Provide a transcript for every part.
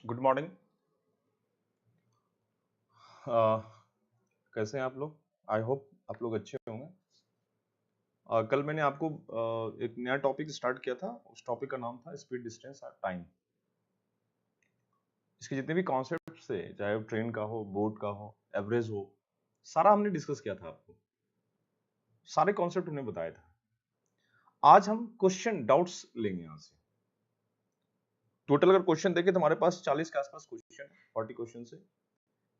Good morning. कैसे हैं आप लोग? आई होप आप लोग अच्छे होंगे। कल मैंने आपको एक नया टॉपिक स्टार्ट किया था। उस टॉपिक का नाम था स्पीड, डिस्टेंस और टाइम। इसके जितने भी कॉन्सेप्ट थे, चाहे वो ट्रेन का हो, बोट का हो, एवरेज हो, सारा हमने डिस्कस किया था। आपको सारे कॉन्सेप्ट हमने बताया था। आज हम क्वेश्चन डाउट्स लेंगे यहाँ से। टोटल अगर क्वेश्चन देखें तो हमारे पास 40 के आसपास क्वेश्चन है, 40 क्वेश्चन से।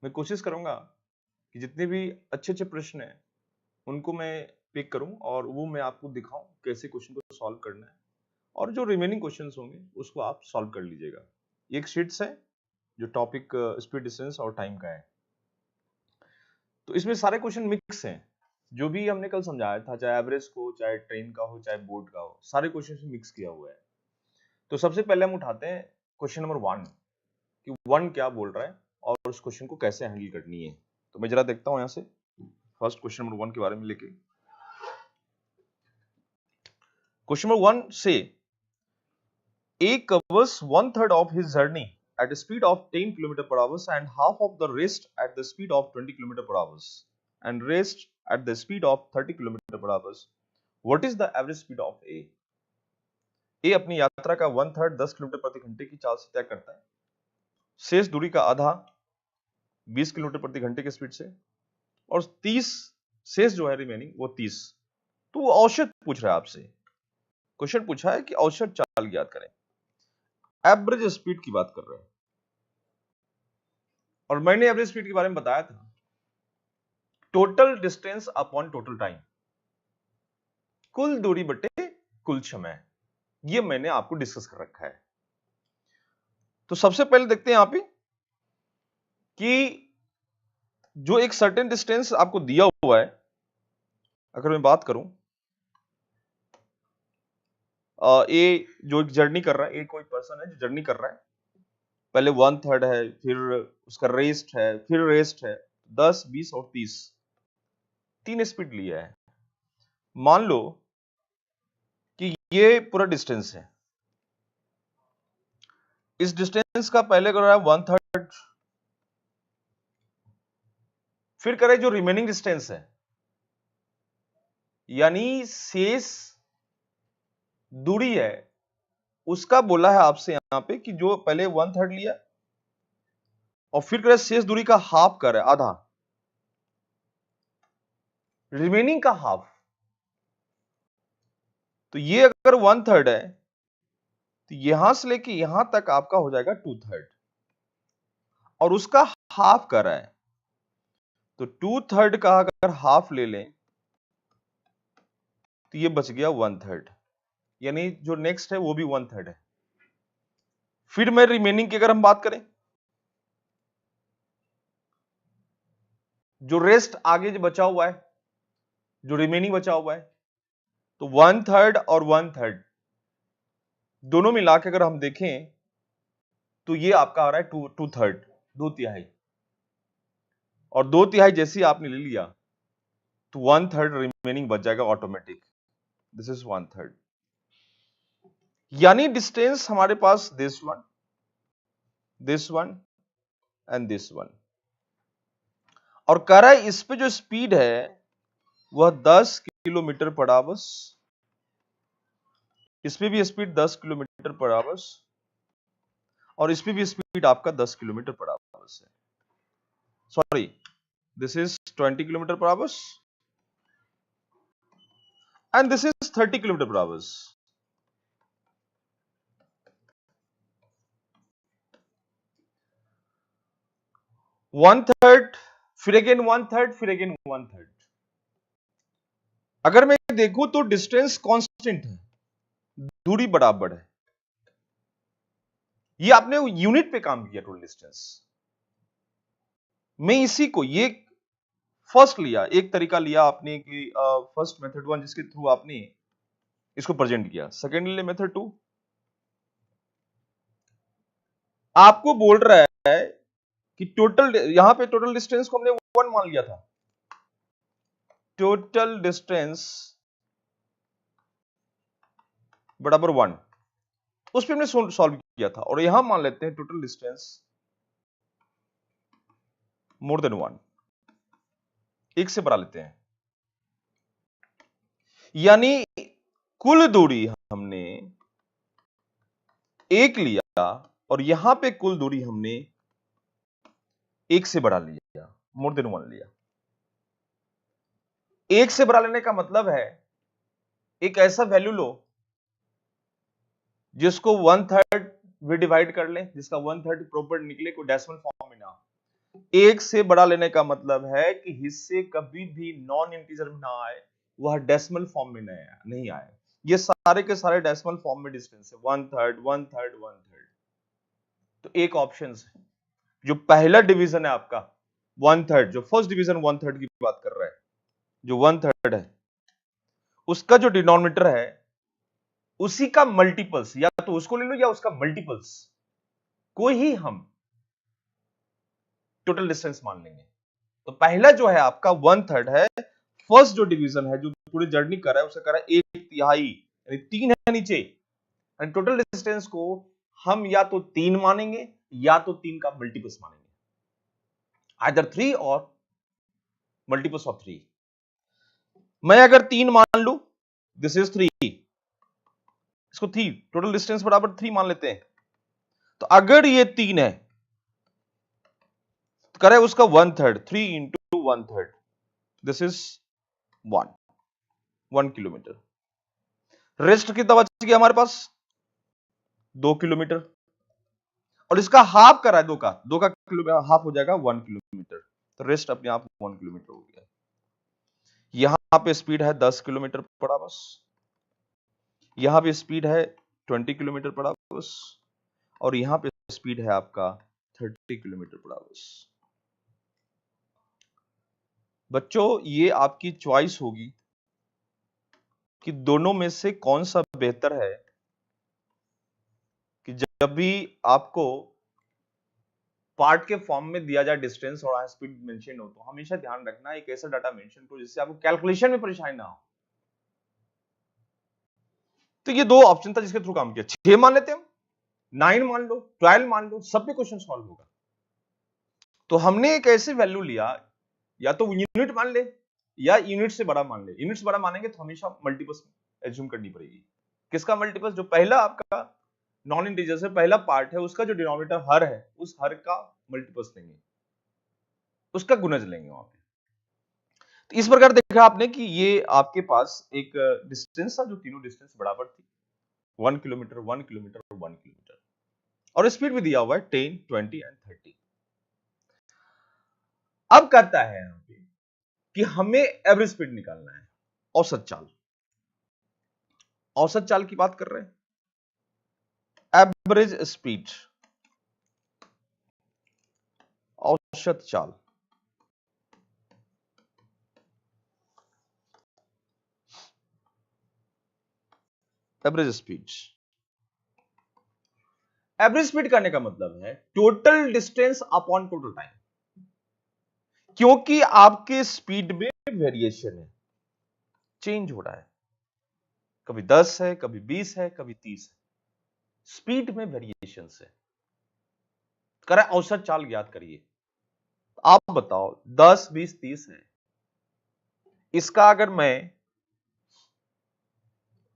मैं कोशिश करूंगा कि जितने भी अच्छे अच्छे प्रश्न हैं उनको मैं पिक करूं और वो मैं आपको दिखाऊं कैसे क्वेश्चन को सॉल्व करना है, और जो रिमेनिंग क्वेश्चंस होंगे उसको आप सॉल्व कर लीजिएगा। एक शीट्स है जो टॉपिक स्पीड, डिस्टेंस और टाइम का है। तो इसमें सारे क्वेश्चन मिक्स हैं। जो भी हमने कल समझाया था, चाहे एवरेज को, चाहे ट्रेन का हो, चाहे बोर्ड का हो, सारे क्वेश्चन मिक्स किया हुआ है। तो सबसे पहले हम उठाते हैं क्वेश्चन नंबर 1 कि 1 क्या बोल रहा है और उस क्वेश्चन को कैसे हैंडल करनी है। तो मैं जरा देखता हूं यहां से फर्स्ट क्वेश्चन नंबर 1 के बारे में लेके। क्वेश्चन नंबर 1 से A covers one third of his journey at a speed of 10 km per hour and half of the rest at the speed of 20 km per hour and rest at the speed of 30 km per hour. What is the average speed of A? A अपनी यात्रा का 1/3 10 kilometre प्रति घंटे की चाल से तय करता है। शेष दूरी का आधा 20 किलोमीटर प्रति घंटे की स्पीड से, और 30 शेष जो है रिमेनिंग वो 30। तो वो औसत पूछ रहा है आपसे। क्वेश्चन पूछा है कि औसत चाल ज्ञात करें। एवरेज स्पीड की बात कर रहे हैं, और मैंने एवरेज स्पीड के बारे में बताया था total distance upon total time, कुल दूरी बटे कुल समय। ये मैंने आपको डिस्कस कर रखा है। तो सबसे पहले देखते हैं यहां पे कि जो एक सर्टेन डिस्टेंस आपको दिया हुआ है, अगर मैं बात करूं ए जो एक जर्नी कर रहा है, ए कोई पर्सन है जो जर्नी कर रहा है, पहले 1/3 है, फिर उसका रेस्ट है, फिर रेस्ट है, 10, 20 और 30, 3 स्पीड लिया है। मान लो कि ये पूरा डिस्टेंस है। इस डिस्टेंस का पहले कर रहा है 1/3, फिर करें जो रिमेनिंग डिस्टेंस है, यानी शेष दूरी है, उसका बोला है आपसे यहां पे कि जो पहले 1/3 लिया और फिर करें शेष दूरी का हाफ करे, आधा, रिमेनिंग का हाफ। तो ये अगर 1/3 है तो यहां से लेके यहां तक आपका हो जाएगा 2/3, और उसका हाफ कर रहा है। तो 2/3 का अगर हाफ ले लें तो ये बच गया 1/3, यानी जो नेक्स्ट है वो भी 1/3 है। फिर मैं रिमेनिंग की अगर हम बात करें, जो रेस्ट आगे जो बचा हुआ है, जो रिमेनिंग बचा हुआ है, तो 1/3 और 1/3 दोनों मिला के अगर हम देखें तो ये आपका आ रहा है 2/3, 2/3। और 2/3 जैसे ही आपने ले लिया तो 1/3 रिमेनिंग बच जाएगा ऑटोमेटिक। दिस इज 1/3, यानी डिस्टेंस हमारे पास this one and this one. और कह रहा है इस पे जो स्पीड है वह 10 किलोमीटर पर आवर, इस पे भी स्पीड 10 किलोमीटर पर आवर, और इस पे भी स्पीड आपका 10 किलोमीटर पर आवर है। Sorry, this is 20 kilometre per hour and this is 30 kilometre per hour. 1/3, फिर अगेन 1/3, फिर अगेन 1/3। अगर मैं देखूं तो डिस्टेंस कांस्टेंट है, दूरी बराबर है। ये आपने यूनिट पे काम किया, टोटल डिस्टेंस। मैं इसी को ये फर्स्ट लिया, एक तरीका लिया आपने कि फर्स्ट मेथड 1 जिसके थ्रू आपने इसको प्रेजेंट किया। सेकेंड ले मेथड 2, आपको बोल रहा है कि टोटल, यहां पे टोटल डिस्टेंस को हमने 1 मान लिया था। टोटल डिस्टेंस बराबर 1, उस पर हमने सॉल्व किया था, और यहां मान लेते हैं टोटल डिस्टेंस मोर देन 1, एक से बढ़ा लेते हैं, यानी कुल दूरी हमने एक लिया और यहां पे कुल दूरी हमने एक से बढ़ा लिया, मोर देन 1 लिया। एक से बढ़ा लेने का मतलब है एक ऐसा वैल्यू लो जिसको 1/3 भी डिवाइड कर ले, जिसका 1/3 प्रॉपर निकले, कोई डेसिमल फॉर्म में ना। एक से बढ़ा लेने का मतलब है कि हिस्से कभी भी नॉन इंटीजर में ना आए, वह डेसिमल फॉर्म में नहीं आए। ये सारे के सारे डेसिमल फॉर्म में डिस्टेंस है 1/3 1/3 1/3। तो एक ऑप्शन है, जो पहला डिवीजन है आपका 1/3, जो फर्स्ट डिवीजन 1/3 की बात कर रहा है, जो 1/3 है, उसका जो डिनोमिनेटर है उसी का मल्टीपल्स, या तो उसको ले लो या उसका मल्टीपल्स, कोई ही हम टोटल डिस्टेंस मान लेंगे। तो पहला जो है आपका 1/3 है, फर्स्ट जो डिवीजन है, जो पूरी जर्नी कर रहा है, उसे कर रहा है 1/3, यानी 3 है नीचे, एंड टोटल डिस्टेंस को हम या तो 3 मानेंगे या तो 3 का मल्टीपल्स मानेंगे, आइदर 3 और मल्टीपल्स ऑफ 3। मैं अगर 3 मान लू, दिस इज 3, इसको 3 टोटल डिस्टेंस बराबर 3 मान लेते हैं। तो अगर ये 3 है तो करे उसका 1/3, 3 into 1/3, this is 1 kilometre. Rest कितना बच गया हमारे पास? 2 किलोमीटर, और इसका हाफ करा है, दो का किलोमीटर हाफ हो जाएगा 1 किलोमीटर, तो रेस्ट अपने आप 1 किलोमीटर हो गया। यहां पे स्पीड है 10 किलोमीटर पर आवर, यहां पे स्पीड है 20 किलोमीटर पर आवर, और यहां पे स्पीड है आपका 30 किलोमीटर पर आवर। बच्चों, ये आपकी चॉइस होगी कि दोनों में से कौन सा बेहतर है। कि जब भी आपको पार्ट के फॉर्म में दिया जाए डिस्टेंस और स्पीड मेंशन हो, तो हमेशा ध्यान रखना एक ऐसा डाटा मेंशन करो जिससे आपको कैलकुलेशन में परेशानी ना हो। तो ये दो ऑप्शन था जिसके थ्रू काम किया। 6 मान लेते हम, 9 मान लो, 12 मान लो, सब पे क्वेश्चन सॉल्व होगा। तो हमने एक ऐसे वैल्यू लिया, या तो यूनिट मान ले या यूनिट से बड़ा मान ले। यूनिट से बड़ा मानेंगे तो हमेशा मल्टीपल्स एज्यूम करनी पड़ेगी। किसका मल्टीपल्स? जो पहला आपका नॉन इंटीजर से पहला पार्ट है, उसका जो डिनोमिनेटर हर है, उस हर का मल्टीपल्स लेंगे, उसका गुणज लेंगे वहां पे। तो इस प्रकार देखा आपने कि ये आपके पास एक डिस्टेंस था जो तीनों डिस्टेंस बराबर थी, 1 किलोमीटर 1 किलोमीटर और 1 किलोमीटर, और स्पीड भी दिया हुआ है 10 20 एंड 30। अब कहता है यहां पे कि हमें एवरेज स्पीड निकालना है, औसत चाल। औसत चाल की बात कर रहे हैं, एवरेज स्पीड, औसत चाल। एवरेज स्पीड, एवरेज स्पीड करने का मतलब है total distance upon total time, क्योंकि आपके स्पीड में वेरिएशन है, चेंज हो रहा है, कभी 10 है, कभी 20 है, कभी 30 है, स्पीड में वेरिएशन है। करें औसत चाल ज्ञात करिए। आप बताओ 10 20 30 है, इसका अगर मैं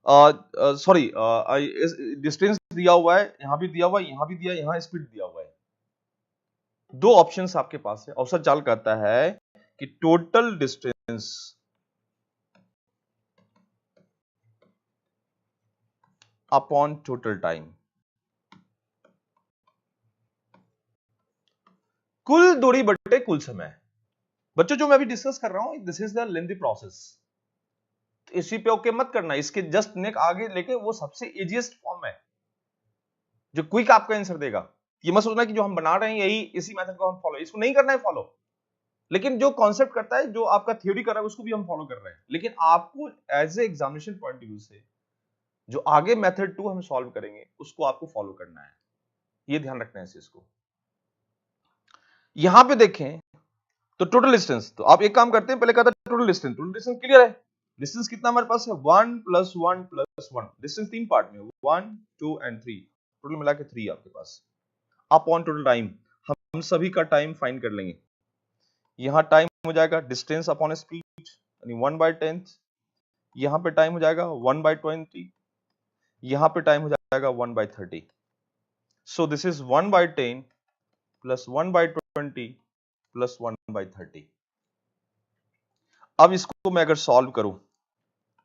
सॉरी डिस्टेंस दिया हुआ है, यहां भी दिया हुआ है, यहां भी दिया, यहां स्पीड दिया हुआ है, दो ऑप्शंस आपके पास है। औसत चाल कहता है कि total distance upon total time, कुल दूरी बटे कुल समय। बच्चों, जो मैं अभी डिस्कस कर रहा हूं, this is the lengthy process, इसी पे ओके मत करना, इसके जस्ट नेक आगे लेके वो सबसे इजीएस्ट फॉर्म है जो क्विक आपको आंसर देगा। ये मत सोचना कि जो हम बना रहे हैं यही इसी मेथड को हम फॉलो, इसको नहीं करना है फॉलो, लेकिन जो कॉन्सेप्ट करता है, जो आपका थ्योरी कर रहा है, उसको भी हम फॉलो कर रहे हैं। लेकिन आपको as a examination point of view से जो आगे मेथड 2 हम सॉल्व करेंगे उसको आपको फॉलो करना है, ये ध्यान रखना है इस चीज को। यहां पे देखें तो टोटल डिस्टेंस, तो आप एक काम करते हैं, पहले कहता है total distance, total distance clear है। डिस्टेंस कितना हमारे पास है? 1 + 1 + 1, डिस्टेंस 3 पार्ट में, 1 2 एंड 3, टोटल मिला के 3 आपके पास अपॉन टोटल टाइम। हम सभी का टाइम फाइंड कर लेंगे। यहां टाइम हो जाएगा डिस्टेंस अपॉन स्पीड यानी 1/10, यहां पे टाइम हो जाएगा 1/20, यहां पे टाइम हो जाएगा 1/30। सो दिस इज 1/10 प्लस 1/20 प्लस 1/30। अब इसको मैं अगर सॉल्व करूं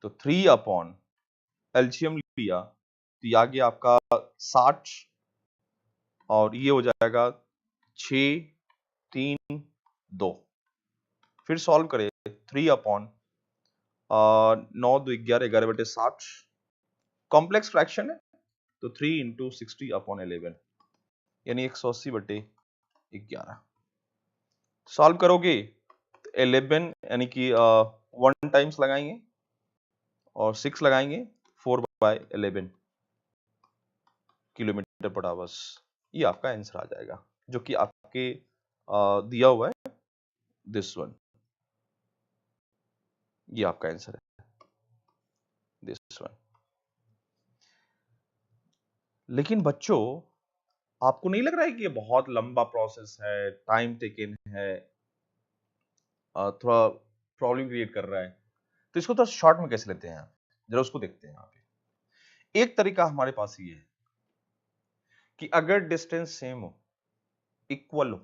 तो 3 अपॉन एलसीएम लिया तो ये आ गया आपका 60 और ये हो जाएगा 6 3 2। फिर सॉल्व करें 3 अपॉन 9 2 11 11/60 कॉम्प्लेक्स फ्रैक्शन है तो 3 इंटू 60 अपॉन 11 यानी 180/11। सॉल्व करोगे तो 11 यानी कि 1 टाइम्स लगाएंगे और 6 लगाएंगे 4/11 किलोमीटर पर आवर्स। ये आपका आंसर आ जाएगा जो कि आपके दिया हुआ है दिस वन। ये आपका आंसर है दिस वन। लेकिन बच्चों आपको नहीं लग रहा है कि ये बहुत लंबा प्रोसेस है, टाइम टेकन है, थोड़ा प्रॉब्लम क्रिएट कर रहा है? तो इसको थोड़ा शॉर्ट में कैसे लेते हैं आप, जरा उसको देखते हैं। यहाँ पे एक तरीका हमारे पास ये है कि अगर डिस्टेंस सेम हो, इक्वल हो,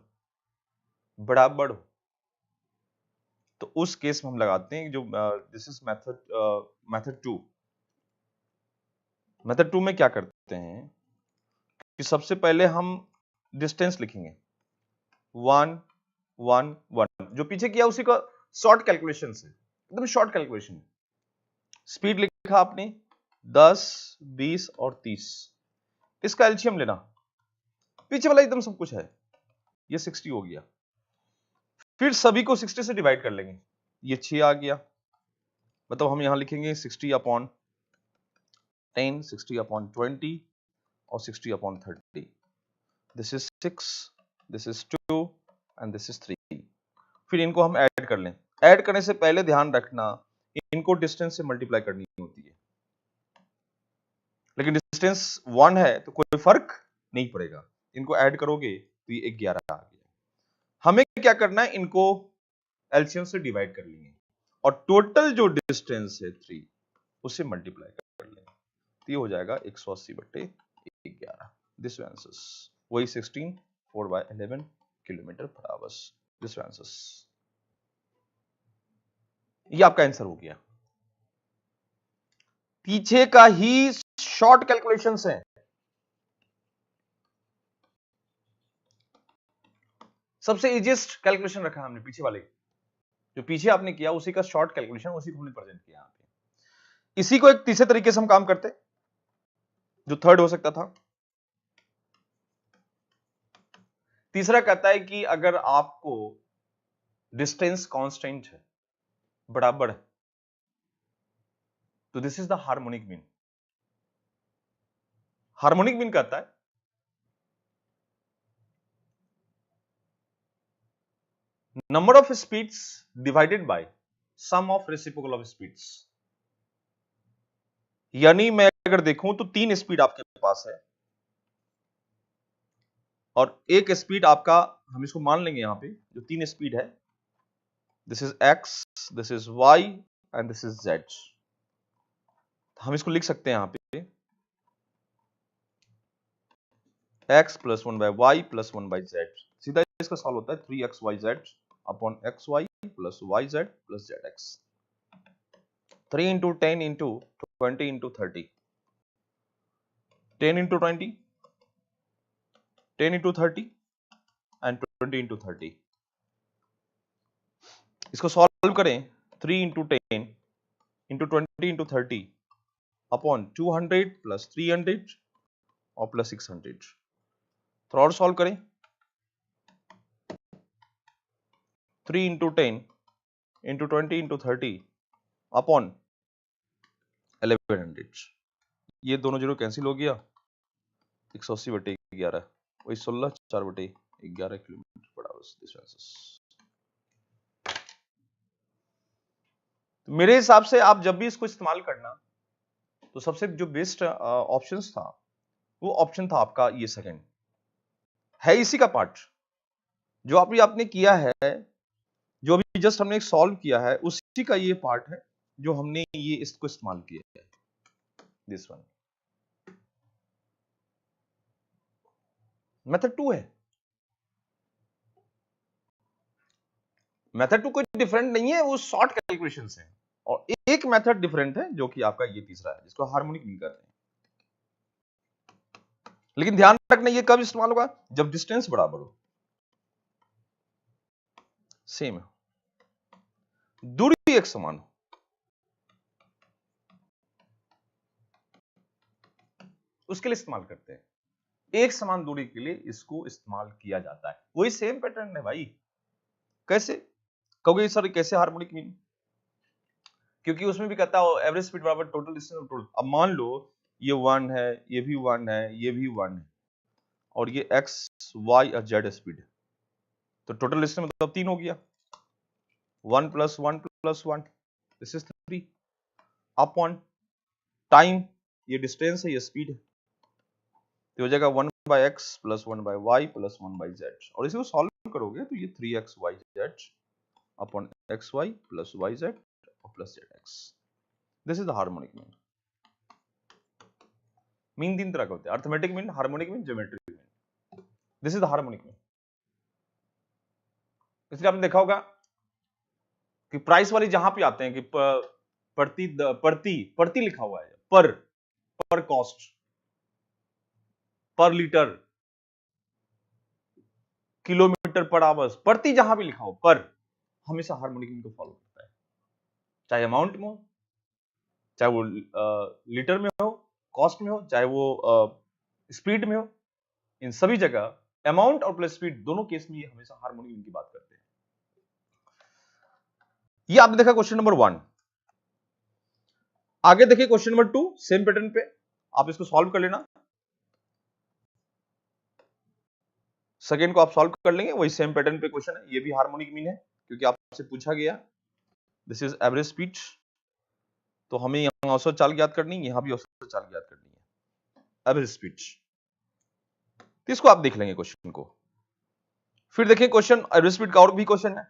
बराबर हो, तो उस केस में हम लगाते हैं जो दिस इज मेथड 2। मेथड 2 में क्या करते हैं कि सबसे पहले हम डिस्टेंस लिखेंगे 1 1 1, जो पीछे किया उसी का शॉर्ट कैलकुलेशन से, एकदम शॉर्ट कैलकुलेशन। स्पीड लिखा आपने 10 20 और 30, इसका एलसीएम लेना, पीछे वाला एकदम सब कुछ है, ये 60 हो गया। फिर सभी को 60 से डिवाइड कर लेंगे, ये 6 आ गया। मतलब हम यहां लिखेंगे 60 अपॉन 10, 60 अपॉन 20 और 60 upon 30। This is 6, this is 2 and this is 3। फिर इनको हम ऐड कर लें। ऐड करने से पहले ध्यान रखना इनको डिस्टेंस से मल्टीप्लाई करनी होती है, लेकिन डिस्टेंस 1 है तो कोई फर्क नहीं पड़ेगा। इनको ऐड करोगे तो ये 11 आ गया। हमें क्या करना है, इनको एलसीएम से डिवाइड कर लेंगे और टोटल जो डिस्टेंस है 3 उसे मल्टीप्लाई कर लेंगे, तो ये हो जाएगा 180/11। दिस आंसर्स वही 16 4/11 किलोमीटर पर आवर्स। दिस आंसर्स, ये आपका आंसर हो गया। पीछे का ही शॉर्ट कैलकुलेशंस है, सबसे इजीएस्ट कैलकुलेशन रखा हमने पीछे वाले, जो पीछे आपने किया उसी का शॉर्ट कैलकुलेशन, उसी को हमने प्रेजेंट किया यहां पे। इसी को एक तीसरे तरीके से हम काम करते, जो थर्ड हो सकता था। तीसरा कहता है कि अगर आपको डिस्टेंस कांस्टेंट है, बराबर है, तो this is the harmonic mean. Harmonic mean कहता है number of speeds divided by sum of reciprocal of speeds. यानी मैं अगर देखूं तो 3 स्पीड आपके पास है और एक स्पीड आपका, हम इसको मान लेंगे यहां पे, जो 3 स्पीड है, this is x, this is y and this is z। हम इसको लिख सकते हैं यहां पे x plus 1/y plus 1/z। सीधा इसका सॉल्व होता है 3xyz upon xy plus yz plus zx। 3 into 10 into 20 into 30, 10 into 20, 10 into 30 and 20 into 30। इसको सॉल्व करें 3 into 10 into 20 into 30 upon 200 plus 300 और प्लस 600। थोड़ा और सॉल्व करें 3 इंटू 10 इंटू 20 इंटू 30 अपॉन 1100। ये दोनों जीरो कैंसिल हो गया, 180/11 वही 16 4/11 किलोमीटर पर आवर। मेरे हिसाब से आप जब भी इसको इस्तेमाल करना तो सबसे जो बेस्ट ऑप्शंस था वो ऑप्शन था आपका ये सेकंड, है इसी का पार्ट। जो अभी आपने किया है, जो अभी जस्ट हमने सॉल्व किया है, उसी का ये पार्ट है जो हमने ये इसको इस्तेमाल किया है, दिस वन। मेथड 2 है, मेथड 2 कोई डिफरेंट नहीं है, वो शॉर्ट कैलकुलेशन है। और एक मेथड डिफरेंट है जो कि आपका ये तीसरा है, जिसको हार्मोनिक मीन कहते हैं। लेकिन ध्यान रखना ये कब इस्तेमाल होगा, जब डिस्टेंस बराबर हो, सेम है, दूरी एक समान हो, उसके लिए इस्तेमाल करते हैं। एक समान दूरी के लिए इसको इस्तेमाल किया जाता है। वही सेम पैटर्न है भाई। कैसे कहोगे सर, कैसे हार्मोनिक मीन? क्योंकि उसमें भी कहता है एवरेज स्पीड बराबर टोटल डिस्टेंस ऑफ टोटल। अब मान लो ये 1 है, ये भी 1 है, ये भी 1 है, और ये x y और z स्पीड है, तो टोटल डिस्टेंस मतलब 3 हो गया। 1 + 1 + 1 दिस इज 3 अपॉन टाइम, ये डिस्टेंस है, ये स्पीड है, तो हो जाएगा 1/x + 1/y + 1/z। और इसी को सॉल्व करोगे तो ये 3xyz upon xy + yz plus zx। This is the harmonic mean. Mean तीन तरह के होते हैं, arithmetic mean, harmonic mean, geometric mean. This is the harmonic mean. इसलिए आपने देखा होगा कि प्राइस वाली जहां पे आते हैं कि प्रति प्रति प्रति लिखा हुआ है, पर कॉस्ट, पर लीटर, किलोमीटर पर आवर्स, प्रति जहां भी लिखा हो, पर हमेशा हार्मोनिक मीन को फॉलो करता है, चाहे अमाउंट में हो, चाहे वो लीटर में हो, कॉस्ट में हो, चाहे वो स्पीड में हो। इन सभी जगह अमाउंट और प्लस स्पीड दोनों केस में ये हमेशा हार्मोनिक मीन की बात करते हैं। ये आपने देखा क्वेश्चन नंबर 1। आगे देखिए क्वेश्चन नंबर 2, सेम पैटर्न पे, आप इसको सॉल्व कर लेना। सेकेंड को आप सॉल्व कर लेंगे, वही सेम पैटर्न पे क्वेश्चन है, ये भी हार्मोनिक मीन है क्योंकि आपसे पूछा गया दिस इज एवरेज स्पीड, तो हमें यहां औसत चाल ज्ञात करनी है, यहां भी औसत चाल ज्ञात करनी है, एवरेज स्पीड। तो इसको आप देख लेंगे क्वेश्चन को। फिर देखिए क्वेश्चन एवरेज स्पीड का और भी क्वेश्चन है,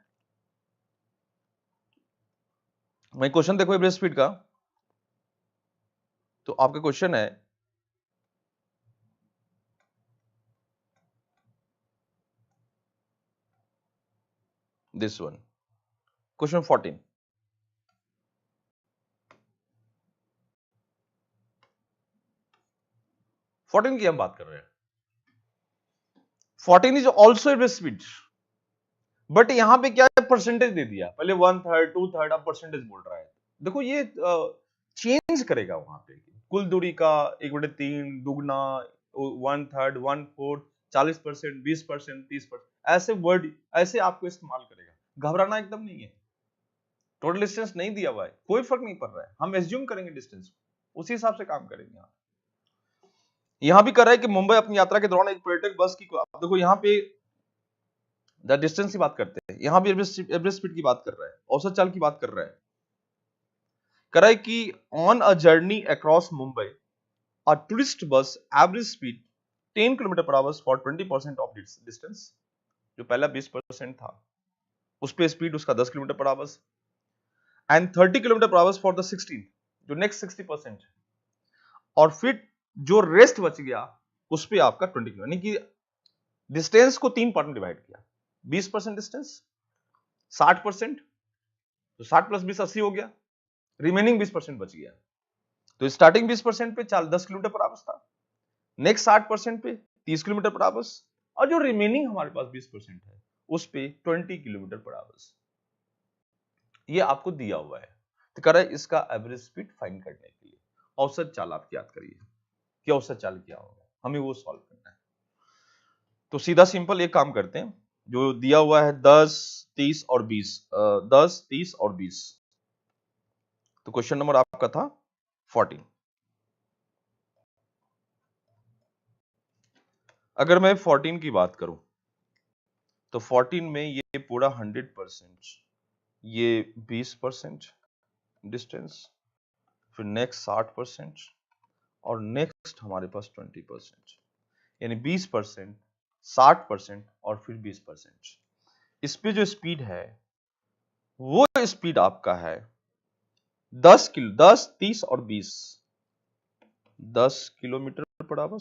वही क्वेश्चन देखो एवरेज स्पीड का। तो आपका क्वेश्चन है दिस वन, क्वेश्चन 14। की हम बात कर रहे हैं। 14 is also average speed, but यहां पे क्या है, परसेंटेज दे दिया, पहले 1/3 2/3, अब परसेंटेज बोल रहा है। देखो ये चेंज करेगा वहां पे, कुल दूरी का 1/3 दुगना, 1/3 1/4, 40%, 20%, 30%, ऐसे वर्ड ऐसे आपको इस्तेमाल करेगा। घबराना एकदम नहीं है, टोटल डिस्टेंस नहीं दिया हुआ है, कोई फर्क नहीं पड़ रहा है, हम एज्यूम करेंगे डिस्टेंस, उसी हिसाब से काम करेंगे। यहां भी कर रहा है कि मुंबई अपनी यात्रा के दौरान एक पर्यटक बस की, देखो यहां पे द डिस्टेंस की बात करते हैं, यहां भी एवरेज स्पीड की बात कर रहा है, औसत चाल की बात कर रहा है। कर रहा है कि on a journey across Mumbai a tourist bus average speed 10 km/h for 20% of distance. जो पहला 20% था उस पे स्पीड उसका 10 km/h and 30 km/h for the 16, जो नेक्स्ट 60%, और फिर जो रेस्ट बच गया उस पे आपका 20 km, यानी कि डिस्टेंस को 3 पार्ट में डिवाइड किया, 20% डिस्टेंस, 60%, तो 60 + 20 80 हो गया, रिमेनिंग 20% बच गया। तो स्टार्टिंग 20% पे 10 km/h था, नेक्स्ट 60% पे 30 km/h, और जो रिमेनिंग हमारे पास 20% है उस पे 20 km/h। ये आपको दिया हुआ है, तो कह रहा है इसका एवरेज स्पीड फाइंड करने के लिए औसत चाल आप याद करिए कि औसत चाल क्या होगा, हमें वो सॉल्व करना है। तो सीधा सिंपल एक काम करते हैं, जो दिया हुआ है 10 30 और 20, 10 30 और 20, तो क्वेश्चन नंबर आपका था 14। अगर मैं 14 की बात करूं तो 14 में ये पूरा 100%, ये 20% डिस्टेंस, फिर नेक्स्ट 60%, और नेक्स्ट हमारे पास 20%, यानी 20%, 60% और फिर 20%। इस पे जो स्पीड है वो स्पीड आपका है 10 किलो 10, 30 और 20, 10 kilometre per hour,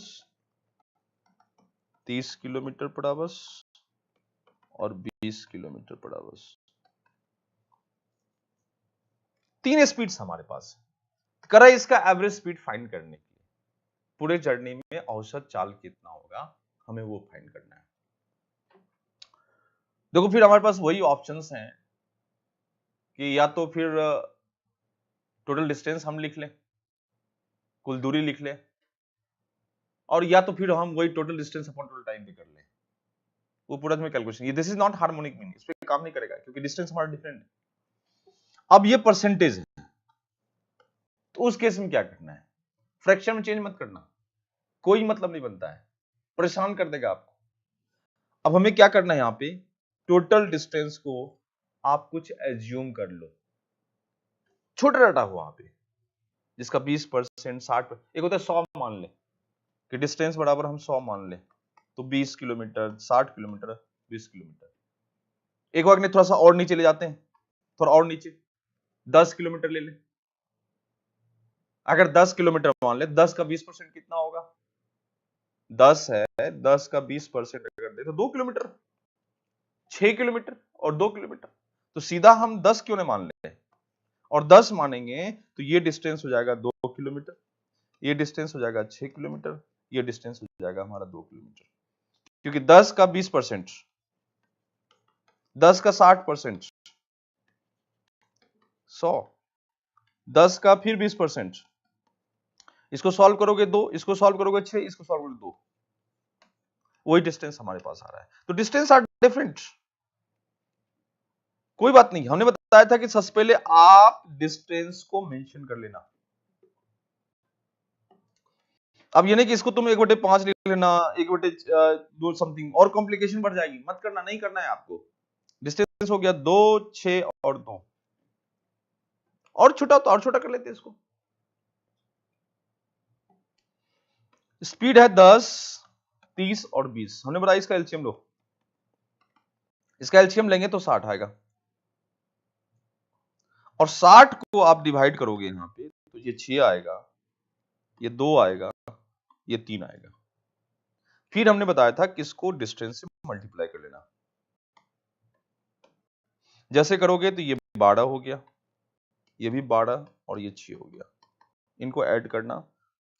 30 kilometre per hour और 20 किलोमीटर पर आवर। 3 स्पीड्स हमारे पास है। करा इसका एवरेज स्पीड फाइंड करने के लिए पूरे जर्नी में औसत चाल कितना होगा, हमें वो फाइंड करना है। देखो फिर हमारे पास वही ऑप्शंस हैं कि या तो फिर टोटल डिस्टेंस हम लिख लें, कुल दूरी लिख लें, और या तो फिर हम वही total distance upon total time भी कर लें। वो पूरा में कैलकुलेशन, ये this is not harmonic mean, इस पे काम नहीं करेगा क्योंकि डिस्टेंस हमारा डिफरेंट है। अब ये परसेंटेज है, तो उस केस में क्या करना है, फ्रैक्शन में चेंज मत करना, कोई मतलब नहीं बनता है, परेशान कर देगा आपको। अब हमें क्या करना है, यहां पे टोटल डिस्टेंस को आप कुछ एज्यूम कर लो, छोटा डाटा हुआ वहां पे, जिसका 20%, 60%, एक होता है 100 मान ले कि डिस्टेंस बराबर हम 100 मान ले, तो 20 किलोमीटर, 60 किलोमीटर, 20 किलोमीटर। एक बार थोड़ा सा और नीचे ले जाते हैं, थोड़ा और नीचे 10 किलोमीटर ले ले। अगर 10 किलोमीटर मान ले, 10 का 20% कितना होगा, 10 है, 10 का 20% अगर दे तो 2 किलोमीटर, 6 किलोमीटर और 2 किलोमीटर, तो सीधा हम 10 क्यों नहीं मान ले, और 10 मानेंगे तो ये डिस्टेंस हो जाएगा 2 किलोमीटर, ये डिस्टेंस हो जाएगा 6 किलोमीटर, ये डिस्टेंस हो जाएगा हमारा 2 किलोमीटर। क्योंकि 10 का 20%, 10 का 60%, 100, 10 का फिर 20%, इसको सॉल्व करोगे 2, इसको सॉल्व करोगे 6, इसको सॉल्व करोगे 2, वही डिस्टेंस हमारे पास आ रहा है। तो डिस्टेंस आर डिफरेंट, कोई बात नहीं, हमने बताया था कि सबसे पहले आप डिस्टेंस को मेंशन कर लेना। अब ये नहीं कि इसको तुम 1/5 लिख लेना, 1/2 समथिंग, और कॉम्प्लिकेशन बढ़ जाएगी, मत करना, नहीं करना है आपको। डिस्टेंस हो गया 2, 6 और 2, और छोटा तो और छोटा कर लेते हैं इसको। स्पीड है 10, 30 और 20, हमने बताया इसका एलसीएम लो, इसका एलसीएम लेंगे तो 60 आएगा, और 60 को आप डिवाइड करोगे यहां पे तो ये 6 आएगा, ये 2 आएगा, ये 3 आएगा। फिर हमने बताया था कि इसको डिस्टेंस से मल्टीप्लाई कर लेना, जैसे करोगे तो ये 12 हो गया, ये भी 12 और ये 6 हो गया, इनको ऐड करना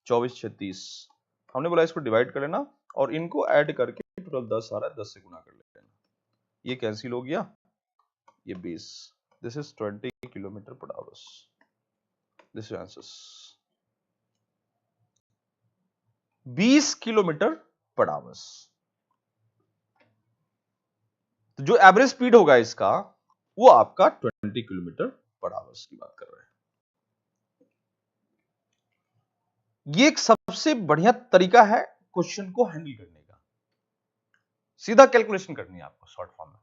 24, 36, हमने बोला इसको डिवाइड कर लेना और इनको ऐड करके टोटल 10 आ रहा है, 10 से गुना कर लेना, ये कैंसिल हो गया, ये 20, this is 20 kilometre per hour, this is answer 20 kilometre per hour. तो जो एवरेज स्पीड होगा इसका वो आपका 20 किलोमीटर पर आवर की बात कर रहे हैं। ये एक सबसे बढ़िया तरीका है क्वेश्चन को हैंडल करने का, सीधा कैलकुलेशन करनी है आपको शॉर्ट फॉर्म में।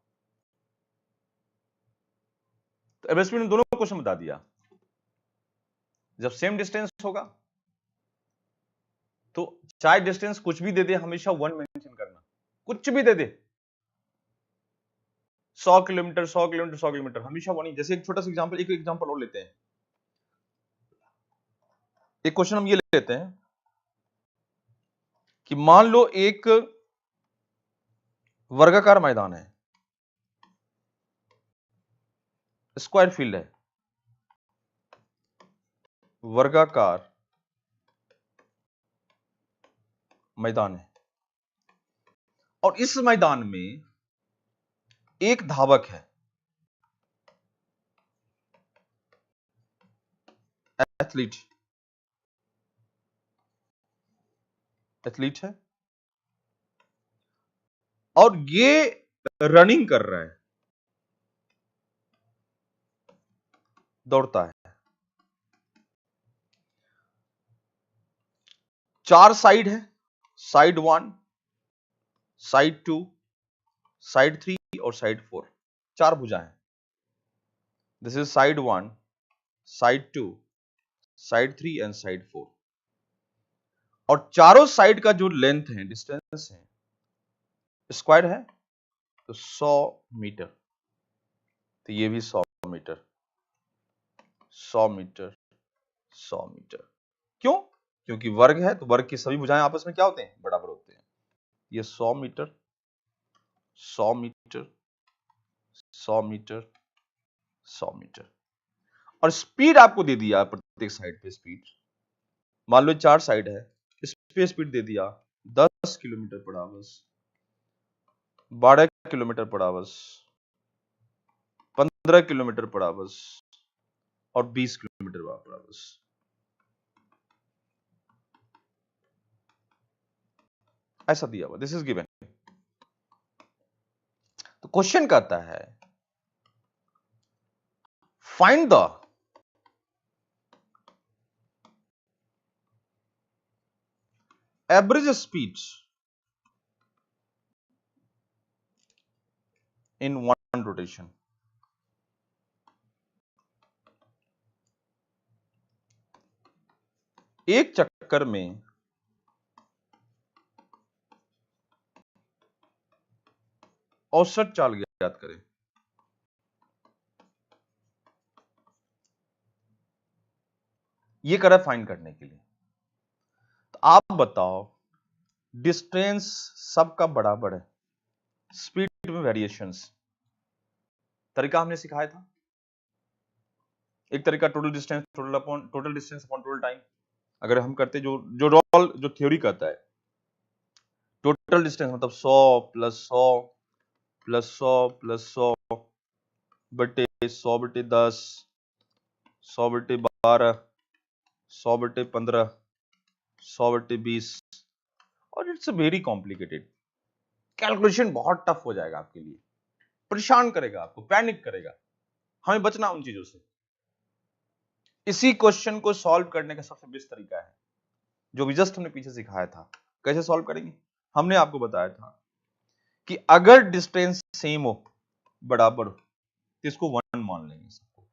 तो एवरेज स्पीड ने दोनों क्वेश्चन बता दिया। जब सेम डिस्टेंस होगा तो चाहे डिस्टेंस कुछ भी दे दे, हमेशा 1 मेंशन करना, कुछ भी दे दे, 100 किलोमीटर, 100 किलोमीटर, 100 किलोमीटर, हमेशा 1 ही। जैसे एक छोटा सा एग्जांपल, एक एग्जांपल और लेते हैं, एक क्वेश्चन हम ये लेते हैं कि मान लो एक वर्गाकार मैदान है, स्क्वायर फील्ड है, वर्गाकार मैदान है, और इस मैदान में एक धावक है, एथलीट, एथलीट है, और ये रनिंग कर रहा है, दौड़ता है। 4 साइड है, साइड 1, साइड 2, साइड 3 और साइड 4, 4 भुजाएं। This is side 1, side 2, side 3 and side 4। और चारों साइड का जो लेंथ है, डिस्टेंस है, स्क्वायर है, तो 100 मीटर। तो ये भी 100 मीटर, 100 मीटर, 100 मीटर। क्यों? क्योंकि वर्ग है, तो वर्ग की सभी भुजाएं आपस में क्या होते हैं? बराबर होते हैं। ये 100 मीटर, 100 मीटर, 100 मीटर, 100 मीटर। और स्पीड आपको दे दिया प्रत्येक साइड पे स्पीड। मान लो 4 साइड है, इस पे स्पीड दे दिया 10 kilometre per hour, 12 kilometre per hour, 15 kilometre per hour और 20 किलोमीटर पर आवर। ऐसा दिया हुआ, दिस इज गिवन। तो क्वेश्चन कहता है find the average speed in one rotation. एक चक्कर में औसत चाल ज्ञात करें। ये करा फाइंड करने के लिए। तो आप बताओ, डिस्टेंस सबका बराबर है, स्पीड में वेरिएशंस। तरीका हमने सिखाया था। एक तरीका total distance, total distance upon total time. अगर हम करते जो थ्योरी कहता है, टोटल डिस्टेंस मतलब 100 प्लस 100 प्लस 100 प्लस 100 बटे 100 बटे 10, 100 बटे 12, 100 बटे 15, 100 बटे 20। और इट्स वेरी कॉम्प्लिकेटेड। कैलकुलेशन बहुत टफ हो जाएगा आपके लिए, परेशान करेगा आपको, पैनिक करेगा। हमें बचना उन चीजों से। इसी क्वेश्चन को सॉल्व करने का सबसे बेस्ट तरीका है जो भी जस्ट हमने पीछे सिखाया था। कैसे सॉल्व करेंगे? हमने आपको बताया था कि अगर डिस्टेंस सेम हो, बराबर हो, तो इसको 1 मान लेंगे सबको।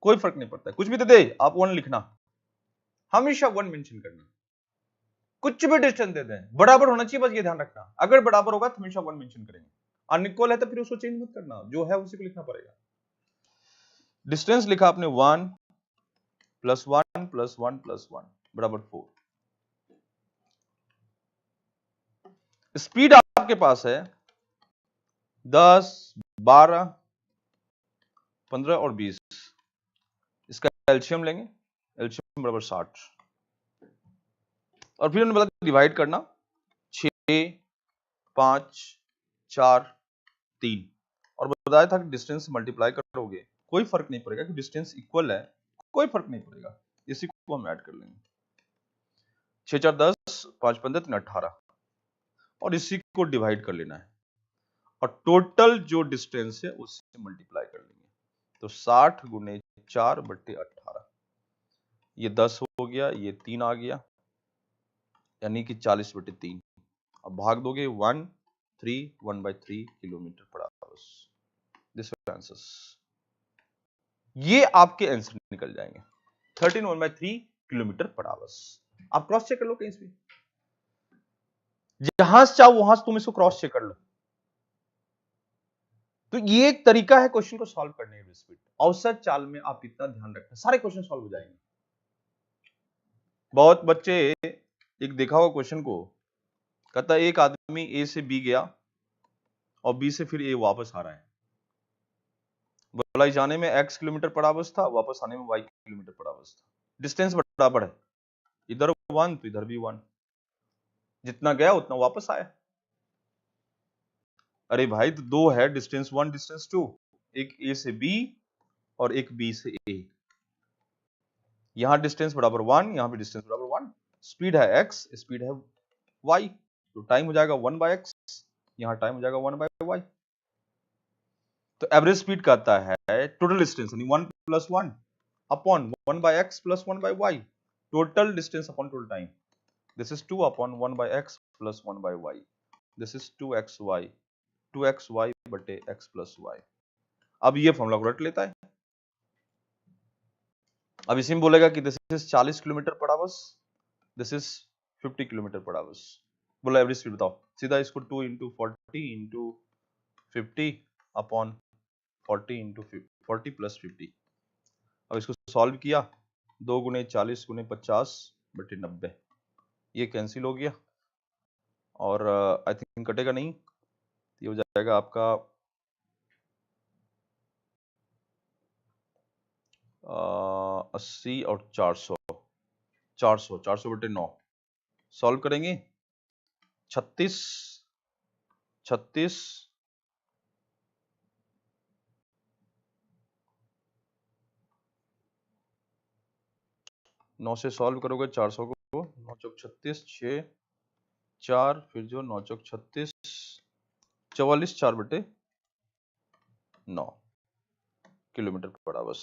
कोई फर्क नहीं पड़ता, कुछ भी दे दे आप 1 लिखना, हमेशा 1 मेंशन करना। कुछ भी डिस्टेंस दे दें, बराबर होना चाहिए, बस ये ध्यान रखना। अगर बराबर होगा तो हमेशा 1 मेंशन करेंगे। अनइक्वल है तो फिर उसको चेंज मत करना, जो है उसी को लिखना पड़ेगा। डिस्टेंस लिखा आपने 1 प्लस 1 प्लस 1 प्लस 1 बराबर 4। स्पीड आपके पास है 10, 12, 15 और 20। इसका एलसीएम लेंगे, एलसीएम बराबर 60। और फिर हमने बताया डिवाइड करना, 6, 5, 4, 3। और बताया था कि डिस्टेंस मल्टीप्लाई करोगे कोई फर्क नहीं पड़ेगा, कि डिस्टेंस इक्वल है, कोई फर्क नहीं पड़ेगा। इसी को हम ऐड कर लेंगे, 6 4 10, 5 15 3 18, और इसी को डिवाइड कर लेना है, और टोटल जो डिस्टेंस है उससे मल्टीप्लाई कर लेंगे। तो 60 गुने 4 बट्टे 18, ये 10 हो गया, ये 3 आ गया, यानी कि 40 बटे 3। अब भाग दोगे 1/3 kilometre per hour. This answers, ये आपके आंसर निकल जाएंगे। 13 1/3 किलोमीटर पर आवर। आप क्रॉस चेक कर लो कहीं से, जहां से चाहो वहां से तुम इसको क्रॉस चेक कर लो। तो ये एक तरीका है क्वेश्चन को सॉल्व करने का। स्पीड औसत चाल में आप इतना ध्यान रखना, सारे क्वेश्चन सॉल्व हो जाएंगे। बहुत बच्चे एक देखा हुआ क्वेश्चन को, कहता एक आदमी ए से बी गया और बी से फिर ए वापस आ रहा है। बोला जाने में x किलोमीटर पर आवर था, वापस आने में y किलोमीटर पर आवर था। डिस्टेंस बराबर है, इधर 1 तो इधर भी 1, जितना गया उतना वापस आया। अरे भाई तो दो है, डिस्टेंस 1 डिस्टेंस 2, एक ए से बी और एक बी से ए। यहां डिस्टेंस बराबर 1, यहां भी डिस्टेंस बराबर 1। स्पीड है x, स्पीड है y, तो टाइम हो जाएगा 1/x, यहां टाइम हो जाएगा 1/y। तो एवरेज स्पीड कहता है टोटल डिस्टेंस यानी 1 + 1 upon 1/x + 1/y, total distance upon total time. This is 2 upon 1/x + 1/y, this is 2xy बटे x + y। अब ये फॉर्मूला को रट लेता है। अब इसी में बोलेगा कि this is 40 kilometre per hour, this is 50 kilometre per hour. बोला एवरेज स्पीड बताओ, सीधा इसको 2 into 40 into 50 upon 40 into 40 plus 50। अब इसको सॉल्व किया, 2 गुणे 40 गुणे 50 बटे 90, ये कैंसिल हो गया और आई थिंक कटेगा नहीं, ये हो जाएगा आपका 80 और 400, 400 बटे 9 सॉल्व करेंगे, 36 36 9 से सॉल्व करोगे 400 को, 9 चौक 36, 6 4 फिर जो 9 चौक 36, 44 4 बटे 9 किलोमीटर पर आवर।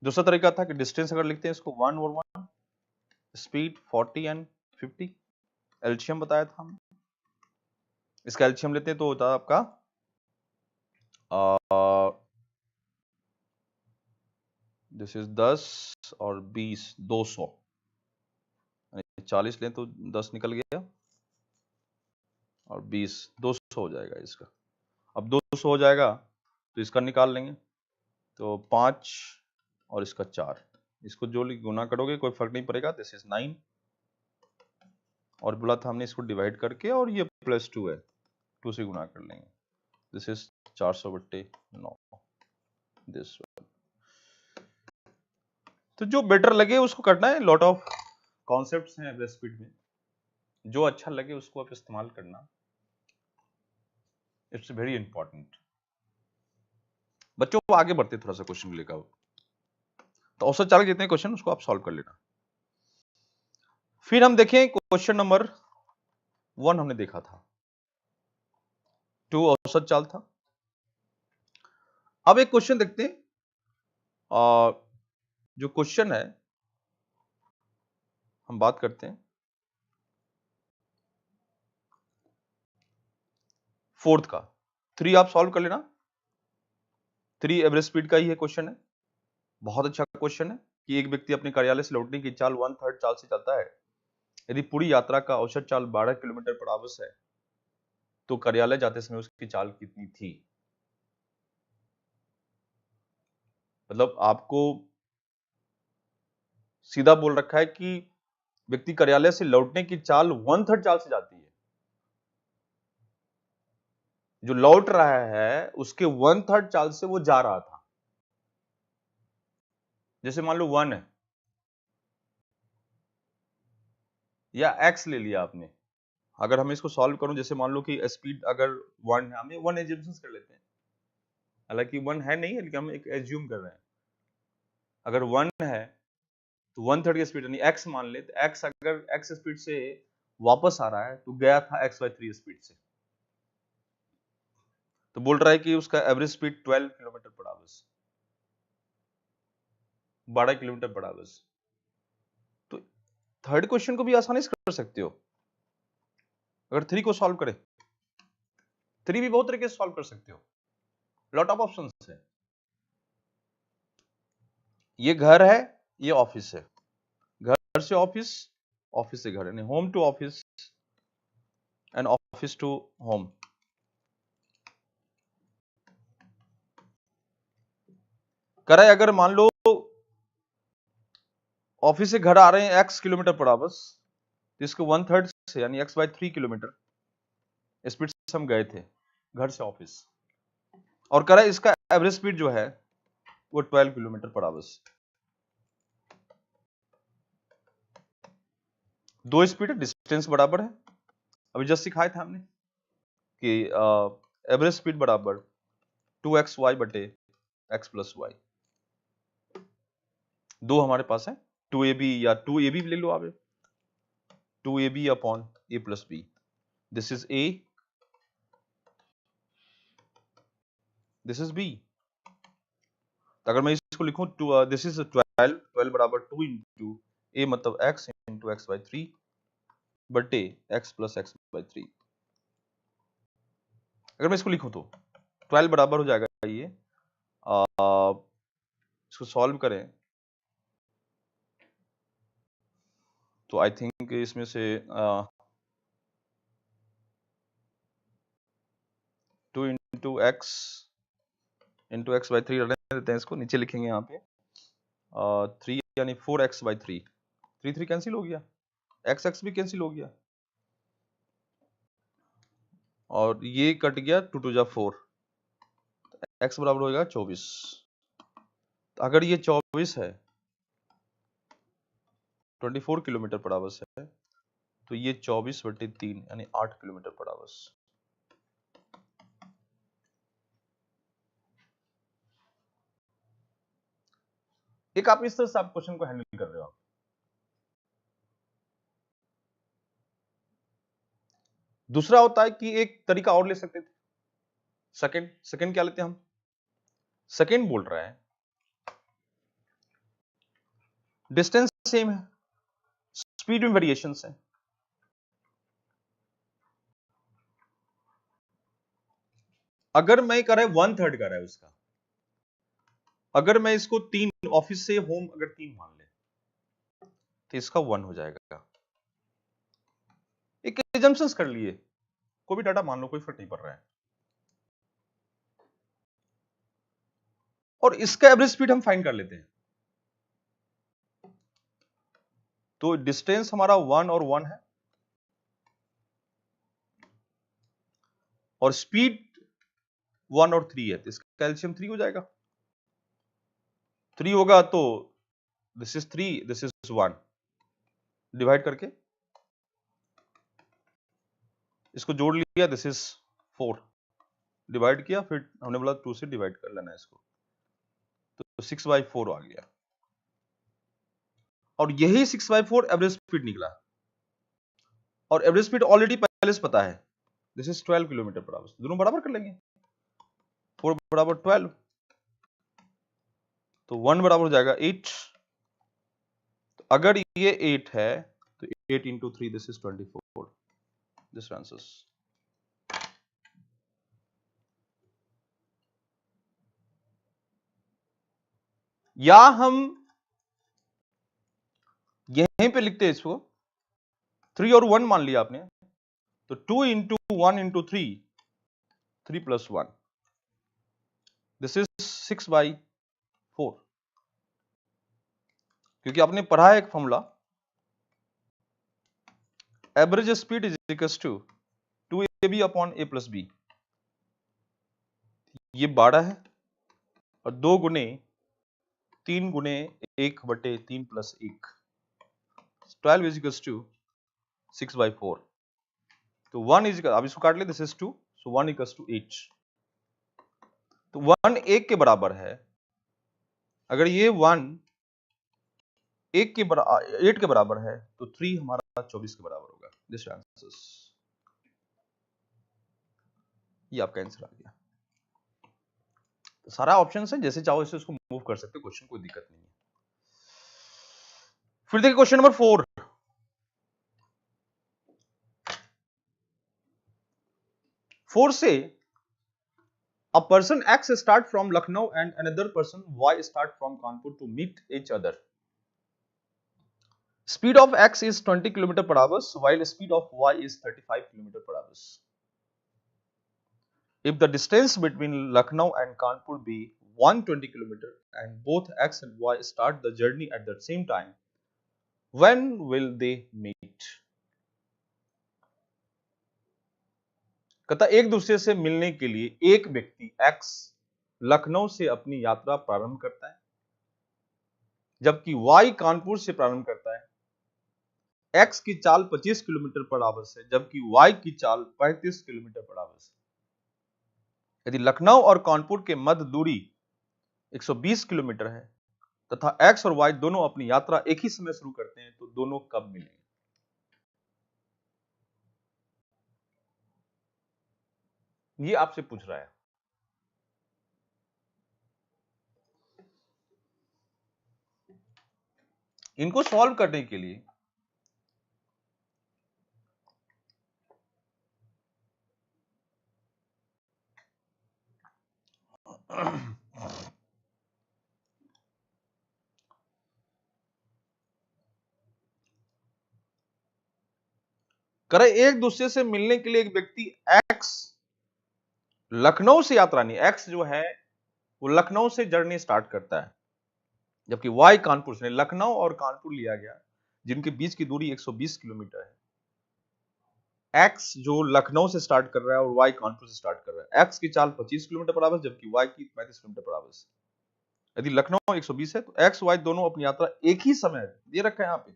दूसरा तरीका था कि डिस्टेंस अगर लिखते हैं इसको 1 और 1, स्पीड 40 एंड 50, एलसीएम बताया था हमने, इसका एलसीएम लेते हैं तो होता है आपका दिस इज 10 और 20 200, 40 लें तो 10 निकल गया और 20 200 हो जाएगा इसका। अब 200 हो जाएगा तो इसका निकाल लेंगे, तो 5 और इसका 4, इसको जो गुना करोगे कोई फर्क नहीं पड़ेगा, दिस इज 9 और बोला था हमने इसको डिवाइड करके और ये +2 है, 2 से गुना कर लेंगे, दिस इज 400 बट्टे 9 दिस। तो जो बेटर लगे उसको करना है, लॉट ऑफ कॉन्सेप्ट्स हैं एवरेज स्पीड में, जो अच्छा लगे उसको आप इस्तेमाल करना, इट्स वेरी इंपॉर्टेंट। बच्चों आगे बढ़ते थोड़ा सा क्वेश्चन लेकर, तो औसत चालक जितने क्वेश्चन उसको आप सॉल्व कर लेना। फिर हम देखें क्वेश्चन नंबर 1 हमने देखा था, 2 औसत चाल था। अब एक क्वेश्चन देखते हैं, जो क्वेश्चन है हम बात करते हैं 4th का, 3 आप सॉल्व कर लेना, 3 एवरेज स्पीड का ही है क्वेश्चन है, बहुत अच्छा क्वेश्चन है कि एक व्यक्ति अपने कार्यालय से लौटने की चाल 1/3 चाल से चलता है, यदि पूरी यात्रा का औसत चाल 12 किलोमीटर पर आवर है तो कार्यालय जाते समय उसकी चाल कितनी थी। मतलब आपको सीधा बोल रखा है कि व्यक्ति कार्यालय से लौटने की चाल 1/3 चाल से जाती है, जो लौट रहा है उसके 1/3 चाल से वो जा रहा था। जैसे मान लो 1 है या x ले लिया आपने, अगर हम इसको सॉल्व करूं, जैसे मान लो कि स्पीड अगर 1 है, हम 1 एज्यूम कर लेते हैं, हालांकि 1 है नहीं है लेकिन हम एक एज्यूम कर रहे हैं, अगर 1 है तो 1/3 की स्पीड यानी x मान ले, तो x अगर x स्पीड से वापस आ रहा है तो गया था x/3 स्पीड से, तो बोल रहा है कि उसका average speed 12 kilometre per hour, 12 kilometre per hour. तो थर्ड क्वेश्चन को भी आसानी से कर सकते हो, अगर 3 को सॉल्व करें, 3 भी बहुत तरीके से सॉल्व कर सकते हो, लॉट ऑफ ऑप्शंस है। ये घर है, ये ऑफिस है, घर से ऑफिस, ऑफिस से घर, यानी home to office and office to home. करे अगर मान लो ऑफिस से घर आ रहे हैं x किलोमीटर पर आवर, इसको 1/3 से यानी x/3 किलोमीटर स्पीड से हम गए थे घर से ऑफिस, और कह रहा है इसका एवरेज स्पीड जो है वो 12 किलोमीटर पर आवर। दो स्पीड है, डिस्टेंस बराबर है, अभी जस्ट सिखाया था हमने कि एवरेज स्पीड बराबर 2xy बटे x प्लस y, दो हमारे पास है 2ab या 2ab ले लो आप, 2ab upon a plus b, this is a, this is b। तो अगर मैं इसको लिखूं दिस इज 12 बराबर 2 इंटू a मतलब x इंटू x/3 बटे x प्लस x/3। अगर मैं इसको लिखूं तो 12 बराबर हो जाएगा ये, इसको सॉल्व करें तो आई थिंक इसमें से 2 इंटू एक्स बाई 3 रहने देते हैं, इसको नीचे लिखेंगे यहाँ पे 3 यानी 4x/3, 3 कैंसिल हो गया, x भी कैंसिल हो गया और ये कट गया, 2 2 जा 4, x बराबर होगा 24। तो अगर ये 24 है, 24 किलोमीटर पर आवर्स है, तो ये 24/3 यानी 8 किलोमीटर पर आवर्स। एक आप इस तरह से आप क्वेश्चन को हैंडल कर रहे हो। दूसरा होता है कि एक तरीका और ले सकते थे, सेकंड क्या लेते हैं हम, सेकंड बोल रहा है डिस्टेंस सेम है, स्पीड में वेरिएशंस है, अगर मैं कर रहा है 1/3 कर रहा है उसका, अगर मैं इसको 3 ऑफिस से होम अगर 3 मान ले तो इसका 1 हो जाएगा। एक एजम्पशंस कर लिए, कोई भी डाटा मान लो, कोई फर्क नहीं पड़ रहा है, और इसका एवरेज स्पीड हम फाइंड कर लेते हैं। तो डिस्टेंस हमारा 1 और 1 है और स्पीड 1 और 3 है, तो इसका कैल्शियम 3 हो जाएगा। 3 होगा तो this is 3, this is 1, divide करके इसको जोड़ लिया, दिस इज 4, डिवाइड किया, फिर हमने बोला 2 से डिवाइड कर लेना है इसको, तो 6/4 आ गया, और यही 6/4 एवरेज स्पीड निकला, और एवरेज स्पीड ऑलरेडी पहले से पता है, this is 12 kilometre per hour. दोनों बराबर कर लेंगे, 4 बराबर 12, तो 1 बराबर हो जाएगा 8। तो अगर ये 8 है तो 8 into 3, this is 24, this answers. या हम यहीं पे लिखते हैं इसको, 3 और 1 मान लिया आपने, तो 2 into 1 into 3, 3 plus 1, this is 6/4, क्योंकि आपने पढ़ा है एक formula, average speed is equals to 2ab upon a plus b। ये 12 है और 2 गुने 3 गुने 1/3 प्लस 1, 12 इज इक्वल्स टू 6/4। तो 1 इज, अब इसको काट ले, this is 2, so 1 equals to 8। तो 1 1 के बराबर है, अगर ये 1 1 के बराबर 8 के बराबर है तो 3 हमारा 24 के बराबर होगा, दिस आंसर्स। ये आपका आंसर आ गया। तो सारा ऑप्शन है, जैसे चाहो इसे उसको मूव कर सकते हो, क्वेश्चन कोई दिक्कत नहीं है। फिर देखिए क्वेश्चन नंबर 4, से a person X start from Lucknow and another person Y start from Kanpur to meet each other. Speed of X is 20 km per hour while speed of Y is 35 km per hour. If the distance between Lucknow and Kanpur be 120 km and both X and Y start the journey at the same time, when will they meet? कहता एक दूसरे से मिलने के लिए एक व्यक्ति X Lucknow से अपनी यात्रा प्रारंभ करता है, जबकि Y कानपुर से प्रारंभ करता है। X की चाल 25 किलोमीटर पर आवर है, जबकि Y की चाल 35 किलोमीटर पर आवर है। यदि लखनऊ और कानपुर के मध्य दूरी 120 किलोमीटर है तथा X और Y दोनों अपनी यात्रा एक ही समय शुरू करते हैं, तो दोनों कब मिलेंगे? ये आपसे पूछ रहा है। इनको सॉल्व करने के लिए करे एक दूसरे से मिलने के लिए एक व्यक्ति एक्स लखनऊ से यात्रा नहीं, एक्स जो है वो लखनऊ से जर्नी स्टार्ट करता है, जबकि वाई कानपुर से। लखनऊ और कानपुर लिया गया जिनके बीच की दूरी 120 किलोमीटर है। एक्स जो लखनऊ से स्टार्ट कर रहा है और वाई कानपुर से स्टार्ट कर रहा है। एक्स की चाल 25 किलोमीटर पर आवर्स जबकि वाई की 35 किलोमीटर पर आवर्स। यदि लखनऊ 120 है तो एक्स वाई दोनों अपनी यात्रा एक ही समय दे रखा है। यहां पे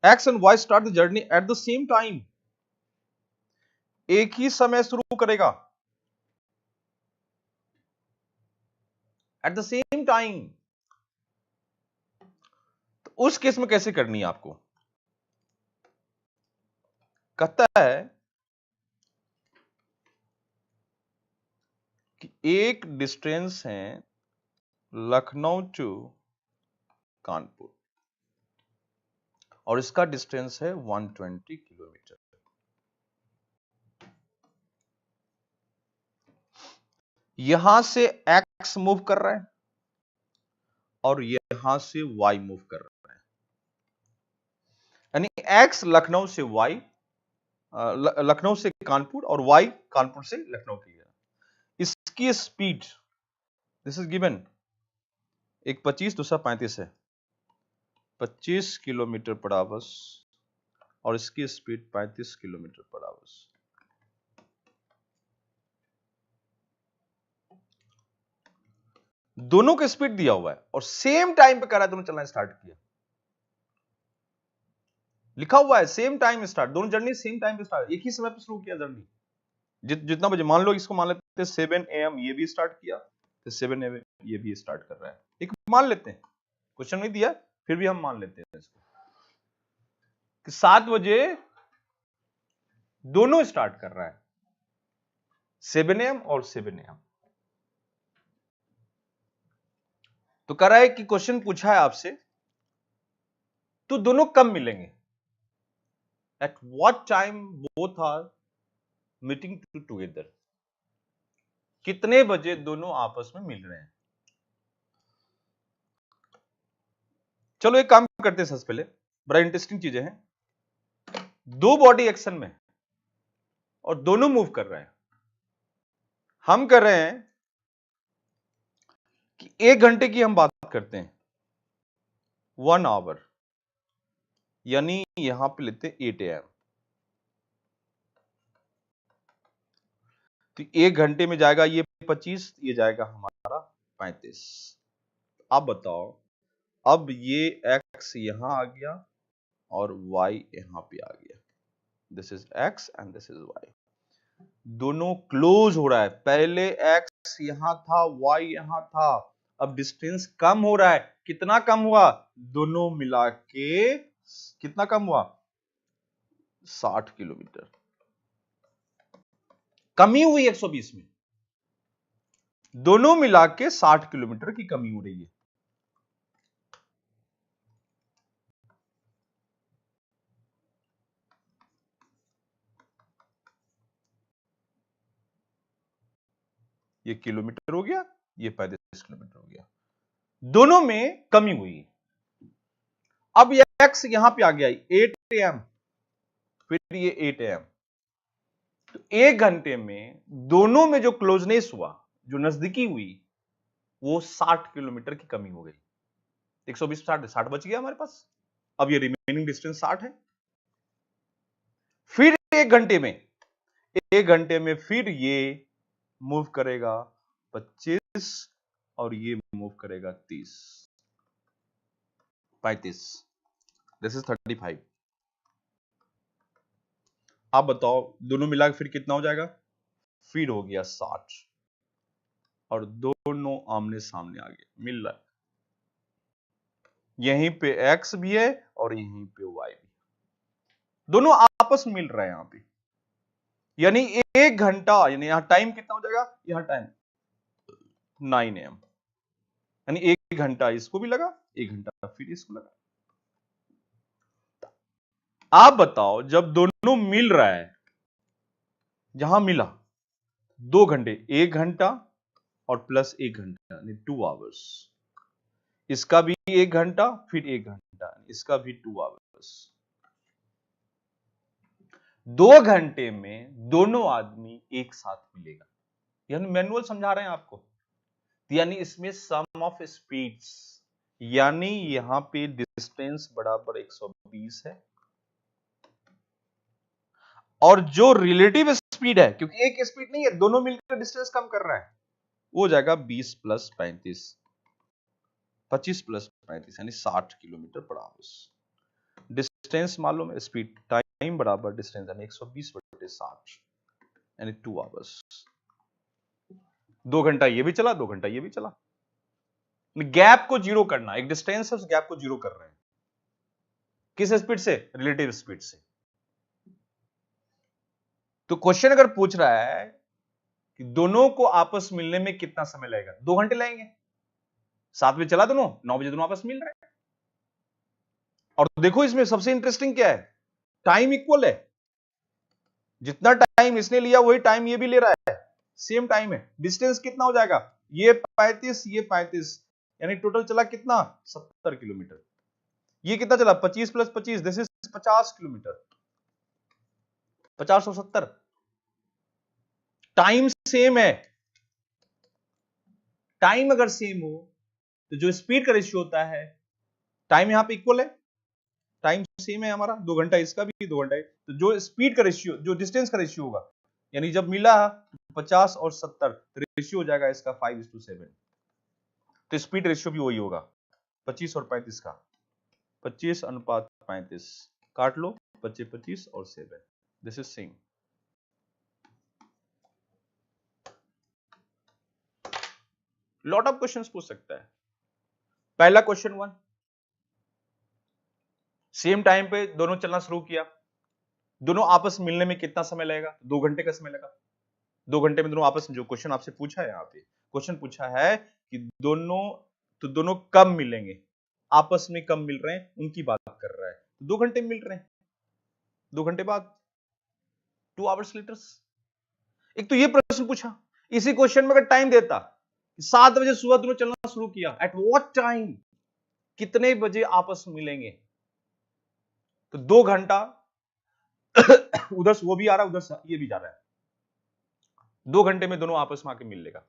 X and Y start the journey at the same time, एक ही समय शुरू करेगा, एट द सेम टाइम। तो उस केस में कैसे करनी है आपको? कहता है कि एक डिस्टेंस है लखनऊ टू कानपुर और इसका डिस्टेंस है 120 किलोमीटर। यहां से एक्स मूव कर रहा है और यहां से वाई मूव कर रहा है, यानी एक्स लखनऊ से वाई, लखनऊ से कानपुर और वाई कानपुर से लखनऊ के लिए। इसकी स्पीड दिस इज गिवन, एक 25 दूसरा 35 है, 25 किलोमीटर पर आवर्स और इसकी स्पीड 35 किलोमीटर पर आवर्स। दोनों का स्पीड दिया हुआ है और सेम टाइम पे कर रहा है, दोनों चलना स्टार्ट किया, लिखा हुआ है सेम टाइम स्टार्ट, दोनों जर्नी सेम टाइम पे स्टार्ट, एक ही समय पे शुरू किया जर्नी। जितना बजे, मान लो इसको मान लेते हैं 7 AM ये भी स्टार्ट किया, तो 7 AM ये भी स्टार्ट कर रहा है, एक मान लेते हैं, क्वेश्चन नहीं दिया फिर भी हम मान लेते हैं इसको कि 7 बजे दोनों स्टार्ट कर रहा है, 7 AM और 7 AM। तो कह रहा है कि क्वेश्चन पूछा है आपसे तो दोनों कब मिलेंगे, at what time both are meeting together, कितने बजे दोनों आपस में मिल रहे हैं। चलो एक काम करते हैं, सबसे पहले बड़ा इंटरेस्टिंग चीजें हैं, दो बॉडी एक्शन में और दोनों मूव कर रहे हैं। हम कर रहे हैं कि 1 घंटे की हम बात करते हैं, 1 आवर, यानी यहां पे लेते 8 AM। तो 1 घंटे में जाएगा ये 25, ये जाएगा हमारा 35। अब बताओ, अब ये x यहां आ गया और y यहां पे आ गया, this is x and this is y, दोनों क्लोज हो रहा है। पहले x यहां था, y यहां था, अब डिस्टेंस कम हो रहा है। कितना कम हुआ? दोनों मिला के कितना कम हुआ? 60 किलोमीटर कमी हुई 120 में, दोनों मिला के 60 किलोमीटर की कमी हो रही है। ये किलोमीटर हो गया, ये 35 किलोमीटर हो गया, दोनों में कमी हुई। अब ये x यहां पे आ गया 8 AM, फिर ये 8 AM, तो 1 घंटे में दोनों में जो क्लोजनेस हुआ, जो नजदीकी हुई, वो 60 किलोमीटर की कमी हो गई। 120 60 बच गया हमारे पास। अब ये रिमेनिंग डिस्टेंस 60 है। फिर 1 घंटे में फिर ये मूव करेगा 25 और ये मूव करेगा 30, 35, दिस इज 35। आप बताओ दोनों मिलाकर फिर कितना हो जाएगा? फिर हो गया 60 और दोनों आमने सामने आ गए, मिल रहा है। यहीं पे x भी है और यहीं पे y भी, दोनों आपस में मिल रहे हैं यहां पे, यानी 1 घंटा, यानी यहां टाइम कितना हो जाएगा? यहां टाइम 9 AM, यानी 1 घंटा इसको भी लगा, 1 घंटा फिर इसको लगा। आप बताओ जब दोनों मिल रहा है, जहां मिला 2 घंटे, 1 घंटा और प्लस 1 घंटा यानी 2 आवर्स, इसका भी 1 घंटा फिर 1 घंटा, इसका भी 2 आवर्स। 2 घंटे में दोनों आदमी एक साथ मिलेगा, यानी मैनुअल समझा रहे हैं आपको, यानी इसमें सम ऑफ स्पीड्स, यानी यहां पे डिस्टेंस बराबर 120 है, और जो रिलेटिव स्पीड है, क्योंकि एक स्पीड नहीं है, दोनों मिलकर डिस्टेंस कम कर रहा है, वो हो जाएगा 20 प्लस 35, 25 प्लस 35 यानी 60 किलोमीटर पर आवर। डिस्टेंस मालूम है, स्पीड टाइम बराबर डिस्टेंस यानी 120 बटे 60 यानी 2 आवर्स। 2 घंटा ये भी चला, 2 घंटा ये भी चला, गैप को जीरो करना, एक डिस्टेंस है उस गैप को जीरो कर रहे हैं, किस स्पीड से? रिलेटिव स्पीड से। तो क्वेश्चन अगर पूछ रहा है कि दोनों को आपस मिलने में कितना समय लगेगा, 2 घंटे लगेंगे, 7 बजे चला दोनों, 9 बजे दोनों आपस मिल रहे हैं। और देखो इसमें सबसे इंटरेस्टिंग क्या है, टाइम इक्वल है, जितना टाइम इसने लिया वही टाइम ये भी ले रहा है, सेम टाइम है। डिस्टेंस कितना हो जाएगा, ये 35 ये 35, यानी टोटल चला कितना, 70 किलोमीटर। ये कितना चला, 25 प्लस 25 दिस इज 50 किलोमीटर, 50 और 70, टाइम सेम है। टाइम अगर सेम हो तो जो स्पीड का रेशियो होता है, टाइम यहां पे इक्वल है, टाइम सेम है हमारा, 2 घंटा इसका भी 2 घंटा है, तो जो स्पीड का रेशियो, जो डिस्टेंस का रेशियो होगा, यानी जब मिला 50 और 70 तो रेशियो हो जाएगा इसका 5:7, तो स्पीड रेशियो भी वही होगा 25 और 35 का, 25:35, काट लो 25 25 और 7, this is same. Lot of questions पूछ सकता है। पहला क्वेश्चन 1, सेम टाइम पे दोनों चलना शुरू किया, दोनों आपस मिलने में कितना समय लगेगा, 2 घंटे का समय लगा। 2 घंटे में दोनों आपस में, जो क्वेश्चन आपसे पूछा है, यहाँ पे क्वेश्चन पूछा है कि दोनों, तो दोनों कब मिलेंगे, आपस में कब मिल रहे हैं उनकी बात कर रहा है, 2 घंटे मिल रहे हैं, 2 घंटे बाद 2 आवर्स लेटर्स। एक तो ये प्रश्न पूछा, इसी क्वेश्चन में अगर टाइम देता, 7 बजे सुबह दोनों चलना शुरू किया, एट व्हाट टाइम, कितने बजे आपस में मिलेंगे, तो 2 घंटा उधर से वो भी आ रहा है, उधर से ये भी जा रहा है, 2 घंटे में दोनों आपस में आके मिल लेगा।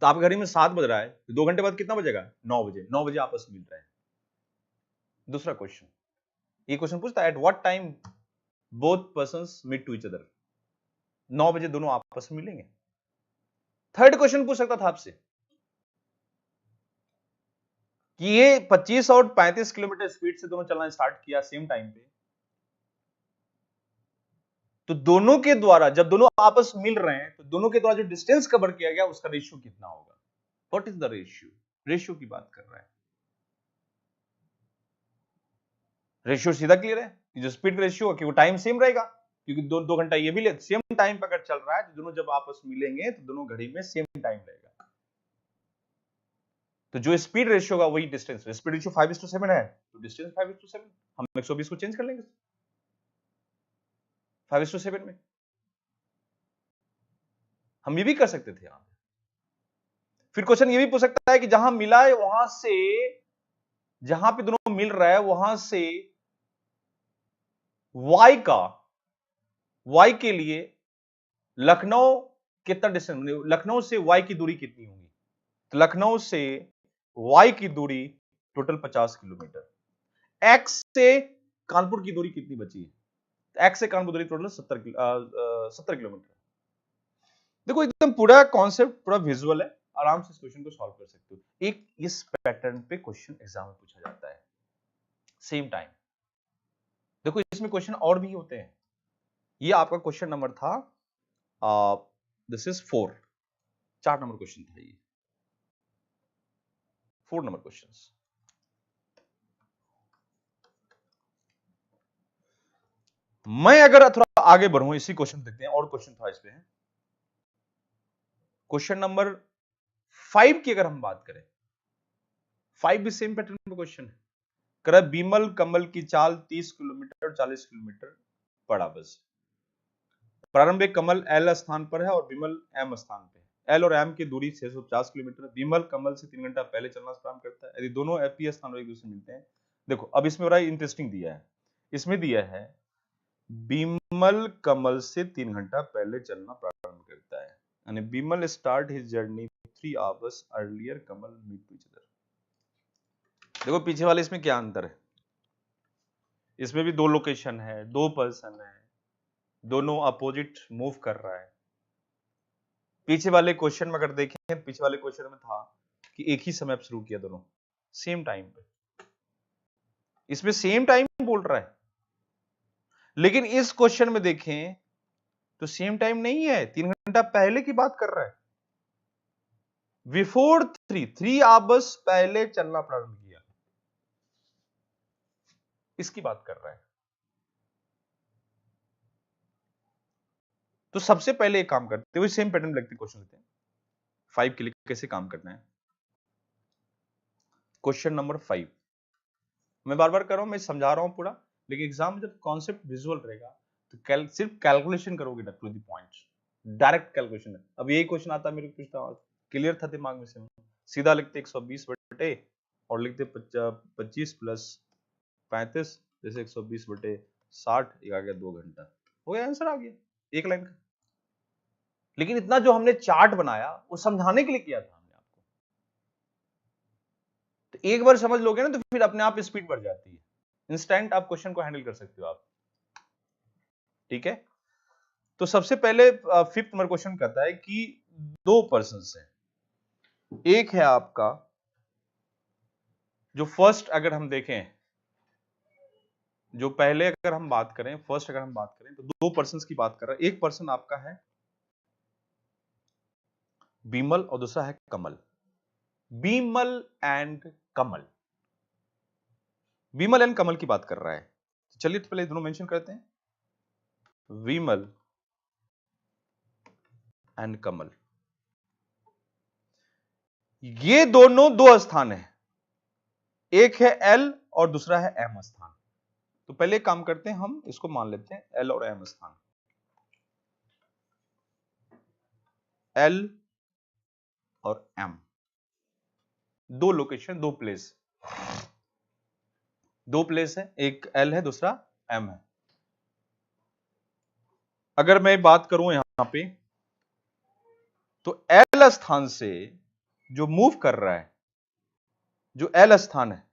तो आपके घड़ी में 7 बज रहा है, तो 2 घंटे बाद कितना बजेगा, 9 बजे, 9 बजे आपस में मिल रहे हैं। दूसरा क्वेश्चन, ये क्वेश्चन पूछता है at what time both persons meet to each other, 9 बजे दोनों आपस में मिलेंगे। थर्ड क्वेश्चन पूछ सकता था आपसे कि ये 25 और 35 किलोमीटर स्पीड से दोनों चलना स्टार्ट किया सेम टाइम पे, तो दोनों के द्वारा जब दोनों आपस मिल रहे हैं तो दोनों के द्वारा जो डिस्टेंस कवर किया गया उसका रेशियो कितना होगा, what is the ratio, ratio की बात कर रहा है। रेशियो सीधा क्लियर है, जो स्पीड रेशियो कि वो टाइम सेम रहेगा, क्योंकि 2 घंटा ये भी ले सेम टाइम पर अगर चल रहा है तो दोनों जब आपस मिलेंगे तो दोनों घड़ी में सेम टाइम रहेगा। तो जो स्पीड रेशियो होगा वही डिस्टेंस, स्पीड रेशियो 5:7 है तो डिस्टेंस 5:7, हम 120 को चेंज कर लेंगे 5:7 में, हम ये भी कर सकते थे यहां। फिर क्वेश्चन ये भी पूछ सकता है कि जहां मिला है वहां से, जहां पे दोनों मिल रहा है वहां से वाई के लिए लखनऊ कितना डिस्टेंस, लखनऊ से वाई की दूरी कितनी होगी, तो लखनऊ से वाई की दूरी टोटल 50 किलोमीटर। एक्स से कानपुर की दूरी कितनी बची है, एक्स से कानपुर दूरी टोटल 70 किलोमीटर। देखो एकदम पूरा कॉन्सेप्ट पूरा विजुअल है, आराम से इस क्वेश्चन को सॉल्व कर सकते हो। एक इस पैटर्न पे क्वेश्चन एग्जाम में पूछा जाता है सेम टाइम। देखो इसमें क्वेश्चन और भी होते हैं, ये आपका क्वेश्चन नंबर था, दिस इज 4, 4 नंबर क्वेश्चन था ये, 4 नंबर क्वेश्चन। मैं अगर थोड़ा आगे बढ़ूं, इसी क्वेश्चन देखते हैं, और क्वेश्चन था इस पे, क्वेश्चन नंबर 5 की अगर हम बात करें, 5 भी सेम पैटर्न में क्वेश्चन है, कर बीमल कमल की चाल 30 किलोमीटर और 40 किलोमीटर पर आवर। प्रारंभिक कमल एल स्थान पर है और विमल एम स्थान पे है, एल और एम की दूरी 650 किलोमीटर। विमल कमल से 3 घंटा पहले चलना प्रारंभ करता है, यदि दोनों एपी स्थान एक दूसरे से मिलते हैं। देखो अब इसमें बड़ा इंटरेस्टिंग दिया है, इसमें दिया है बीमल कमल से 3 घंटा पहले चलना प्रारंभ करता है, यानी Bimal start his journey 3 hours earlier, Kamal meet to each other. देखो पीछे वाले इसमें क्या अंतर है, इसमें भी 2 लोकेशन है, 2 पर्सन है, दोनों अपोजिट मूव कर रहा है। पीछे वाले क्वेश्चन में अगर देखें, पीछे वाले क्वेश्चन में था कि एक ही समय पर शुरू किया, दोनों सेम टाइम पे, इसमें सेम टाइम बोल रहा है, लेकिन इस क्वेश्चन में देखें तो सेम टाइम नहीं है, 3 घंटा पहले की बात कर रहा है। बिफोर 3 आवर्स पहले चलना प्रारंभ किया, इसकी बात कर रहा है। तो सबसे पहले एक काम करते हुए सेम पैटर्न लगते क्वेश्चन लेते हैं 5 के लिए कैसे काम करना है। क्वेश्चन नंबर 5, मैं बार बार कर रहा हूं, मैं समझा रहा हूं पूरा, लेकिन एग्जाम में जब कॉन्सेप्ट विजुअल रहेगा तो सिर्फ कैलकुलेशन करोगे ना, to the point, direct calculation है। अब यही क्वेश्चन आता मेरे को पूछता, क्लियर था दिमाग में से, सीधा लिखते 120 बटे और लिखते 25 प्लस 35, जैसे 120 बटे 60, एक आ गया 2 घंटा, हो गया, आंसर आ गया एक लाइन का। लेकिन इतना जो हमने चार्ट बनाया वो समझाने के लिए किया था हमने आपको, तो एक बार समझ लोगे ना तो फिर अपने आप स्पीड बढ़ जाती है, इंस्टेंट आप क्वेश्चन को हैंडल कर सकते हो आप, ठीक है। तो सबसे पहले 5th नंबर क्वेश्चन कहता है कि 2 पर्सन है, एक है आपका जो फर्स्ट, अगर हम देखें जो पहले अगर हम बात करें, फर्स्ट अगर हम बात करें तो 2 पर्सन की बात कर रहा है। एक पर्सन आपका है बीमल और दूसरा है कमल, बीमल एंड कमल, बीमल एंड कमल की बात कर रहा है। तो चलिए तो पहले दोनों मेंशन करते हैं, विमल एंड कमल, ये दोनों 2 स्थान है, एक है एल और दूसरा है एम स्थान। तो पहले काम करते हैं, हम इसको मान लेते हैं एल और एम स्थान, एल और एम, 2 लोकेशन, 2 प्लेस, 2 प्लेस है, एक एल है दूसरा एम है। अगर मैं बात करूं यहां पे तो एल स्थान से जो मूव कर रहा है, जो एल स्थान है,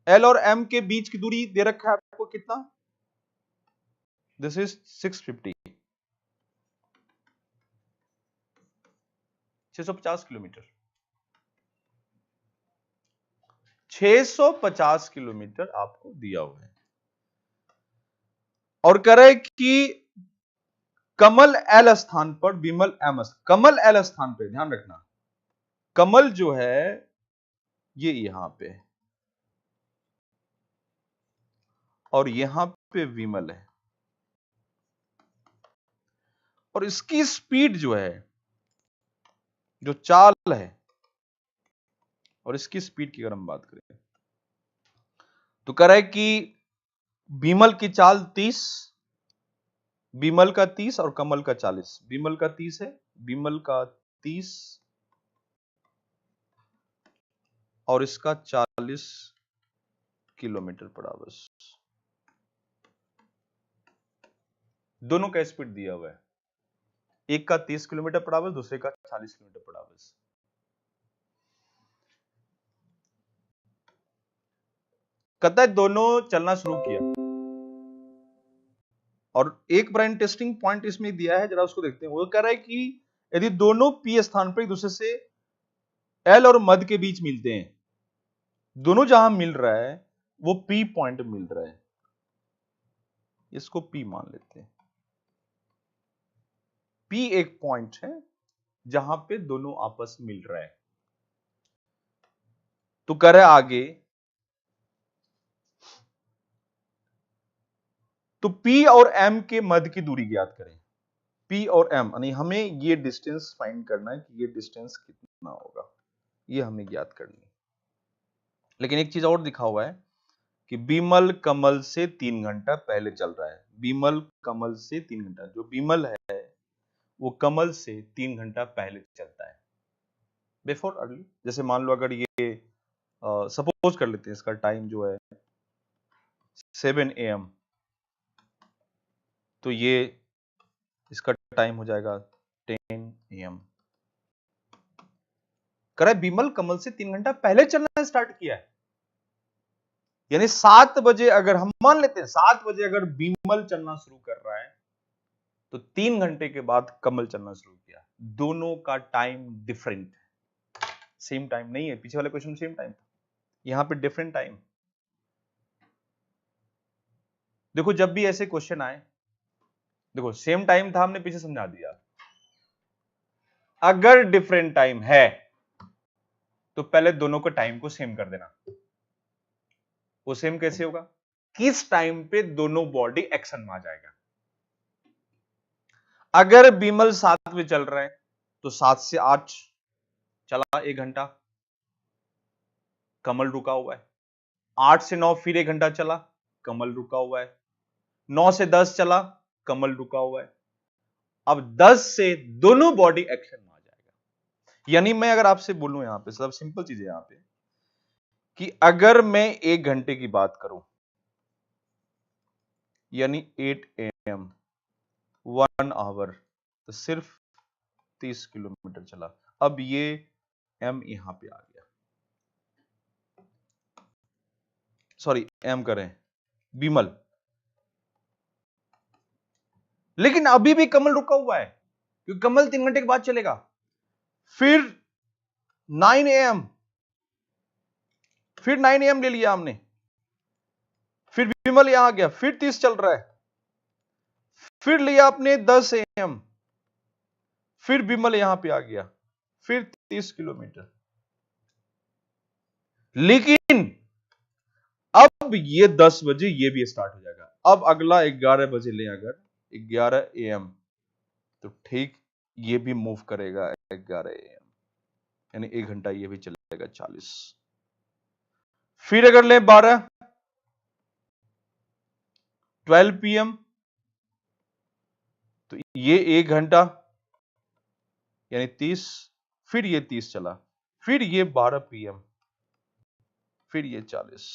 एल और एम के बीच की दूरी दे रखा है आपको कितना, दिस इज 650, 650 किलोमीटर, 650 किलोमीटर आपको दिया हुआ है, और कह रहे कि कमल एल स्थान पर विमल एम, कमल एल स्थान पे ध्यान रखना, कमल जो है ये यहां पे है और यहां पे विमल है, और इसकी स्पीड जो है, जो चाल है, और इसकी स्पीड की अगर हम बात करें तो कह रहा है कि विमल की चाल 30, विमल का 30 और कमल का 40, विमल का 30 है, विमल का 30 और इसका 40 किलोमीटर पर आवर, दोनों का स्पीड दिया हुआ है, एक का 30 किलोमीटर पर आवर, दूसरे का 40 किलोमीटर पर आवर। कहता है दोनों चलना शुरू किया, और एक बड़ा इंटरेस्टिंग पॉइंट इसमें दिया है, जरा उसको देखते हैं। वो कह रहा है कि यदि दोनों पी स्थान पर एक दूसरे से एल और मध्य के बीच मिलते हैं, दोनों जहां मिल रहा है वो पी पॉइंट मिल रहा है, इसको पी मान लेते हैं, पी एक पॉइंट है जहां पे दोनों आपस मिल रहा है। तो कह रहा है आगे, तो P और M के मध्य की दूरी ज्ञात करें, P और M, यानी हमें ये डिस्टेंस फाइंड करना है कि ये डिस्टेंस कितना होगा, ये हमें ज्ञात करनी है। लेकिन एक चीज और दिखा हुआ है कि बीमल कमल से 3 घंटा पहले चल रहा है, बीमल कमल से 3 घंटा, जो बीमल है वो कमल से 3 घंटा पहले चलता है, बिफोर अर्ली। जैसे मान लो अगर ये सपोज कर लेते हैं इसका टाइम जो है 7 AM, तो ये इसका टाइम हो जाएगा 10 AM। करे बिमल कमल से 3 घंटा पहले चलना स्टार्ट किया है, यानी 7 बजे अगर हम मान लेते हैं 7 बजे अगर बिमल चलना शुरू कर रहा है तो 3 घंटे के बाद कमल चलना शुरू किया। दोनों का टाइम डिफरेंट है, सेम टाइम नहीं है। पीछे वाले क्वेश्चन में सेम टाइम था, यहां पे डिफरेंट टाइम। देखो जब भी ऐसे क्वेश्चन आए, देखो सेम टाइम था, हमने पीछे समझा दिया। अगर डिफरेंट टाइम है तो पहले दोनों के टाइम को सेम कर देना। वो सेम कैसे होगा? किस टाइम पे दोनों बॉडी एक्शन में आ जाएगा। अगर बिमल 7 में चल रहा है तो 7 से 8 चला 1 घंटा, कमल रुका हुआ है। 8 से 9 फिर 1 घंटा चला, कमल रुका हुआ है। 9 से 10 चला, कमल रुका हुआ है। अब 10 से दोनों बॉडी एक्शन में आ जाएगा। यानी मैं अगर आपसे बोलूं यहां पे सब सिंपल चीज है यहां पे कि अगर मैं 1 घंटे की बात करूं, यानी 8 AM 1 आवर, तो सिर्फ 30 किलोमीटर चला। अब ये M यहां पे आ गया, सॉरी M करें बिमल, लेकिन अभी भी कमल रुका हुआ है क्योंकि कमल 3 घंटे के बाद चलेगा। फिर 9 AM, फिर 9 AM ले लिया हमने, फिर विमल यहां आ गया, फिर 30 चल रहा है। फिर लिया आपने 10 AM, फिर विमल यहां पे आ गया, फिर 30 किलोमीटर। लेकिन अब ये 10 बजे ये भी स्टार्ट हो जाएगा। अब अगला 11 बजे ले, अगर 11 AM, तो ठीक ये भी मूव करेगा 11 AM, यानी 1 घंटा ये भी चलेगा 40। फिर अगर ले 12 PM, तो ये 1 घंटा यानी 30, फिर ये 30 चला, फिर ये 12 PM, फिर ये 40।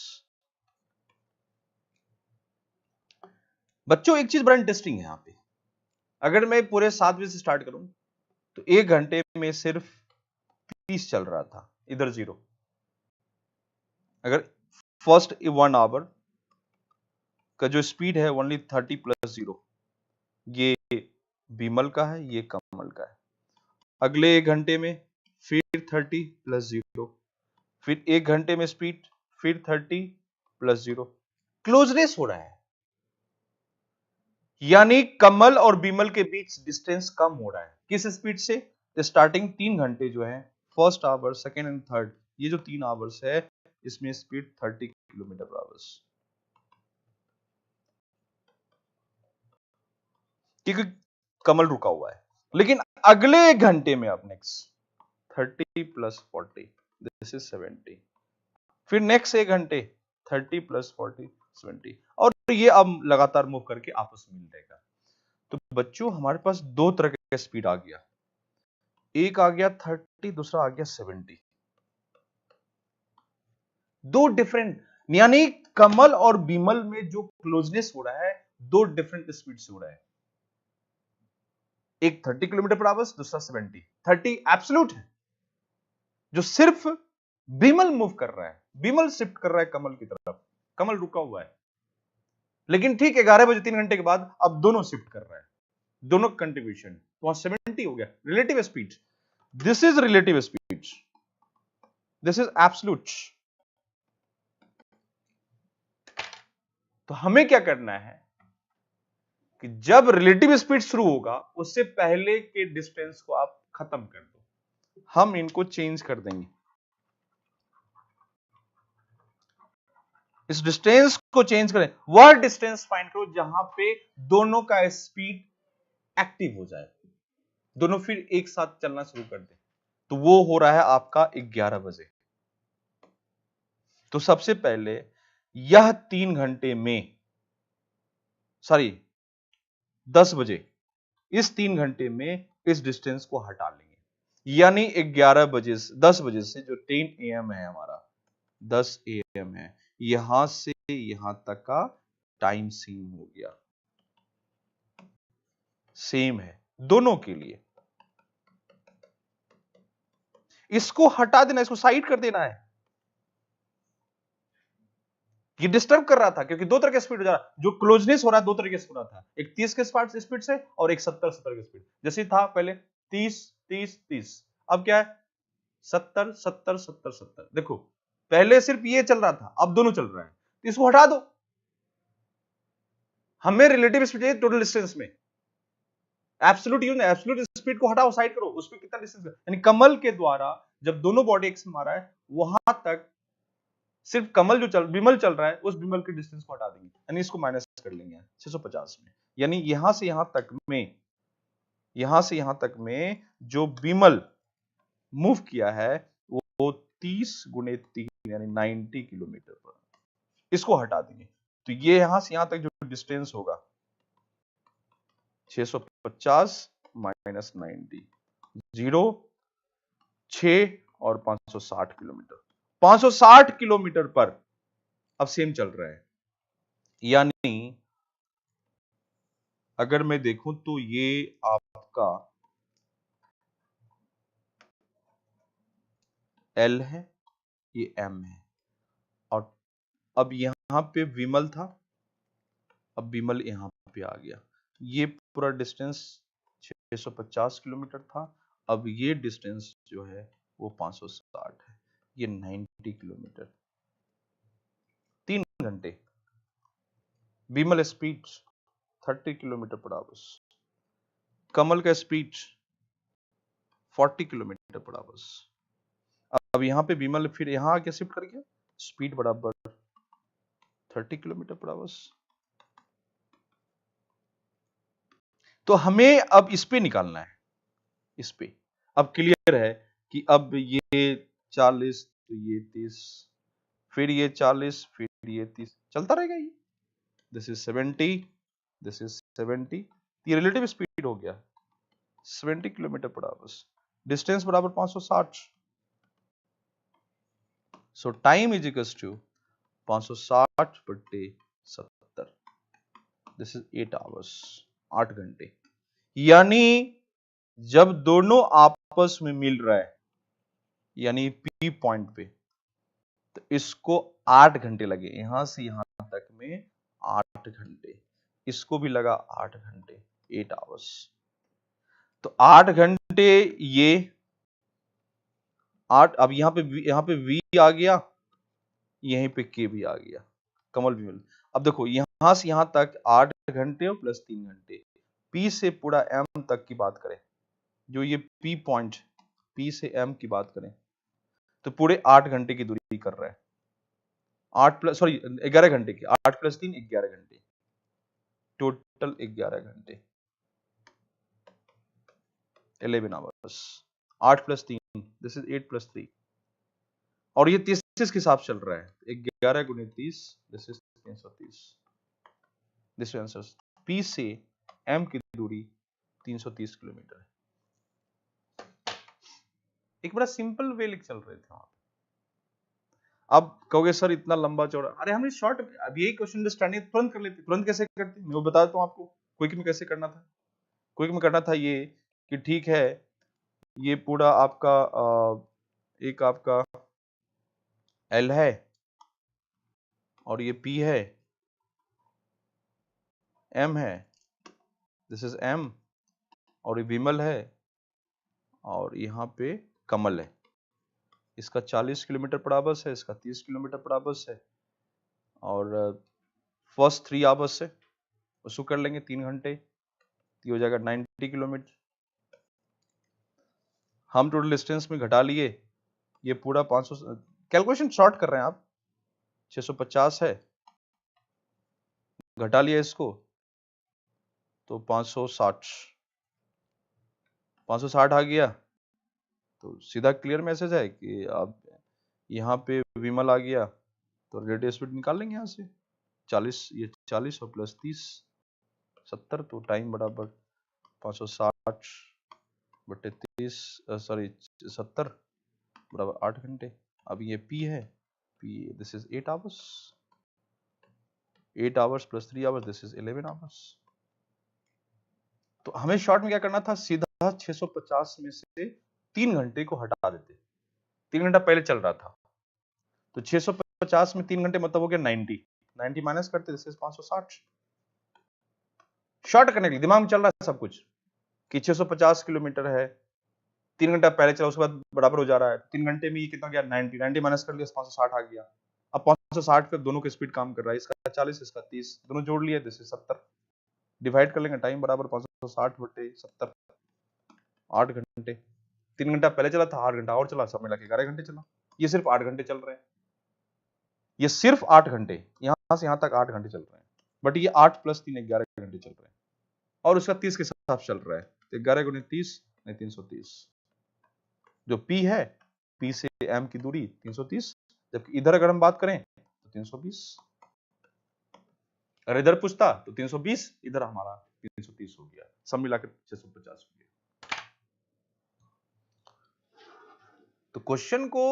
बच्चों एक चीज बड़ा इंटरेस्टिंग है यहां पे, अगर मैं पूरे 7 बजे से स्टार्ट करूं तो 1 घंटे में सिर्फ 30 चल रहा था, इधर 0। अगर फर्स्ट 1 आवर का जो स्पीड है ओनली 30 + 0, ये बिमल का है, ये कमल का है। अगले 1 घंटे में फिर 30 + 0, फिर 1 घंटे में स्पीड फिर 30 + 0, क्लोजनेस हो रहा है, यानी कमल और बिमल के बीच डिस्टेंस कम हो रहा है। किस स्पीड से? स्टार्टिंग 3 घंटे जो है, first hour, second and third, ये जो 3 आवर्स है इसमें स्पीड 30 km/h, क्योंकि कमल रुका हुआ है। लेकिन अगले 1 घंटे में अब नेक्स्ट 30 + 40, दिस इज 70, फिर नेक्स्ट 1 घंटे 30 + 40 70, और ये अब लगातार मूव करके आपस में मिल जाएगा। तो बच्चों हमारे पास दो तरह का स्पीड आ गया, एक आ गया 30, दूसरा आ गया 70। दो डिफरेंट, यानी कमल और बिमल में जो क्लोजनेस हो रहा है दो डिफरेंट स्पीड से हो रहा है। एक 30 km/h, दूसरा 70। 30 एब्सोल्यूट है जो सिर्फ बिमल मूव कर रहा है, बिमल शिफ्ट कर रहा है कमल की तरफ, कमल रुका हुआ है। लेकिन ठीक 11 बजे 3 घंटे के बाद अब दोनों शिफ्ट कर रहा है, दोनों कंट्रीब्यूशन, तो वहां 70 हो गया relative speed. This is relative speed, this is absolute. तो हमें क्या करना है कि जब रिलेटिव स्पीड शुरू होगा उससे पहले के डिस्टेंस को आप खत्म कर दो, हम इनको चेंज कर देंगे। इस डिस्टेंस को चेंज करें, वह डिस्टेंस फाइंड करो जहां पे दोनों का स्पीड एक्टिव हो जाए, दोनों फिर एक साथ चलना शुरू कर दे। तो वो हो रहा है आपका 11 बजे। तो सबसे पहले यह 3 घंटे में, सॉरी 10 बजे, इस 3 घंटे में इस डिस्टेंस को हटा लेंगे, यानी 11 बजे 10 बजे से जो 10 AM है हमारा, 10 AM है, यहां से यहां तक का टाइम सेम हो गया, सेम है दोनों के लिए। इसको हटा देना, इसको साइड कर देना है। ये डिस्टर्ब कर रहा था क्योंकि दो तरह का स्पीड हो जा रहा, जो क्लोजनेस हो रहा है दो तरीके से हो रहा था, एक 30 के स्पीड से और एक 70 के स्पीड। जैसे था पहले 30 30 30, अब क्या है 70 70 70 70। देखो पहले सिर्फ ये चल रहा था, अब दोनों चल रहा है, तो इसको हटा दो। हमें रिलेटिव स्पीड चाहिए टोटल डिस्टेंस में। एब्सोल्यूट यूज नहीं, एब्सोल्यूट स्पीड को हटाओ, साइड करो, उस पर कितना डिस्टेंस है। यानी कमल के द्वारा जब दोनों बॉडी एक्स में मारा है, वहां तक सिर्फ कमल जो विमल चल रहा है, उस विमल के डिस्टेंस को हटा देंगे, यानी इसको माइनस कर लेंगे 650 में। यानी यहां से यहां तक में, यहां से यहां तक में जो विमल मूव किया है वो 30 गुणे 3 यानी 90 किलोमीटर पर, इसको हटा देंगे। तो ये यहां से यहां तक जो डिस्टेंस होगा 650 माइनस 90, 0 6 और 560 किलोमीटर। 560 किलोमीटर पर अब सेम चल रहा है। यानी अगर मैं देखूं तो ये आपका L है, ये M है, और अब यहां पे विमल था, अब विमल यहां पे आ गया। ये पूरा डिस्टेंस 650 किलोमीटर था, अब ये डिस्टेंस जो है वो 560 है, ये 90 किलोमीटर। 3 घंटे। विमल स्पीड 30 किलोमीटर पर आवर, कमल का स्पीड 40 किलोमीटर पर आवर। अब यहां पे विमल फिर यहां आके शिफ्ट कर गया, स्पीड बराबर 30 किलोमीटर पर आवर। तो हमें अब इस पे निकालना है, इस पे। अब क्लियर है कि अब ये 40 तो ये 30, फिर ये 40 फिर ये 30, चलता रहेगा ये। दिस इज 70, दिस इज 70, ये रिलेटिव स्पीड हो गया 70 किलोमीटर पर आवर, डिस्टेंस बराबर 560। So time is equals to 560 बटे 70, दिस इज 8 आवर्स, 8 घंटे। यानी जब दोनों आपस में मिल रहा है, यानी पी पॉइंट पे, तो इसको 8 घंटे लगे, यहां से यहां तक में 8 घंटे, इसको भी लगा 8 घंटे, 8 आवर्स। तो 8 घंटे ये 8, अब यहां पे V आ गया, यहीं पे K भी आ गया, कमल भी मिल। अब देखो यहां से यहां तक 8 घंटे और प्लस 3 घंटे, P से पूरा M तक की बात करें, जो ये P पॉइंट P से M की बात करें, तो पूरे 8 घंटे की दूरी कर रहा है। 11 घंटे की, 8 प्लस 3 11 घंटे, टोटल 11 घंटे, 11 hours. 8 plus 3, this is 8 plus 3, और ये 30 के हिसाब चल रहा है, 11 गुणे 30, this is 330। This answer, P से M की दूरी 330 किलोमीटर है। एक बड़ा सिंपल वे लिख चल रहे थे वहां। अब कहोगे सर इतना लंबा चौड़ा, अरे हमने शॉर्ट, अब यही क्वेश्चन अंडरस्टैंडिंग तुरंत कर लेते। तुरंत कैसे करते मैं बताता हूं आपको, क्विक में कैसे करना था। क्विक में करना था ये कि ठीक है, ये पूरा आपका एक आपका L है, और ये P है, M है, दिस इज M, और ये विमल है, और यहाँ पे कमल है। इसका 40 किलोमीटर पर आवर्स है, इसका 30 किलोमीटर पर आवर्स है, और फर्स्ट 3 आवर्स है, उसको कर लेंगे 3 घंटे, तो हो जाएगा 90 किलोमीटर। हम टोटल डिस्टेंस में घटा लिए, ये पूरा 500, कैलकुलेशन शॉर्ट कर रहे हैं आप, 650 है, घटा लिया इसको तो 560 आ गया। तो सीधा क्लियर मैसेज है कि आप यहाँ पे विमल आ गया, तो रिलेटिव स्पीड निकाल लेंगे यहाँ से 40, ये 40 और प्लस 30 70, तो टाइम बराबर 560 बटे 30 सॉरी 70 बराबर 8 घंटे। अब ये P है, P this is 8 hours. 8 hours plus 3 hours, this is 11 hours. तो हमें शॉर्ट में क्या करना था, सीधा 650 में से 3 घंटे को हटा देते। 3 घंटा पहले चल रहा था, तो 650 में 3 घंटे मतलब हो गया 90 माइनस करते, दिस इज 560। शॉर्ट करने के लिए दिमाग में चल रहा है सब कुछ कि 650 किलोमीटर है, 3 घंटा पहले चला, उसके बाद बराबर हो जा रहा है। 3 घंटे में ये कितना गया, 90 माइनस कर लिया, 560 आ गया। अब 560 पे दोनों की स्पीड काम कर रहा है, इसका 40 इसका 30, दोनों जोड़ लिया, दिस इज 70। डिवाइड कर लेंगे, टाइम बराबर 560 बटे 70, 8 घंटे। 3 घंटा पहले चला था, 8 घंटा और चला, सब मिला के 11 घंटे चला। ये सिर्फ 8 घंटे चल रहे हैं, ये सिर्फ 8 घंटे, यहां से यहां तक 8 घंटे चल रहे हैं, बट ये 8 प्लस 3 11 घंटे चल रहे हैं, और उसका 30 के साथ चल रहा है, तो 11 गुणे 30 नहीं 330। जो P है, P से M की दूरी 330, जबकि इधर अगर हम बात करें तो 320। अगर इधर पूछता तो 320, इधर हमारा 330 हो गया, सब मिलाकर 650 हो गया। तो क्वेश्चन को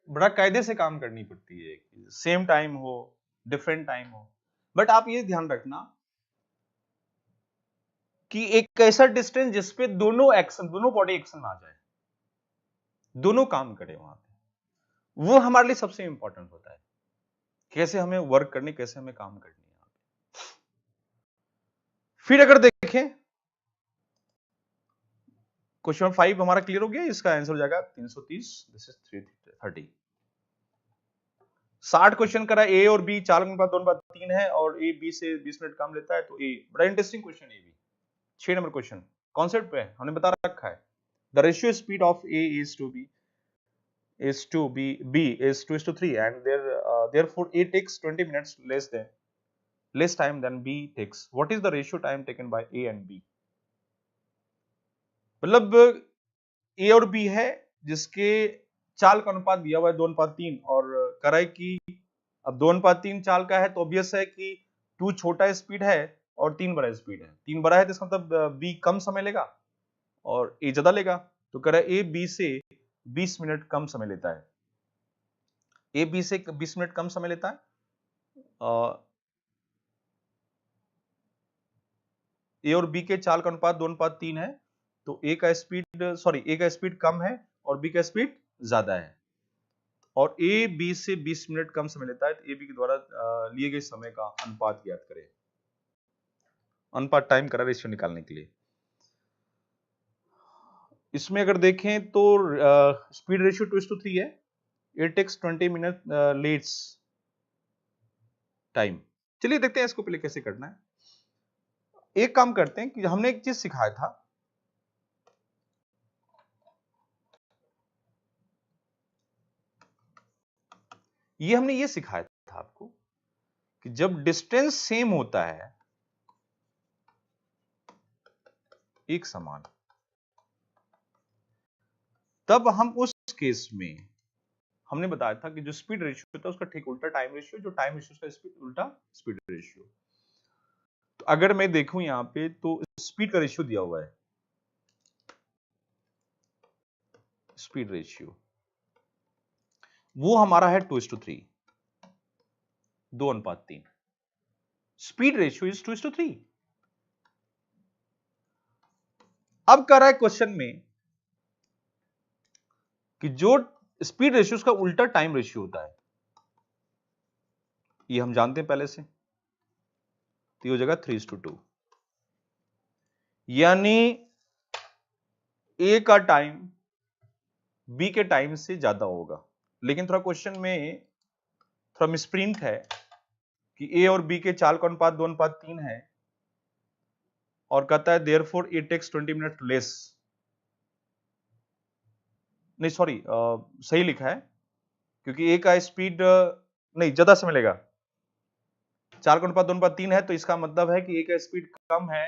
बड़ा कायदे से काम करनी पड़ती है, सेम टाइम हो, डिफरेंट टाइम हो, बट आप ये ध्यान रखना कि एक ऐसा डिस्टेंस जिसपे दोनों एक्शन, दोनों बॉडी एक्शन आ जाए, दोनों काम करे वहां पे, वो हमारे लिए सबसे इंपॉर्टेंट होता है, कैसे हमें वर्क करनी, कैसे हमें काम करनी है। फिर अगर देखें क्वेश्चन 5 हमारा क्लियर हो गया, इसका आंसर हो जाएगा 330, दिस इज 330। 60 क्वेश्चन करा, ए और बी 4 के बाद 2 बाद 3 है, और ए बी से 20 मिनट कम लेता है, तो ए बड़ा इंटरेस्टिंग क्वेश्चन है। भी 6 नंबर क्वेश्चन कॉन्सेप्ट पे हमने बता रखा है, the ratio speed of A is to B is to b is 2:3, and therefore a takes 20 minutes less time than b takes. What is the ratio time taken by a and b? मतलब a और b है जिसके चाल का अनुपात दिया हुआ है 2:3, और कराई की अब 2:3 चाल का है, तो ऑब्वियस है कि 2 छोटा स्पीड है और 3 बड़ा स्पीड है। 3 बड़ा है तो इसका मतलब b कम समय लेगा और a ज्यादा लेगा, तो कह रहा है a b से 20 मिनट कम समय लेता है। ए बी से 20 मिनट कम समय लेता है, ए और बी के चाल का अनुपात 2:3 है, तो ए का स्पीड कम है और बी का स्पीड ज्यादा है, और ए बी से 20 मिनट कम समय लेता है, तो ए बी के द्वारा लिए गए समय का अनुपात ज्ञात करें। अनुपात टाइम करा रेशियो निकालने के लिए। इसमें अगर देखें तो स्पीड रेशियो 2:3 है, it takes 20 minute lets time. चलिए देखते हैं इसको पहले कैसे करना है। एक काम करते हैं कि हमने एक चीज सिखाया था, हमने ये सिखाया था आपको कि जब डिस्टेंस सेम होता है, एक समान, तब हम उस केस में हमने बताया था कि जो स्पीड रेशियो होता है उसका ठीक उल्टा टाइम रेशियो, जो टाइम रेशियो उसका स्पीड उल्टा स्पीड रेशियो। तो अगर मैं देखूं यहां पे तो स्पीड का रेशियो दिया हुआ है, स्पीड रेशियो वो हमारा है 2:3, 2:3। Speed ratio is 2:3। अब कह रहा है क्वेश्चन में कि जो स्पीड रेशियो उसका उल्टा टाइम रेशियो होता है, ये हम जानते हैं पहले से, तो ये हो जाएगा 3:2, यानी ए का टाइम बी के टाइम से ज्यादा होगा। लेकिन थोड़ा क्वेश्चन में थोड़ा मिसप्रिंट है कि ए और बी के चाल का अनुपात 2:3 है, और कहता है therefore it takes 20 minute less. नहीं सॉरी, सही लिखा है, क्योंकि ए का स्पीड नहीं ज्यादा समय लेगा, 4 का अनुपात 2:3 है, तो इसका मतलब है कि ए का स्पीड कम है,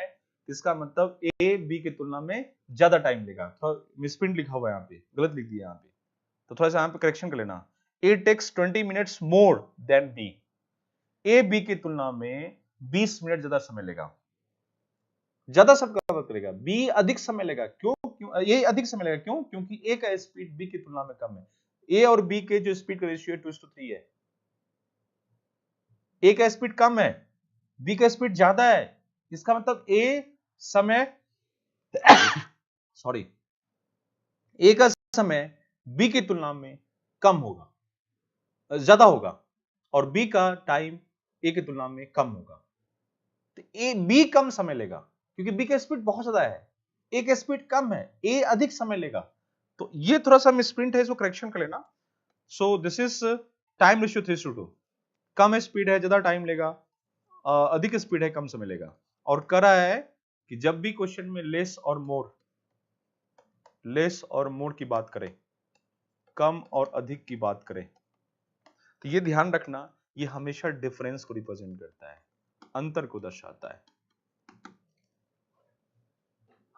इसका मतलब ए बी की तुलना में ज्यादा टाइम लेगा। थोड़ा मिसप्रिंट लिखा हुआ है यहाँ पे, गलत लिख दिया यहाँ पे, तो थोड़ा सा यहाँ पे करेक्शन कर लेना। A takes 20 minutes more than B, A B की तुलना में 20 मिनट ज्यादा समय लेगा। ज्यादा सब का बात करेगा, बी अधिक समय लेगा। क्यों ये अधिक समय लेगा? क्यों? क्योंकि ए का स्पीड बी की तुलना में कम है। ए और बी के जो स्पीड का रेशियो 2:3 है, ए का स्पीड कम है बी का स्पीड ज्यादा है, इसका मतलब ए समय सॉरी ए का समय बी की तुलना में कम होगा, ज्यादा होगा, और बी का टाइम ए की तुलना में कम होगा। तो ए बी कम समय लेगा क्योंकि बी का स्पीड बहुत ज्यादा है, ए का स्पीड कम है, ए अधिक समय लेगा। तो ये थोड़ा सा मिसप्रिंट है, इसको करेक्शन कर लेना। सो this is time ratio 3:2। Come speed है ज्यादा टाइम लेगा, अधिक स्पीड है कम समय लेगा। और कह रहा है कि जब भी क्वेश्चन में लेस और मोर की बात करें, कम और अधिक की बात करें, तो ये ध्यान रखना, ये हमेशा डिफरेंस को रिप्रेजेंट करता है, अंतर को दर्शाता है।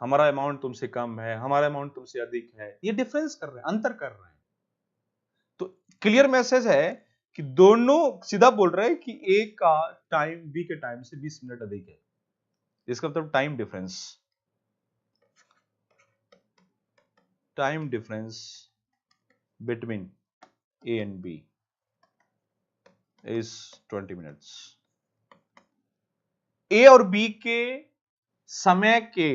हमारा अमाउंट तुमसे कम है, हमारा अमाउंट तुमसे अधिक है, ये डिफरेंस कर रहे हैं, अंतर कर रहे हैं। तो क्लियर मैसेज है कि दोनों सीधा बोल रहे हैं कि ए का टाइम बी के टाइम से 20 मिनट अधिक है। इसका मतलब time difference between A and B is 20 minutes. A और बी के समय के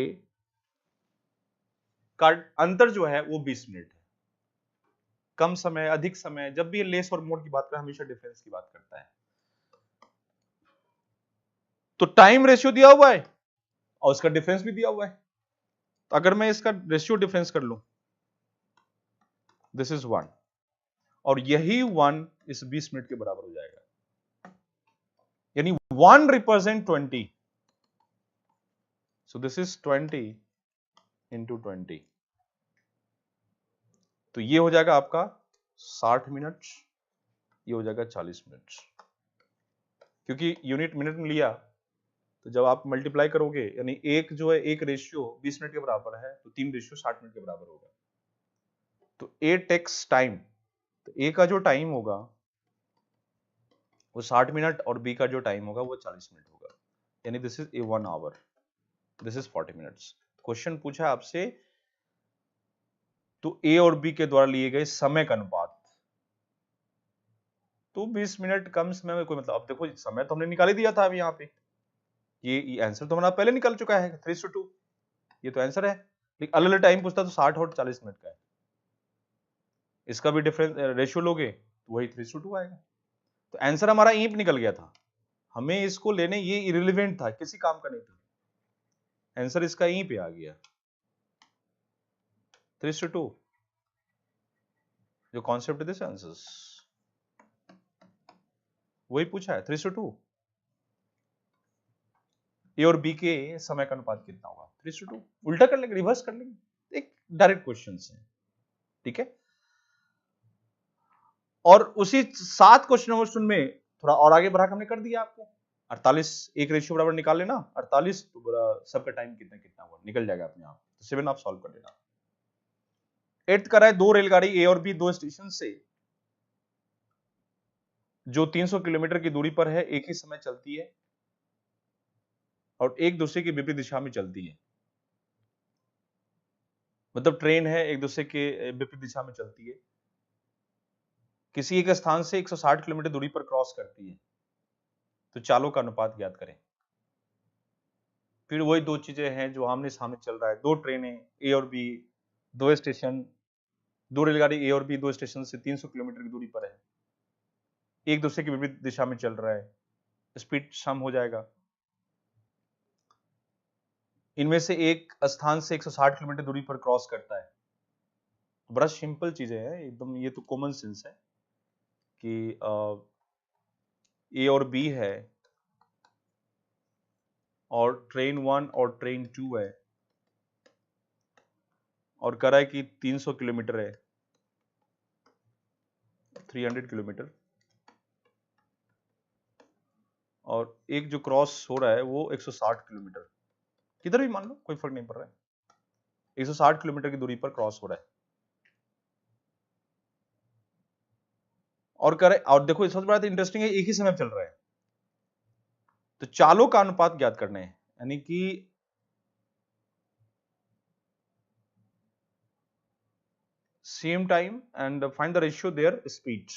का अंतर जो है वो 20 मिनट है। कम समय अधिक समय, जब भी लेस और मोर की बात करें हमेशा डिफरेंस की बात करता है। तो टाइम रेशियो दिया हुआ है और उसका डिफरेंस भी दिया हुआ है। तो अगर मैं इसका रेशियो डिफरेंस कर लूं, दिस इज 1, और यही 1 इस 20 मिनट के बराबर हो जाएगा, यानी 1 represent 20, so this is 20 into 20। तो ये हो जाएगा आपका 60 मिनट, ये हो जाएगा 40 मिनट। क्योंकि यूनिट मिनट में लिया, तो जब आप मल्टीप्लाई करोगे, यानी एक जो है एक रेशियो 20 मिनट के बराबर है, तो 3 रेशियो 60 मिनट के बराबर होगा। तो ए टेक्स टाइम, तो ए का जो टाइम होगा वो 60 मिनट और बी का जो टाइम होगा वो 40 मिनट होगा, यानी this is a 1 hour, this is 40 minutes. Question पूछा आपसे, तो ए और बी के द्वारा लिए गए समय का अनुपात, तो 20 मिनट कम समय में कोई मतलब, अब देखो समय तो हमने निकाल ही दिया था अभी यहाँ पे, ये आंसर तो हमारा पहले निकल चुका है 3:2, ये तो आंसर है। लेकिन अलग अलग टाइम पूछता तो 60 और 40 मिनट का है, इसका भी डिफरेंस रेशियो लोगे तो वही 3:2 आएगा। तो आंसर हमारा यहीं पे निकल गया था, हमें इसको लेने, ये इरिलेवेंट था, किसी काम का नहीं था, आंसर इसका यहीं पे आ गया 3:2। जो कॉन्सेप्ट दिस आंसर्स वही पूछा है 3:2। ए और बी के समय का अनुपात कितना होगा 3:2, उल्टा कर लेंगे, रिवर्स कर लेंगे, एक डायरेक्ट क्वेश्चन है, ठीक है। और उसी 7 क्वेश्चन नंबर में थोड़ा और आगे बढ़ा के हमने कर दिया आपको 48, एक रेशियो बराबर निकाल लेना 48, तो सबका टाइम कितना कितना हुआ निकल जाएगा अपने आप। तो 7 आप सॉल्व कर लेना। 8th करा है, 2 रेलगाड़ी ए और बी 2 स्टेशन से जो 300 किलोमीटर की दूरी पर है एक ही समय चलती है और एक दूसरे की विपरीत दिशा में चलती है। मतलब ट्रेन है एक दूसरे के विपरीत दिशा में चलती है, किसी एक स्थान से 160 किलोमीटर दूरी पर क्रॉस करती है, तो चालों का अनुपात ज्ञात करें। फिर वही दो चीजें हैं जो आमने सामने चल रहा है, दो ट्रेनें ए और बी, दो स्टेशन, दो रेलगाड़ी ए और बी 2 स्टेशन से 300 किलोमीटर की दूरी पर है, एक दूसरे की विपरीत दिशा में चल रहा है, स्पीड सम हो जाएगा। इनमें से एक स्थान से 160 किलोमीटर दूरी पर क्रॉस करता है। बड़ा सिंपल चीजें हैं एकदम, ये तो कॉमन सेंस है कि ए और बी है और ट्रेन 1 और ट्रेन 2 है और कह रहा है कि 300 किलोमीटर है, 300 किलोमीटर, और एक जो क्रॉस हो रहा है वो 160 किलोमीटर, किधर भी मान लो कोई फर्क नहीं पड़ रहा है, 160 किलोमीटर की दूरी पर क्रॉस हो रहा है। और कह रहे, और देखो सबसे बड़ा इंटरेस्टिंग है, एक ही समय चल रहा है, तो चालों का अनुपात ज्ञात करने हैं, यानी कि same time and find the ratio there speed.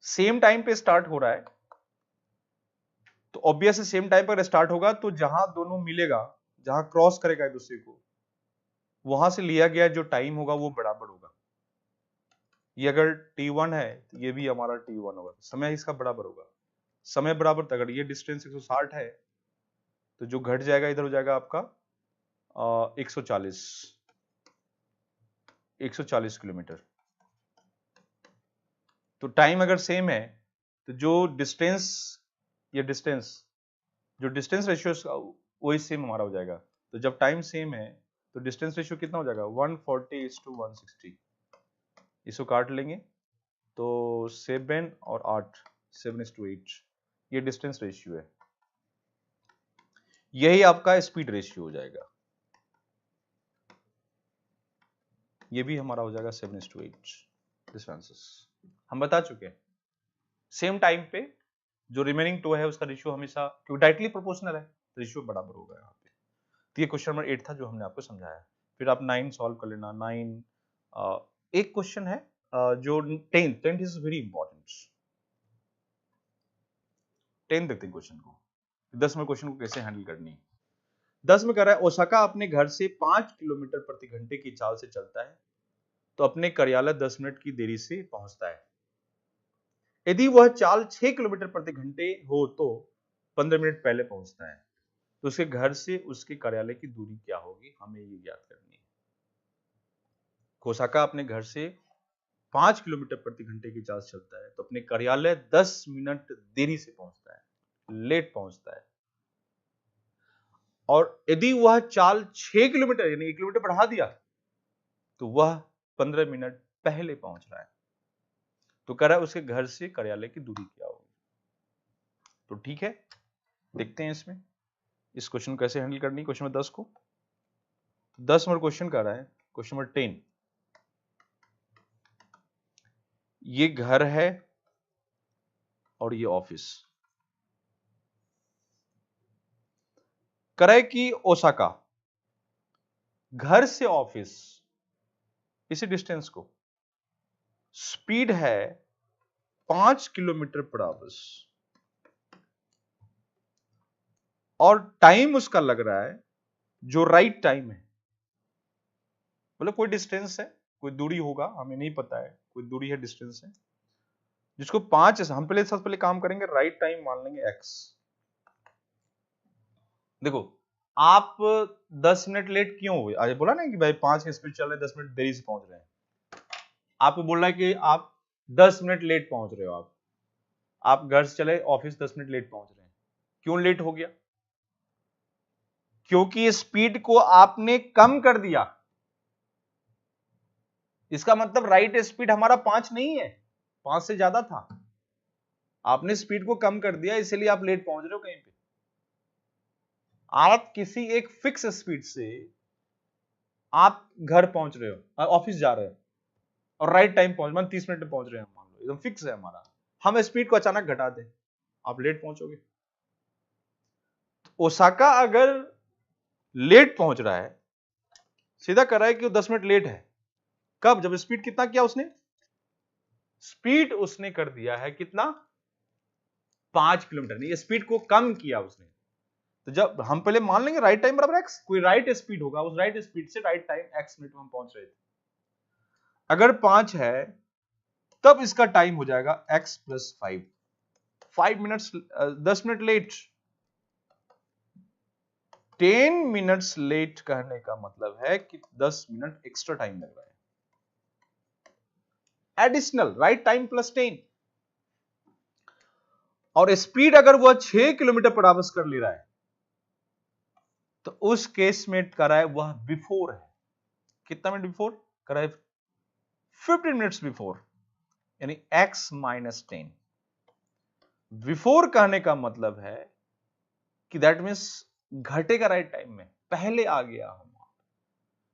Same time पे स्टार्ट हो रहा है तो ऑब्वियस सेम टाइम पर स्टार्ट होगा, तो जहां दोनों मिलेगा, जहां क्रॉस करेगा एक दूसरे को, वहां से लिया गया जो टाइम होगा वो बराबर होगा। ये अगर t1 है तो ये भी हमारा t1 होगा, समय इसका बराबर होगा। समय बराबर, तो अगर ये डिस्टेंस 160 है तो जो घट जाएगा इधर हो जाएगा आपका 140 किलोमीटर। तो टाइम अगर सेम है तो जो डिस्टेंस, ये डिस्टेंस, जो डिस्टेंस रेशियो वही सेम हमारा हो जाएगा। तो जब टाइम सेम है तो डिस्टेंस रेशियो कितना हो जाएगा 140:160। इसको काट लेंगे तो 7 और 8, 7:8, ये डिस्टेंस रेशियो है। यही आपका स्पीड रेशियो हो जाएगा, ये भी हमारा हो जाएगा 7:8 डिस्टेंसेस। हम बता चुके हैं सेम टाइम पे जो रिमेनिंग टो है उसका रेशियो हमेशा, क्योंकि डायरेक्टली प्रोपोर्शनल है, रेशियो बराबर होगा यहाँ पे। तो ये क्वेश्चन नंबर 8 था जो हमने आपको समझाया। फिर आप 9 सॉल्व कर लेना। 9 एक क्वेश्चन है जो 10 इज वेरी इंपॉर्टेंट। 10 देखते हैं क्वेश्चन को, 10 में क्वेश्चन को कैसे हैंडल करनी है। 10 में कह रहा है ओसाका अपने घर से 5 किलोमीटर प्रति घंटे की चाल से चलता है तो अपने कार्यालय 10 मिनट की देरी से पहुंचता है। यदि वह चाल 6 किलोमीटर प्रति घंटे हो तो 15 मिनट पहले पहुंचता है, तो उसके घर से उसके कार्यालय की दूरी क्या होगी, हमें ये ज्ञात करनी है। ओसाका अपने घर से 5 किलोमीटर प्रति घंटे की चाल से चलता है तो अपने कार्यालय 10 मिनट देरी से पहुंचता है, लेट पहुंचता है। और यदि वह चाल 6 किलोमीटर यानी 1 किलोमीटर बढ़ा दिया तो वह 15 मिनट पहले पहुंच रहा है। तो कह रहा है उसके घर से कार्यालय की दूरी क्या होगी। तो ठीक है, देखते हैं इसमें इस क्वेश्चन को कैसे हैंडल करनी है। क्वेश्चन नंबर 10 को, 10 नंबर क्वेश्चन कर रहा है, क्वेश्चन नंबर 10। ये घर है और ये ऑफिस। करे कि ओसाका घर से ऑफिस इसी डिस्टेंस को स्पीड है 5 किलोमीटर पर आवर और टाइम उसका लग रहा है जो राइट टाइम है, मतलब कोई डिस्टेंस है, कोई दूरी होगा, हमें नहीं पता है, कोई दूरी है, डिस्टेंस है जिसको 5, हम पहले सबसे पहले काम करेंगे राइट टाइम मान लेंगे x। देखो आप 10 मिनट लेट क्यों हुए, आज बोला ना कि भाई 5 की स्पीड चल रहे 10 मिनट देरी से पहुंच रहे हैं। आपको बोल रहा है कि आप 10 मिनट लेट पहुंच रहे हो, आप घर से चले ऑफिस 10 मिनट लेट पहुंच रहे हैं। क्यों लेट हो गया? क्योंकि स्पीड को आपने कम कर दिया। इसका मतलब राइट स्पीड हमारा 5 नहीं है, 5 से ज्यादा था, आपने स्पीड को कम कर दिया, इसलिए आप लेट पहुंच रहे हो कहीं पे। आप किसी एक फिक्स स्पीड से आप घर पहुंच रहे हो, ऑफिस जा रहे हो और राइट टाइम पहुंच, मान 30 मिनट में पहुंच रहे हैं, मान लो एकदम फिक्स है हमारा, हम स्पीड को अचानक घटा दें, आप लेट पहुंचोगे। ओसाका अगर लेट पहुंच रहा है, सीधा कर रहा है कि वो 10 मिनट लेट है, कब? जब स्पीड कितना किया उसने, स्पीड उसने कर दिया है कितना, 5 किलोमीटर, नहीं स्पीड को कम किया उसने। तो जब हम पहले मान लेंगे राइट टाइम बराबर एक्स, कोई राइट स्पीड होगा, उस राइट स्पीड से राइट टाइम एक्स मिनट में हम पहुंच रहे थे। अगर 5 है तब इसका टाइम हो जाएगा x plus 5 minutes, 10 minute late. 10 minutes late कहने का मतलब है कि 10 मिनट एक्स्ट्रा टाइम लग रहा है, एडिशनल राइट टाइम प्लस 10। और स्पीड अगर वह 6 किलोमीटर पर आवर कर ले रहा है तो उस केस में कर रहा है वह बिफोर है, कितना मिनट बिफोर कर रहा है, 15 मिनट्स बिफोर, यानी x माइनस 10। बिफोर कहने का मतलब है कि दैट मीन्स घटेगा राइट टाइम में, पहले आ गया हम।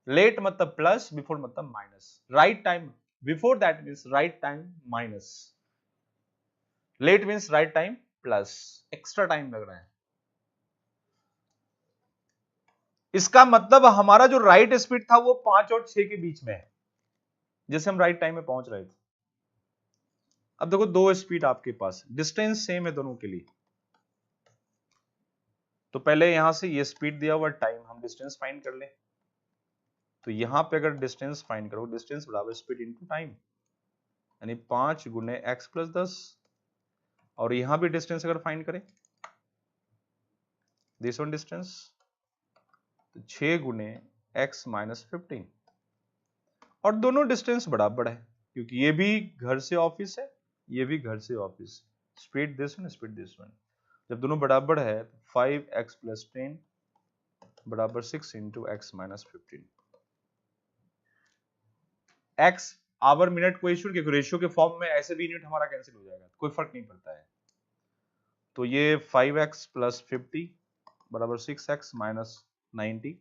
लेट मतलब प्लस, बिफोर मतलब minus, right time before that means right time minus, late means right time plus, extra time लग रहा है। इसका मतलब हमारा जो राइट स्पीड था वो 5 और 6 के बीच में है, जैसे हम राइट टाइम में पहुंच रहे थे। अब देखो दो स्पीड आपके पास, डिस्टेंस सेम है दोनों के लिए, तो पहले यहां से ये स्पीड दिया हुआ टाइम, हम डिस्टेंस फाइंड कर लें। तो यहां पे अगर डिस्टेंस फाइंड करो, डिस्टेंस बराबर स्पीड इनटू टाइम, यानी 5 गुने x प्लस 10। और यहां भी डिस्टेंस अगर फाइंड करें, दिस वन डिस्टेंस, तो 6 गुने x माइनस 15। और दोनों डिस्टेंस बराबर है, क्योंकि ये भी घर से ऑफिस है, ये भी घर से office. Speed this one, speed this one. जब दोनों बराबर है तो 5x प्लस 10 बराबर 6 into x minus 15। x our minute कोई इशू, क्योंकि रेशियो के फॉर्म में ऐसे भी यूनिट हमारा कैंसिल हो जाएगा, कोई फर्क नहीं पड़ता है। तो ये 5x प्लस 50 बराबर 6x माइनस 90।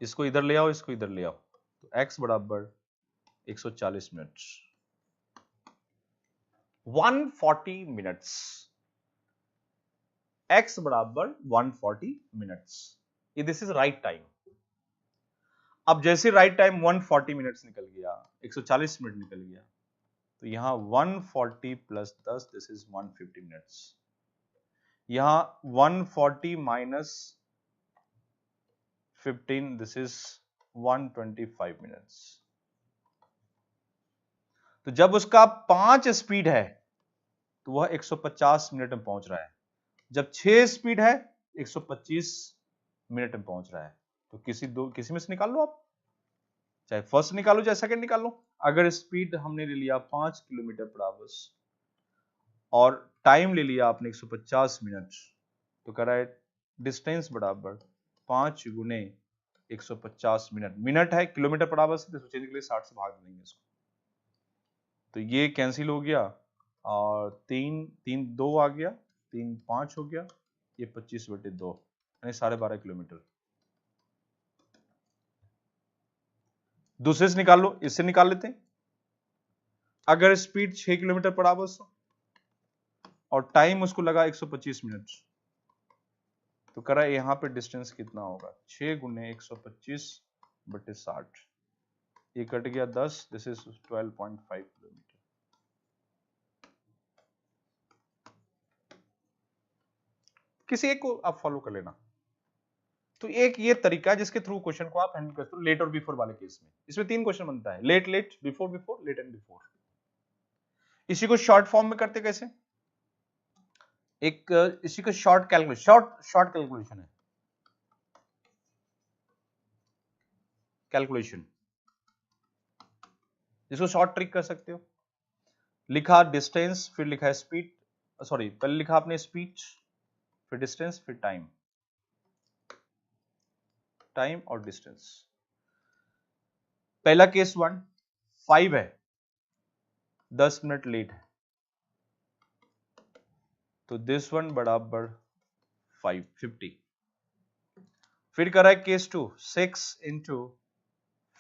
इसको इधर ले आओ, इसको इधर ले आओ, तो x बराबर 140 मिनट, 140 मिनट्स। x बराबर 140 मिनट्स, ये दिस इज राइट टाइम। अब जैसे राइट टाइम 140 मिनट्स निकल गया, 140 मिनट निकल गया, तो यहां 140 प्लस 10 दिस इज 150 मिनट्स। यहां 140 माइनस 15 दिस इज 125 मिनट्स। तो जब उसका 5 स्पीड है तो वह 150 मिनट में पहुंच रहा है। जब 6 स्पीड है 125 मिनट में पहुंच रहा है। तो किसी में से निकाल लो आप, चाहे फर्स्ट निकालो चाहे सेकंड निकालो। अगर स्पीड हमने ले लिया 5 किलोमीटर पर आवर और टाइम ले लिया आपने 150 मिनट, तो कह रहा है डिस्टेंस बराबर 5 गुने 150 मिनट। मिनट है किलोमीटर पर आवर से, तो चेंज के लिए 60 से भाग देंगे इसको, तो ये कैंसिल हो गया और 3 2 आ गया, 3 5 हो गया, ये 25/2 यानी 12.5 किलोमीटर। दूसरे से निकाल लो, इससे निकाल लेते हैं। अगर स्पीड 6 किलोमीटर पर आवर और टाइम उसको लगा 125 मिनट, तो कह रहा है यहां पे डिस्टेंस कितना होगा, 6 गुने 125/60, ये कट गया 10, दिस इज 12.5 किलोमीटर। किसी एक को आप फॉलो कर लेना। तो एक ये तरीका है जिसके थ्रू क्वेश्चन को आप हैंडल करते हो लेट और बिफोर वाले केस में। इसमें 3 क्वेश्चन बनता है, late late, before before, late and before. इसी को शॉर्ट फॉर्म में करते कैसे, एक इसी को शॉर्ट कैलकुलेशन है, कैलकुलेशन, जिसको शॉर्ट ट्रिक कर सकते हो। लिखा डिस्टेंस, फिर लिखा है स्पीड, सॉरी पहले लिखा आपने स्पीड, फिर डिस्टेंस, फिर टाइम, टाइम और डिस्टेंस। पहला केस 1 5 है, 10 मिनट लेट है, तो दिस वन बराबर 50। फिर कर रहा है case 2 6 into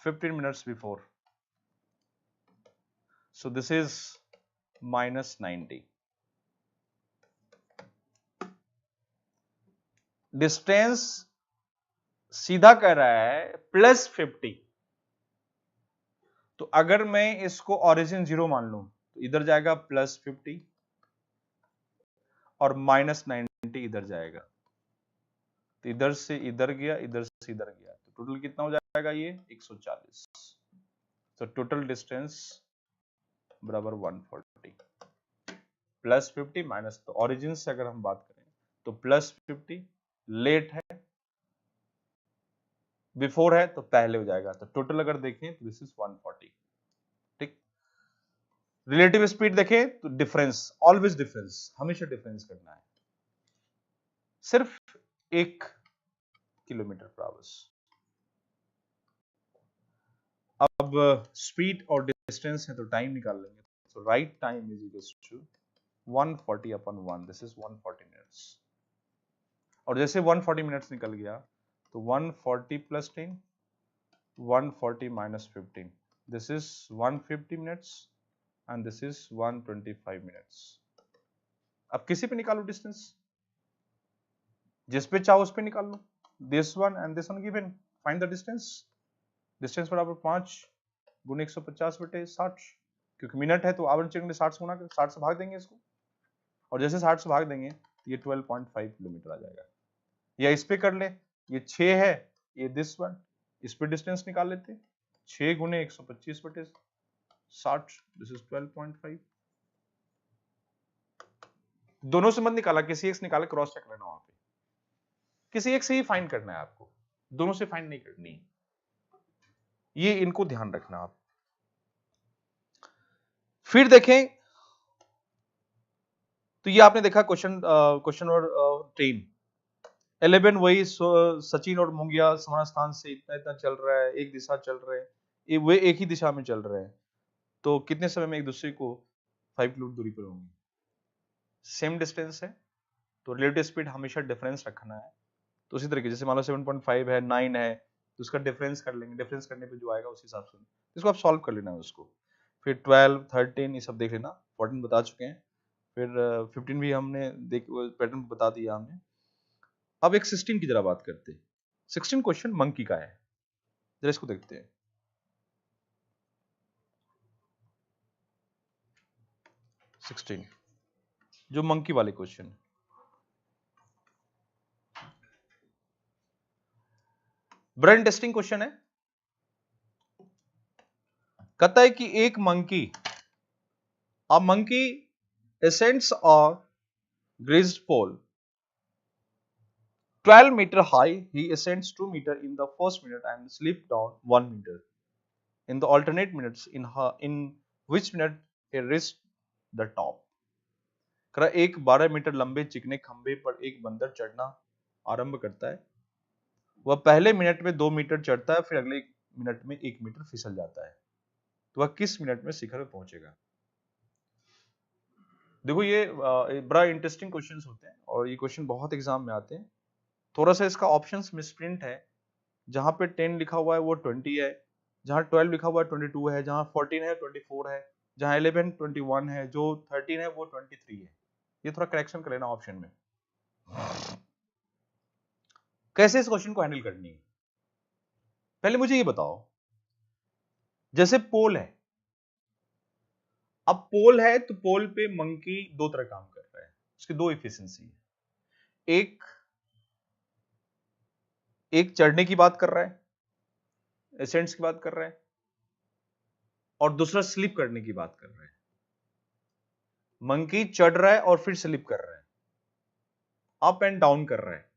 15 minutes before, so this is minus 90। Distance सीधा कह रहा है प्लस 50। तो अगर मैं इसको ओरिजिन 0 मान लूं तो इधर जाएगा प्लस 50 और माइनस 90 इधर जाएगा, तो इधर से इधर गया, इधर से इधर गया, तो टोटल कितना हो जाएगा ये 140। तो टोटल डिस्टेंस बराबर 140 प्लस 50 माइनस, तो ओरिजिन से अगर हम बात करें तो प्लस 50, लेट है, बिफोर है तो पहले हो जाएगा, तो टोटल अगर देखें तो दिस इज 140। ठीक, रिलेटिव स्पीड देखें तो डिफरेंस, ऑलवेज डिफरेंस, हमेशा डिफरेंस करना है, सिर्फ 1 किलोमीटर पर आवर। अब स्पीड और डिस्टेंस है तो टाइम निकाल लेंगे, तो right time is equals to 140/1, this is 140 minutes. और जैसे 140 मिनट्स निकल गया तो 140 plus 10, 140 minus 15, this is 150 minutes and this is 125 minutes. अब किसी पे निकालो डिस्टेंस, जिस पे चाहो उस पे निकाल लो, this one and this one given, find the distance. Distance बराबर 5 गुने 150/60, क्योंकि मिनट है तो आवर चेंज में 60 से गुना कर 60 से भाग देंगे इसको, और जैसे 60 से भाग देंगे ये 12.5 किलोमीटर आ जाएगा। या इस पे कर ले, ये 6 है, ये दिस वन, इस पे डिस्टेंस निकाल लेते, 6 गुने 125 बटे 60, दिस इज 12.5। दोनों से मत निकाला, किसी एक से निकाला, क्रॉस चेक लेना वहां पे, किसी एक से ही फाइंड करना है आपको, दोनों से फाइंड नहीं करनी, ये इनको ध्यान रखना आप। फिर देखें तो ये आपने देखा क्वेश्चन और 11 वही सचिन और मुंगिया समान स्थान से इतना इतना चल रहा है, एक दिशा चल रहे हैं, वे एक ही दिशा में चल रहे हैं, तो कितने समय में एक दूसरे को 5 किलोमीटर दूरी पर होंगे, सेम डिस्टेंस है, तो रिलेटिव स्पीड हमेशा डिफरेंस रखना है। तो उसी तरीके जैसे मान लो 7.5 है, 9 है, तो उसका डिफरेंस कर लेंगे, डिफरेंस करने पे जो आएगा उस हिसाब से इसको आप सॉल्व कर लेना है उसको। फिर 12, 13 ये सब देख लेना, 14 बता चुके हैं, फिर 15 भी हमने पैटर्न बता दिया हमने। अब एक 16 की जरा बात करते हैं। 16 क्वेश्चन मंकी का है, जरा इसको देखते हैं। जो मंकी वाले क्वेश्चन, ब्रेन टेस्टिंग क्वेश्चन है। कहता है कि एक monkey, a monkey ascends a greased pole 12 meter high. He ascends 2 meter in the first minute and slips down 1 meter in the alternate minutes. In which minute he reached the top? एक 12 metre लंबे चिकने खंबे पर एक बंदर चढ़ना आरंभ करता है। वह पहले मिनट में 2 मीटर चढ़ता है, फिर अगले मिनट में 1 मीटर फिसल जाता है, तो वह किस मिनट में शिखर पर पहुंचेगा? देखो ये बड़ा इंटरेस्टिंग क्वेश्चंस होते हैं और ये क्वेश्चन बहुत एग्जाम में आते हैं। थोड़ा सा इसका ऑप्शंस मिसप्रिंट है, जहां पे 10 लिखा हुआ है वो 20 है, जहां 12 लिखा हुआ है 22 है, जहां 14 है 24 है, जहां 11 21 है, जो 13 है वो 23 है। ये थोड़ा करेक्शन कर लेना ऑप्शन में। कैसे इस क्वेश्चन को हैंडल करनी है, पहले मुझे ये बताओ, जैसे पोल है, अब पोल है तो पोल पे मंकी दो तरह काम कर रहा है, उसकी दो एफिशिएंसी है, एक चढ़ने की बात कर रहा है, एसेंट्स की बात कर रहा है, और दूसरा स्लिप करने की बात कर रहा है। मंकी चढ़ रहा है और फिर स्लिप कर रहा है, अप एंड डाउन कर रहा है।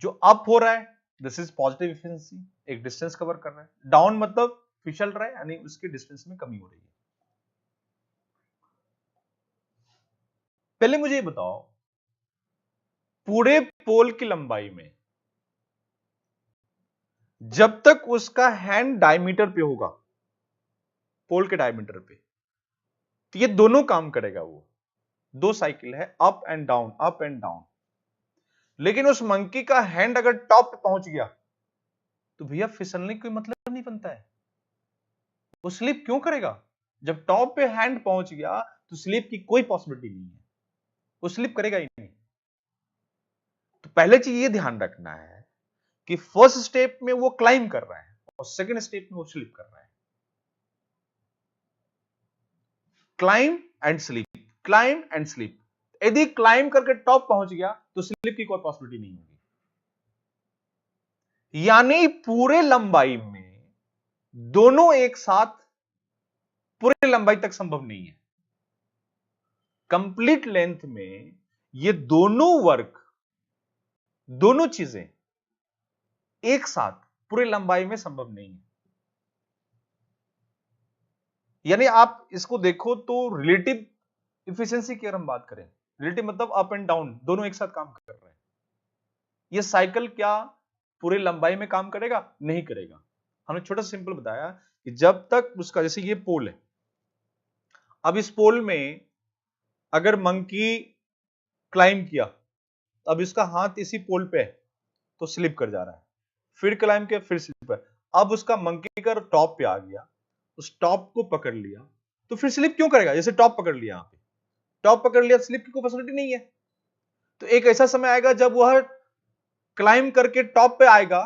जो अप हो रहा है दिस इज पॉजिटिव एफिशिएंसी, एक डिस्टेंस कवर कर रहा है, डाउन मतलब फिसल रहा है, यानी उसकी डिस्टेंस में कमी हो रही है। पहले मुझे ये बताओ, पूरे पोल की लंबाई में जब तक उसका हैंड डायमीटर पे होगा, पोल के डायमीटर पे, तो ये दोनों काम करेगा। वो दो साइकिल है, up and down, up and down. लेकिन उस मंकी का हैंड अगर टॉप पे पहुंच गया तो भैया फिसलने कोई मतलब नहीं बनता है, वो स्लिप क्यों करेगा? जब टॉप पे हैंड पहुंच गया तो स्लिप की कोई पॉसिबिलिटी नहीं है, वो स्लिप करेगा ही नहीं। तो पहले चीज ये ध्यान रखना है कि फर्स्ट स्टेप में वो क्लाइम कर रहा है और सेकंड स्टेप में वो स्लिप कर रहा है। Climb and slip, climb and slip. यदि क्लाइम करके टॉप पहुंच गया तो स्लिप की कोई पॉसिबिलिटी नहीं होगी। यानी पूरे लंबाई में दोनों एक साथ पूरे लंबाई तक संभव नहीं है। कंप्लीट लेंथ में ये दोनों वर्क, दोनों चीजें एक साथ पूरे लंबाई में संभव नहीं है। यानी आप इसको देखो तो रिलेटिव इफिशिएंसी की अगर हम बात करें, रिलेटिव मतलब अप एंड डाउन दोनों एक साथ काम कर रहे हैं। ये साइकिल क्या पूरे लंबाई में काम करेगा? नहीं करेगा। हमने छोटा सिंपल बताया कि जब तक उसका, जैसे ये पोल है, अब इस पोल में अगर मंकी क्लाइम किया, अब इसका हाथ इसी पोल पे है तो स्लिप कर जा रहा है, फिर क्लाइम किया, फिर स्लिप है। अब उसका मंकी का टॉप पे आ गया, उस टॉप को पकड़ लिया, तो फिर स्लिप क्यों करेगा? जैसे टॉप पकड़ लिया, यहां पे टॉप पकड़ लिया, स्लिप की कोई पॉसिबिलिटी नहीं है। तो एक ऐसा समय आएगा जब वह क्लाइम करके टॉप पे आएगा,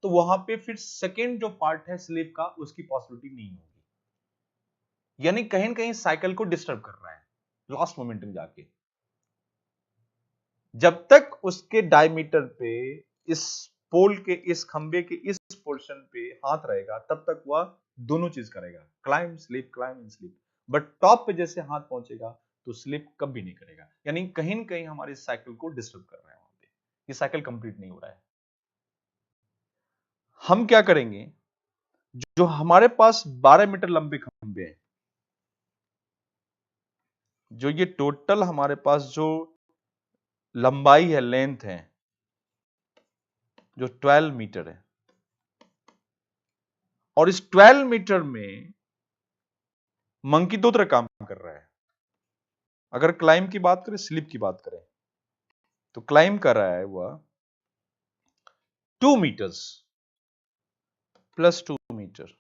तो वहां पे फिर सेकेंड जो पार्ट है स्लिप का, उसकी पॉसिबिलिटी नहीं होगी। यानी कहीं ना कहीं साइकिल को डिस्टर्ब कर रहा है लास्ट मोमेंट में जाके। जब तक उसके डायमीटर पे, इस पोल के, इस खंबे के इस पोर्शन पे हाथ रहेगा, तब तक वह दोनों चीज करेगा, climb slip, climb and slip. But top पे जैसे हाथ पहुंचेगा तो स्लिप कभी नहीं करेगा, यानी कहीं ना कहीं हमारी साइकिल को डिस्टर्ब कर रहा है, वहां पे ये साइकिल कंप्लीट नहीं हो रहा है। हम क्या करेंगे, जो हमारे पास 12 मीटर लंबे खंबे हैं, जो ये टोटल हमारे पास जो लंबाई है, लेंथ है, जो 12 मीटर है, और इस 12 मीटर में मंकी दो तरह काम कर रहा है। अगर क्लाइंब की बात करें, स्लिप की बात करें, तो क्लाइंब कर रहा है वह 2 meters plus 2 meter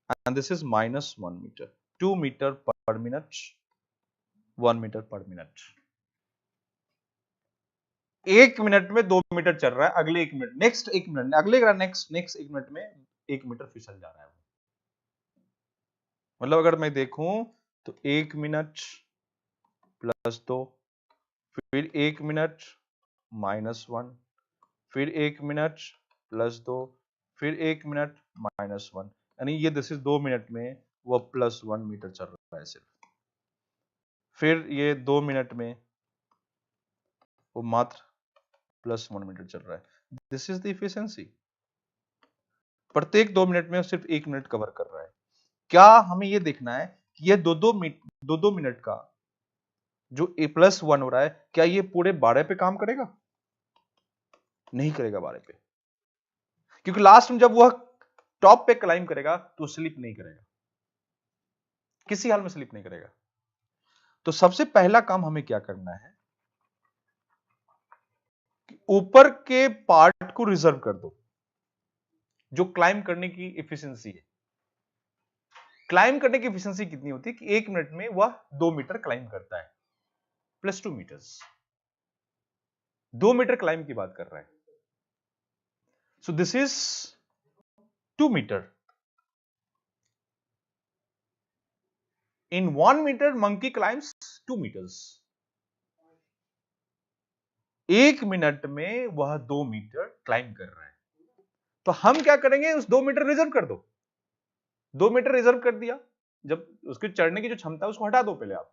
and this is minus 1 meter. 2 meter per minute, 1 meter per minute. 1 minute में 2 मीटर चल रहा है, अगले 1 मिनट, नेक्स्ट 1 मिनट, अगले नेक्स्ट 1 मिनट में 1 मीटर फिसल जा रहा है। मतलब अगर मैं देखूं तो 1 मिनट प्लस 2, फिर 1 मिनट माइनस 1, फिर 1 मिनट प्लस 2, फिर 1 मिनट माइनस 1, यानी ये दिस इज 2 मिनट में वह प्लस 1 मीटर चल रहा है सिर्फ। फिर ये 2 मिनट में वो मात्र प्लस 1 मीटर चल रहा है। This is the efficiency. प्रत्येक 2 मिनट में सिर्फ 1 मिनट कवर कर रहा है। क्या हमें ये देखना है कि ये दो मिनट का जो प्लस 1 हो रहा है, क्या ये पूरे 12 पे काम करेगा? नहीं करेगा 12 पे, क्योंकि लास्ट में जब वह टॉप पे क्लाइंब करेगा तो स्लिप नहीं करेगा, किसी हाल में स्लिप नहीं करेगा। तो सबसे पहला काम हमें क्या करना है कि ऊपर के पार्ट को रिजर्व कर दो, जो क्लाइंब करने की एफिशिएंसी है। क्लाइंब करने की एफिशिएंसी कितनी होती है कि 1 मिनट में वह 2 मीटर क्लाइंब करता है, प्लस 2 मीटर्स। 2 मीटर क्लाइंब की बात कर रहा है। So this is 2 meter. In 1 meter, monkey climbs 2 meters. 1 minute में वह 2 मीटर क्लाइंब कर रहा है। तो हम क्या करेंगे, उस 2 मीटर रिजर्व कर दो। 2 मीटर रिजर्व कर दिया, जब उसके चढ़ने की जो क्षमता है उसको हटा दो पहले आप।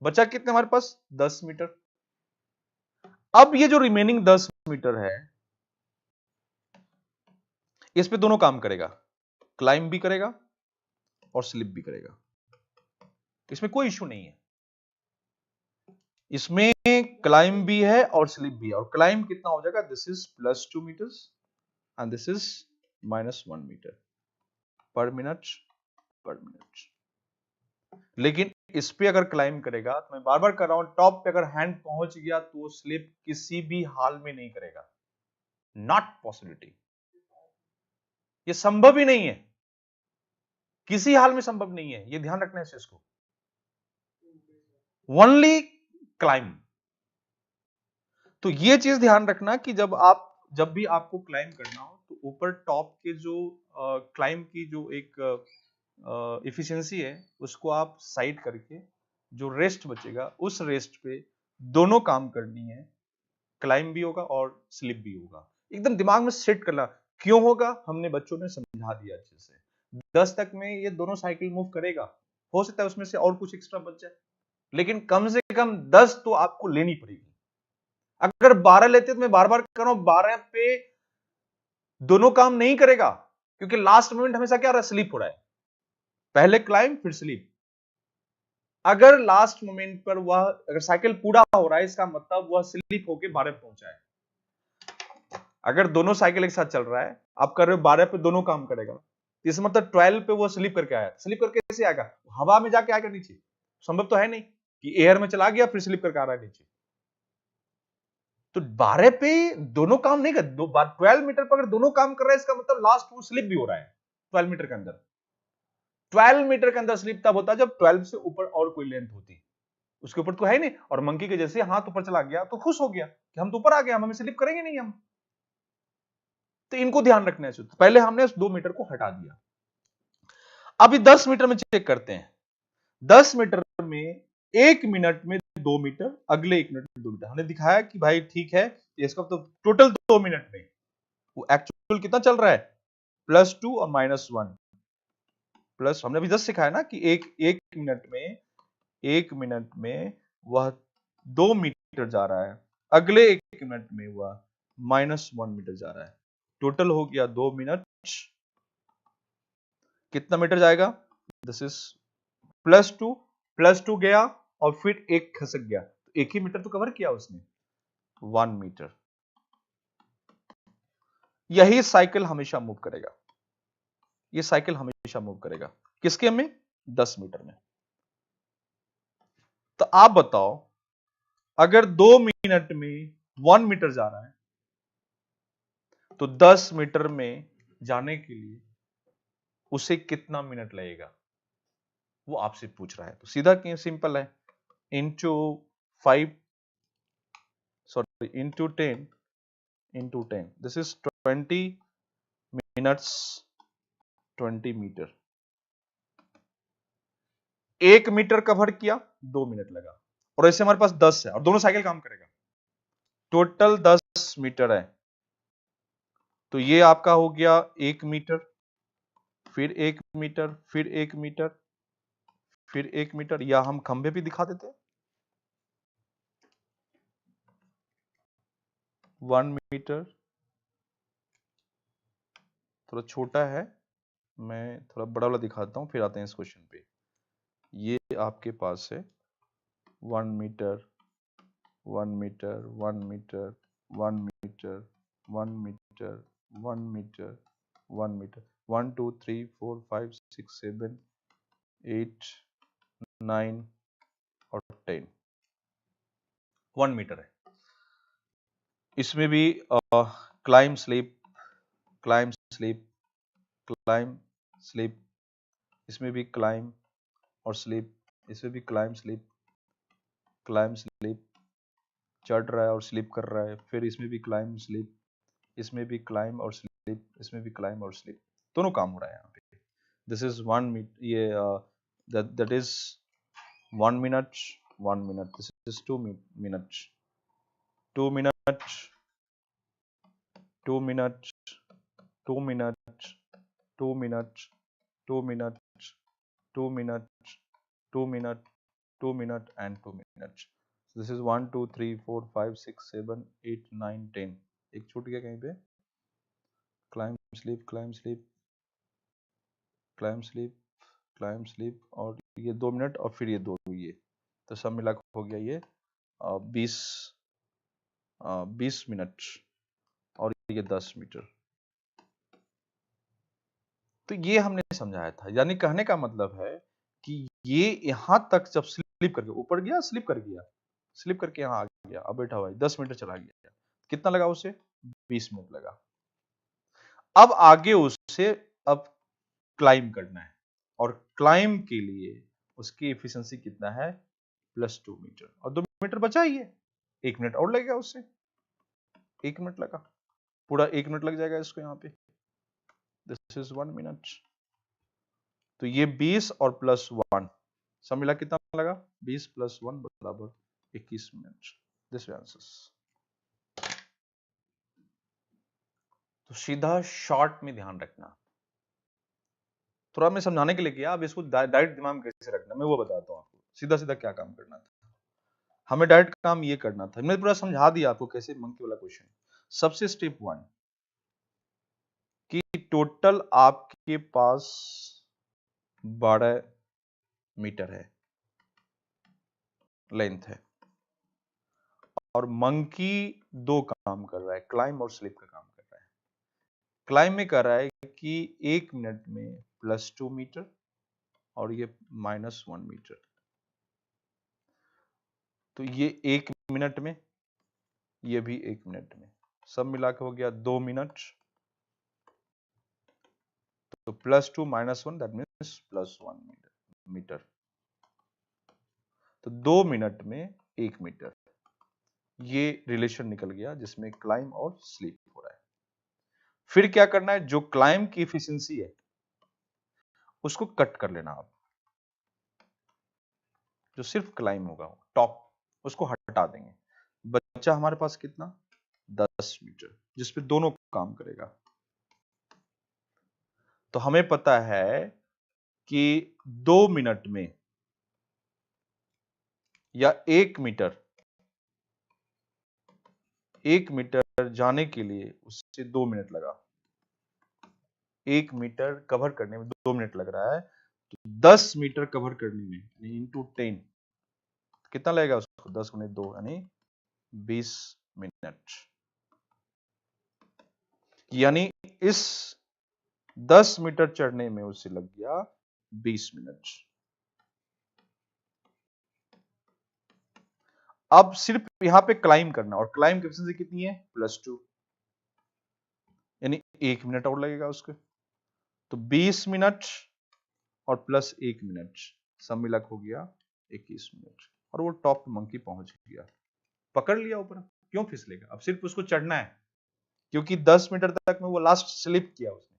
बचा कितने हमारे पास? 10 मीटर। अब ये जो रिमेनिंग 10 मीटर है, इस पे दोनों काम करेगा, क्लाइंब भी करेगा और स्लिप भी करेगा। इसमें कोई इश्यू नहीं है। इसमें क्लाइंब भी है और स्लिप भी है। और क्लाइंब कितना हो जाएगा? This is plus 2 meters and this is minus 1 meter per minute per minute. लेकिन इस पे अगर क्लाइंब करेगा, तो मैं बार बार कर रहा हूं, टॉप पे अगर हैंड पहुंच गया तो वो स्लिप किसी भी हाल में नहीं करेगा। नॉट पॉसिबिलिटी, ये संभव ही नहीं है, किसी हाल में संभव नहीं है। ये ध्यान रखना है इस को। Only climb. तो ये चीज ध्यान रखना कि जब भी आपको क्लाइंब करना हो तो ऊपर टॉप के जो क्लाइंब की जो एक एफिशिएंसी है उसको आप साइड करके जो रेस्ट बचेगा उस रेस्ट पे दोनों काम करनी है, क्लाइंब भी होगा और स्लिप भी होगा। एकदम दिमाग में सेट करना। क्यों होगा? हमने बच्चों ने समझा दिया अच्छे से। 10 तक में ये दोनों साइकिल मूव करेगा, हो सकता है उसमें से और कुछ एक्स्ट्रा बच जाए, लेकिन कम से कम 10 तो आपको लेनी पड़ेगी। अगर 12 लेते तो मैं बार बार कर रहा हूं, 12 पे दोनों काम नहीं करेगा, क्योंकि लास्ट मोमेंट हमेशा क्या रहा है? स्लिप हो रहा है। पहले क्लाइंब फिर स्लिप। अगर लास्ट मोमेंट पर वह अगर साइकिल पूरा हो रहा है, इसका मतलब वह स्लिप होके 12 पे पहुंचा है। अगर दोनों साइकिल एक साथ चल रहा है, आप कर रहे हो 12 पे दोनों काम करेगा, इस मतलब 12 पे वो स्लिप करके आया। स्लिप करके कैसे आएगा? हवा में जाके आएगा नीचे? संभव तो है नहीं कि एयर में चला गया फिर स्लिप करके आ रहा है नीचे। तो 12 पे दोनों काम नहीं कर, 12 मीटर पर अगर दोनों काम कर रहा है, इसका मतलब लास्ट वो स्लिप भी हो रहा है 12 मीटर के अंदर। 12 मीटर के अंदर स्लिप तब होता है जब 12 से ऊपर और कोई लेंथ होती, उसके ऊपर तो है नहीं। और मंकी के जैसे हाथ ऊपर चला गया तो खुश हो गया कि हम तो ऊपर आ गए, हम हमें स्लिप करेंगे नहीं हम। तो इनको ध्यान रखना है। तो पहले हमने उस 2 मीटर को हटा दिया। अभी 10 मीटर में चेक करते हैं। 10 मीटर में 1 मिनट में 2 मीटर, अगले 1 मिनट में 2 मीटर। हमने दिखाया कि भाई ठीक है, इसका तो टोटल 2 मिनट में वो एक्चुअल कितना चल रहा है, +2 और -1 प्लस। हमने अभी जस्ट सिखाया ना कि एक मिनट में वह 2 मीटर जा रहा है, अगले 1 मिनट में वह -1 मीटर जा रहा है। टोटल हो गया 2 मिनट। कितना मीटर जाएगा, दिस इज +2 गया और फिर एक खसक गया, तो 1 ही मीटर तो कवर किया उसने, 1 मीटर। यही साइकिल हमेशा मूव करेगा, ये साइकिल हमेशा मूव करेगा किसके में, 10 मीटर में। तो आप बताओ, अगर 2 मिनट में 1 मीटर जा रहा है तो 10 मीटर में जाने के लिए उसे कितना मिनट लगेगा, वो आपसे पूछ रहा है। तो सीधा क्यों, सिंपल है, into 5 sorry into 10 this is 20 minutes 20 meter. 1 meter cover किया 2 मिनट लगा, और ऐसे हमारे पास 10 है और दोनों साइकिल काम करेगा, टोटल 10 मीटर है। तो ये आपका हो गया 1 मीटर, फिर 1 मीटर, फिर 1 मीटर, फिर 1 मीटर, या हम खंभे भी दिखा देते हैं। 1 मीटर थोड़ा छोटा है, मैं थोड़ा बड़ा वाला दिखाता हूं, फिर आते हैं इस क्वेश्चन पे। ये आपके पास है 1 meter 1 meter 1 meter 1 meter 1 meter 1 meter 1 meter 1 2 3 4 5 6 7 8 9 और 10 1 मीटर है। इसमें भी climb slip climb slip climb slip, इसमें भी क्लाइम और स्लिप, इसमें भी क्लाइम स्लिप चढ़ रहा है और स्लिप कर रहा है, फिर इसमें भी क्लाइम स्लिप, इसमें भी क्लाइम और स्लिप, इसमें भी क्लाइम और स्लिप, दोनों काम हो रहा है यहाँ पे। दिस इज 1 मिनट, ये that is 1 minute 1 minute, this is 2 minute 2 minute 2 minute 2 minute 2 minute 2 minute 2 minute 2 minute 2 minute and 2 minute. This is 1 2 3 4 5 6 7 8 9 10, एक छूट गया कहीं पे, climb slip climb slip climb slip climb slip, और ये 2 मिनट और फिर ये 2, ये तो सब मिला हो गया ये 20 मिनट और ये 10 मीटर। तो ये हमने समझाया था, यानी कहने का मतलब है कि ये यहां तक जब स्लिप करके ऊपर गया, स्लिप करके यहां आ गया, अब बैठा हुआ है, 10 मीटर चला गया, कितना लगा उसे, 20 मिनट लगा। अब आगे उसे अब क्लाइम करना है, और क्लाइम के लिए उसकी एफिशिएंसी कितना है, +2 मीटर, और 2 मीटर बचा ही है, 1 मिनट और लगेगा उससे, 1 मिनट लगा, पूरा 1 मिनट लग जाएगा इसको यहाँ पे, दिस इज 1 मिनट। तो ये 20 और +1 सब मिला कितना लगा, 20 + 1 बराबर 21 मिनट, दिस आंसर्स। तो सीधा शॉर्ट में ध्यान रखना, थोड़ा मैं समझाने के लिए किया, अब इसको डायरेक्ट दिमाग में कैसे रखना मैं वो बताता हूँ आपको, सीधा सीधा क्या काम करना था, हमें डायरेक्ट काम ये करना था, मैंने पूरा समझा दिया आपको कैसे, मंकी वाला क्वेश्चन। सबसे स्टेप 1 कि टोटल आपके पास 12 मीटर है लेंथ है, और मंकी 2 काम कर रहा है, क्लाइम और स्लिप का काम कर रहा है। क्लाइम में कर रहा है कि 1 मिनट में +2 मीटर और ये -1 मीटर, तो ये 1 मिनट में, ये भी 1 मिनट में, सब मिलाकर हो गया 2 मिनट, तो +2 -1 दैट मीन्स +1 मीटर, तो 2 मिनट में 1 मीटर, ये रिलेशन निकल गया जिसमें क्लाइम और स्लीप हो रहा है। फिर क्या करना है, जो क्लाइम की एफिशिएंसी है उसको कट कर लेना आप, जो सिर्फ क्लाइम होगा टॉप उसको हटा देंगे, बच्चा हमारे पास कितना 10 मीटर, जिस पे दोनों काम करेगा। तो हमें पता है कि 2 मिनट में या 1 मीटर, 1 मीटर जाने के लिए उससे 2 मिनट लगा, 1 मीटर कवर करने में 2 मिनट लग रहा है, तो 10 मीटर कवर करने में इंटू 10 कितना लगेगा उसको, 10 गुणे 2 यानी 20 मिनट। यानी इस 10 मीटर चढ़ने में उसे लग गया 20 मिनट। अब सिर्फ यहां पे क्लाइम करना, और क्लाइम की एफिशिएंसी कितनी है +2, यानी 1 मिनट और लगेगा उसके। तो 20 मिनट और प्लस 1 मिनट सब मिलक हो गया 21 मिनट, और वो टॉप पे मंकी पहुंच गया, पकड़ लिया ऊपर। क्यों फिसलेगा, अब सिर्फ उसको चढ़ना है, क्योंकि 10 मीटर तक में वो लास्ट स्लिप किया उसने,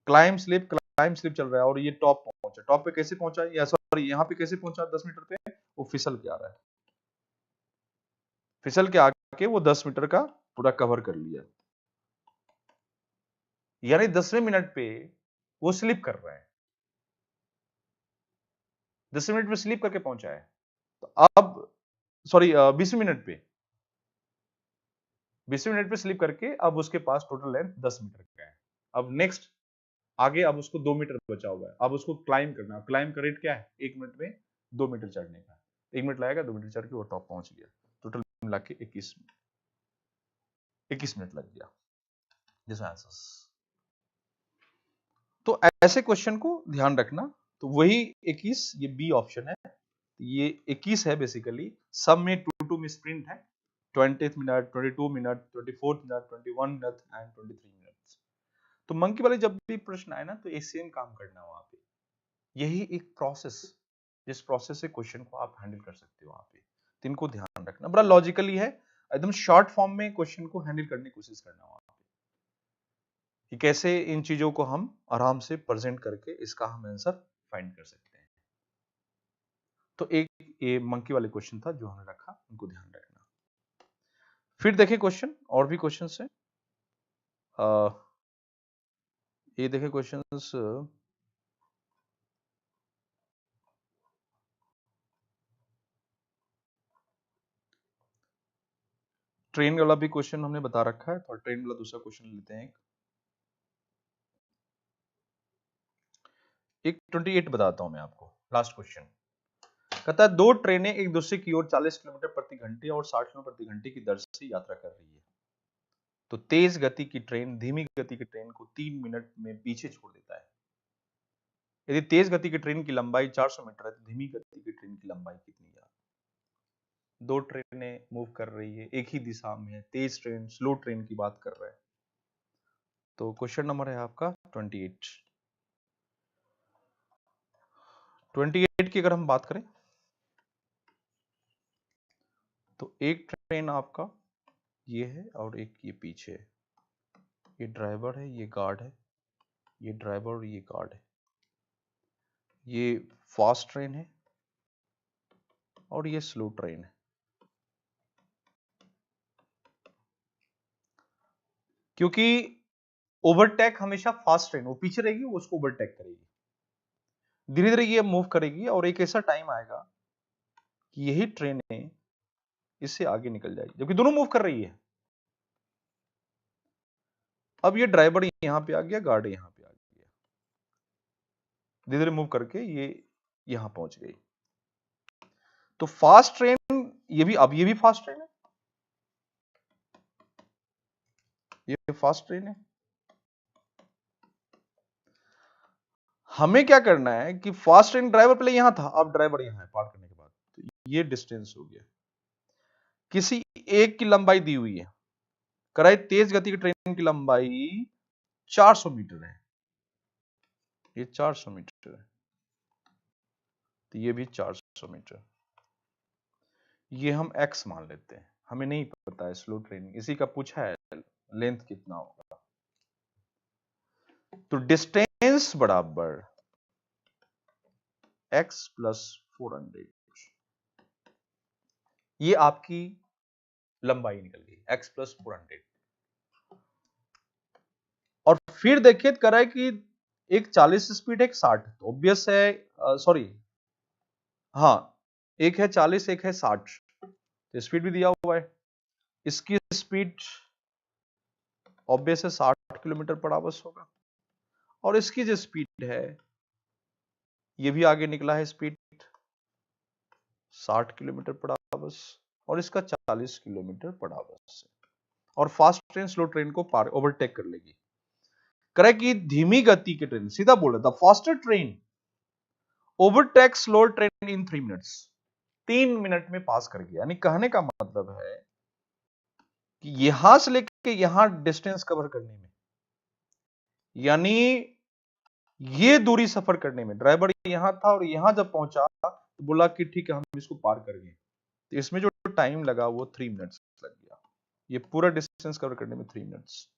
क्लाइम स्लिप चल रहा है, और ये टॉप पहुंचा। टॉप पे कैसे पहुंचा, या सॉरी यहां पे कैसे पहुंचा 10 मीटर पे, वो फिसल के आ रहा है, फिसल के आके वो 10 मीटर का पूरा कवर कर लिया, यानी 10वें मिनट पे वो स्लिप कर रहा है, 10वें मिनट पे स्लिप करके पहुंचा है। तो अब सॉरी 20वें मिनट पे, 20वें मिनट पे स्लिप करके अब उसके पास टोटल लेंथ 10 मीटर का है। अब नेक्स्ट आगे अब उसको 2 मीटर बचा हुआ है, अब उसको क्लाइम करना। क्लाइम का रेट क्या है, 1 मिनट में 2 मीटर चढ़ने का, 1 मिनट लगेगा, 2 मीटर चढ़ के वो टॉप पहुंच गया। टोटल मिला के 21 मिनट लग गया। This answers. तो ऐसे क्वेश्चन को ध्यान रखना। तो वही 21, ये बी ऑप्शन है, ये 21 है बेसिकली। सब में 2 में स्प्रिंट है, 20th minute, 22 minute, 24th minute, 21 minute and 23 minute. तो मंकी वाले जब भी प्रश्न आए ना, तो एक सेम काम करना वहां पे, यही एक प्रोसेस, जिस प्रोसेस से क्वेश्चन को आप हैंडल कर सकते हो वहां पे। तो इनको ध्यान रखना, बड़ा लॉजिकली है, एकदम शॉर्ट फॉर्म में क्वेश्चन को हैंडल करने की कोशिश करना वहां पे, कि कैसे इन चीजों को हम आराम से प्रेजेंट करके इसका हम आंसर फाइंड कर सकते हैं। तो एक ये मंकी वाले क्वेश्चन था जो हमने रखा, उनको ध्यान रखना। फिर देखें क्वेश्चन, और भी क्वेश्चन है। ये देखें क्वेश्चंस, ट्रेन वाला भी क्वेश्चन हमने बता रखा है, तो ट्रेन वाला दूसरा क्वेश्चन लेते हैं। एक 28 बताता हूं मैं आपको, लास्ट क्वेश्चन। कहता है 2 ट्रेनें एक दूसरे की ओर 40 किलोमीटर प्रति घंटे और 60 किलोमीटर प्रति घंटे की दर से यात्रा कर रही है। तो तेज गति की ट्रेन धीमी गति की ट्रेन को 3 मिनट में पीछे छोड़ देता है। यदि तेज गति की ट्रेन की लंबाई 400 मीटर है, तो धीमी गति की ट्रेन की लंबाई कितनी है? 2 ट्रेनें मूव कर रही है, एक ही दिशा में है, तेज ट्रेन स्लो ट्रेन की बात कर रहा है। तो क्वेश्चन नंबर है आपका 28। 28 की अगर हम बात करें, तो एक ट्रेन आपका ये है और एक ये पीछे है। ये ड्राइवर है, ये गार्ड है, ये ड्राइवर और ये गार्ड है। ये फास्ट ट्रेन है और ये स्लो ट्रेन है। क्योंकि ओवरटेक हमेशा फास्ट ट्रेन, वो पीछे रहेगी, वो उसको ओवरटेक करेगी, धीरे धीरे ये मूव करेगी, और एक ऐसा टाइम आएगा कि यही ट्रेनें इससे आगे निकल जाएगी, जबकि दोनों मूव कर रही है। अब ये ड्राइवर यहां पे आ गया, गार्ड यहां पे आ गया, धीरे धीरे मूव करके ये यहां पहुंच गई। तो फास्ट ट्रेन ये भी, अब ये भी फास्ट ट्रेन है, ये फास्ट ट्रेन है। हमें क्या करना है कि फास्ट ट्रेन ड्राइवर पहले यहां था, अब ड्राइवर यहां है पार करने के बाद, तो ये डिस्टेंस हो गया। किसी एक की लंबाई दी हुई है, कराए तेज गति की ट्रेन की लंबाई 400 मीटर है, ये 400 मीटर है, तो ये भी 400 मीटर, ये हम x मान लेते हैं, हमें नहीं पता है स्लो ट्रेन, इसी का पूछा है लेंथ कितना होगा। तो डिस्टेंस बराबर x + 400, ये आपकी लंबाई निकल गई x प्लस 400। और फिर देखिए कह रहा है कि एक 40 स्पीड एक 60, तो ऑब्वियस है, सॉरी, हाँ, एक है 40 एक है 60, तो स्पीड भी दिया हुआ है। इसकी स्पीड ऑब्वियस है 60 किलोमीटर पर आवर होगा, और इसकी जो स्पीड है ये भी आगे निकला है स्पीड 60 किलोमीटर पर आवर, और इसका 40 किलोमीटर पर आवर से, और फास्ट ट्रेन स्लो ट्रेन को पार ओवरटेक कर लेगी। करे कि धीमी गति की ट्रेन, सीधा बोल रहा था, faster train overtake slow train in 3 minutes, 3 minute में पास कर गया। यानी कहने का मतलब है कि यहां से लेके यहां डिस्टेंस कवर करने में, यानी ये दूरी सफर करने में, ड्राइवर यहां था और यहां जब पहुंचा तो बोला कि ठीक है हम इसको पार कर गए, तो इसमें जो टाइम लगा वो 3 मिनट्स लग गया, ये पूरा डिस्टेंस कवर करने में 3 मिनट्स।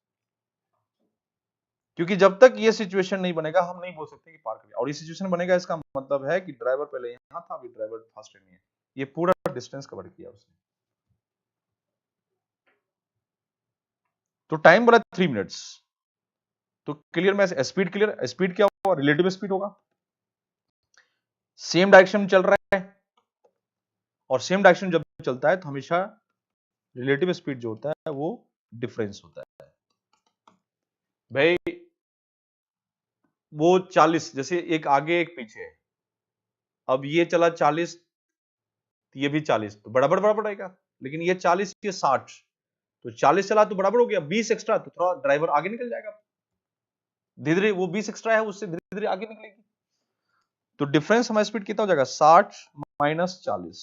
क्योंकि जब तक ये सिचुएशन नहीं बनेगा हम नहीं बोल सकते कि पार कर गया, और ये सिचुएशन बनेगा इसका मतलब है कि ड्राइवर पहले यहां था, अभी ड्राइवर फास्ट नहीं है, ये पूरा डिस्टेंस कवर किया उसने। तो टाइम बोला 3 मिनट्स। तो क्लियर में स्पीड, क्लियर स्पीड क्या होगा, रिलेटिव स्पीड होगा, सेम डायरेक्शन में चल रहा है, और सेम डायरेक्शन जब चलता है तो हमेशा रिलेटिव स्पीड जो होता है वो डिफरेंस होता है। भाई वो 40, जैसे एक आगे एक पीछे है, अब ये चला 40, ये भी 40, तो बराबर बराबर रहेगा, लेकिन ये 40 ये 60, तो 40 चला तो बराबर हो गया, 20 एक्स्ट्रा तो थोड़ा ड्राइवर आगे निकल जाएगा, धीरे धीरे वो 20 एक्स्ट्रा है उससे धीरे धीरे आगे निकलेगी, तो डिफरेंस हमारा स्पीड कितना हो जाएगा, 60 माइनस 40,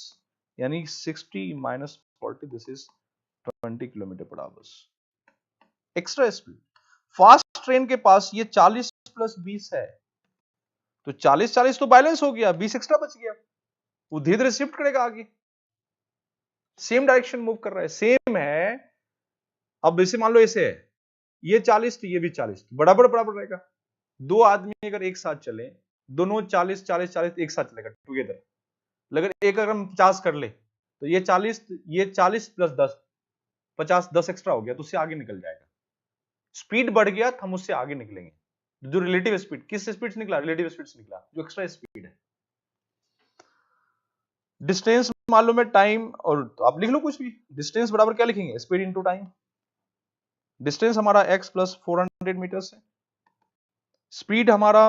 यानी 60 minus 40, this is 20 kilometre per hour extra speed. Fast train के पास ये 40 प्लस 20 है, तो 40 40 तो बैलेंस हो गया, 20 एक्स्ट्रा बच गया, वो धीरे धीरे शिफ्ट करेगा आगे, सेम डायरेक्शन मूव कर रहा है, सेम है। अब जैसे मान लो ऐसे है, ये 40 तो ये भी 40, बराबर बराबर रहेगा। दो आदमी अगर एक साथ चले, दोनों 40 40 40 एक साथ चलेगा टुगेदर, लेकिन एक अगर हम 50 कर ले तो ये 40 प्लस 10 50, 10 एक्स्ट्रा हो गया, तो उससे आगे निकल जाएगा, स्पीड बढ़ गया तो हम उससे आगे निकलेंगे। जो रिलेटिव स्पीड, किस स्पीड से निकला, रिलेटिव स्पीड से निकला, जो एक्स्ट्रा स्पीड है। डिस्टेंस मालूम है, टाइम, और तो आप लिख लो कुछ भी, डिस्टेंस बराबर क्या लिखेंगे, स्पीड इंटू टाइम। डिस्टेंस हमारा x प्लस 400 मीटर है, स्पीड हमारा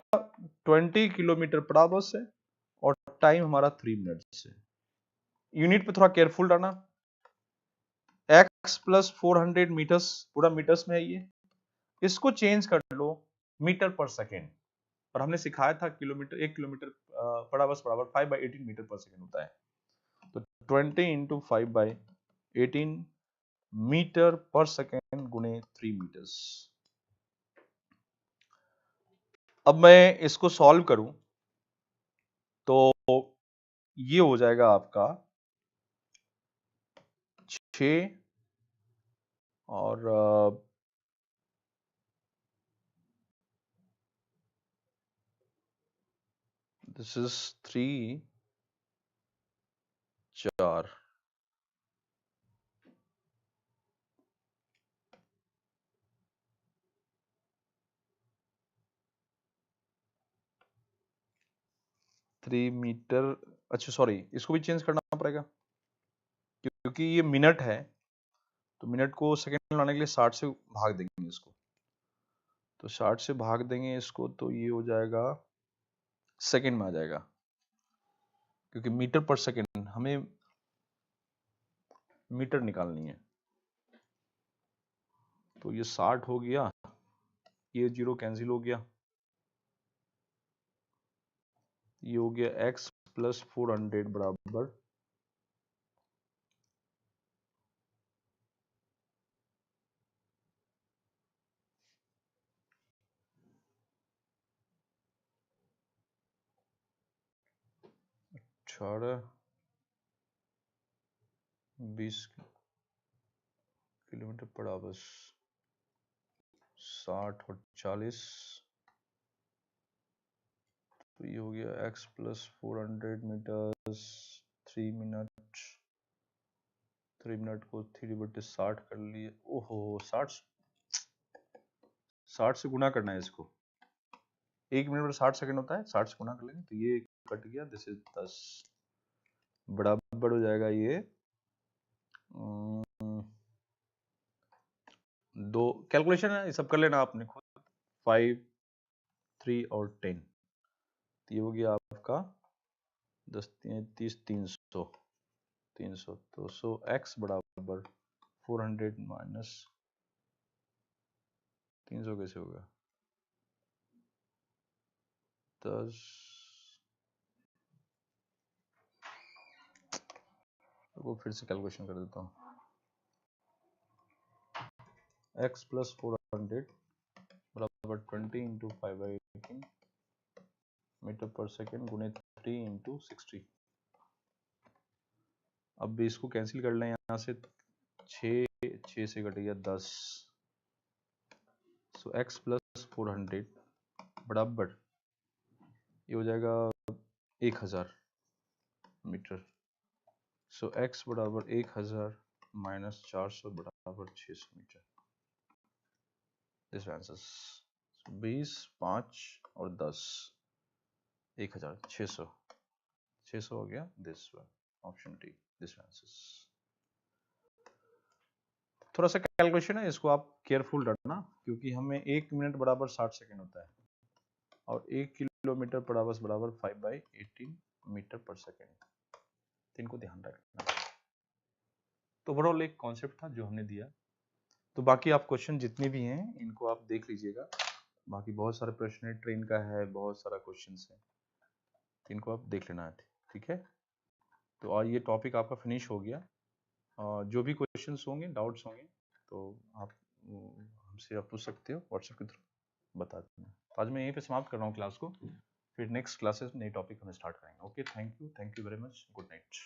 20 किलोमीटर पर आवर है, और टाइम हमारा 3 मिनट्स है। यूनिट पे थोड़ा केयरफुल रहना, x प्लस 400 मीटर्स पूरा मीटर्स में है ये, इसको चेंज कर लो मीटर पर सेकेंड, और हमने सिखाया था किलोमीटर, 1 किलोमीटर पर आवर बराबर 5/18 मीटर पर सेकेंड होता है, तो 20 इंटू 5/18 मीटर पर सेकेंड गुणे 3 मीटर्स। अब मैं इसको सॉल्व करूं तो ये हो जाएगा आपका 6 और दिस इज 3 4, थ्री मीटर, अच्छा सॉरी इसको भी चेंज करना पड़ेगा क्योंकि ये मिनट है, तो मिनट को सेकेंड लाने के लिए 60 से भाग देंगे इसको, तो 60 से भाग देंगे इसको तो ये हो जाएगा सेकेंड में आ जाएगा, क्योंकि मीटर पर सेकेंड हमें मीटर निकालनी है, तो ये 60 हो गया, ये 0 कैंसिल हो गया, ये हो गया x प्लस 400 बराबर 20 किलोमीटर पर आवर, 60 और 40, तो ये हो गया x plus 400 meters 3 minute 3 minute को 3/60 कर लिए। ओहो 60 से गुना करना है इसको। 1 मिनट पर 60 सेकंड होता है, 60 से गुना कर लेंगे तो ये कट गया, दिस इज 10 बराबर हो जाएगा ये 2। कैलकुलेशन है ये सब कर लेना आपने खुद, 5, 3 और 10, तो ये हो गया आपका 10, 30, 300 तो सो x बराबर 400 माइनस 300 कैसे होगा 10 वो फिर से कैलकुलेशन कर देता हूँ। x प्लस 400 बराबर 20 इंटू 5/18 मीटर पर सेकेंड गुणे 3 इंटू 60। अब इसको कैंसिल कर लें यहाँ से, 6 से कट गया 10, सो x प्लस 400 बराबर ये हो जाएगा 1000 मीटर, सो x बराबर 1000 माइनस 400 बराबर 600 मीटर। दिस आंसर्स 20, 5 और 10, 1000, 600 हो गया, this one option D, this answers. थोड़ा सा कैलकुलेशन है, इसको आप केयरफुल रखना क्योंकि हमें 1 मिनट बराबर 60 सेकंड होता है और 1 किलोमीटर पर आवर्स बराबर 5/18 मीटर पर सेकेंड, तो इनको ध्यान रखना। तो ओवरऑल एक कॉन्सेप्ट था जो हमने दिया, तो बाकी आप क्वेश्चन जितने भी हैं इनको आप देख लीजिएगा, बाकी बहुत सारे प्रश्न है, ट्रेन का है, बहुत सारा क्वेश्चन है, तो इनको आप देख लेना है, ठीक है। तो आज ये टॉपिक आपका फिनिश हो गया, जो भी क्वेश्चंस होंगे, डाउट्स होंगे तो आप हमसे आप पूछ सकते हो व्हाट्सएप के थ्रू, बता देना। आज मैं यहीं पे समाप्त कर रहा हूँ क्लास को, फिर नेक्स्ट क्लासेस नई टॉपिक हम स्टार्ट करेंगे। Okay, thank you very much, good night.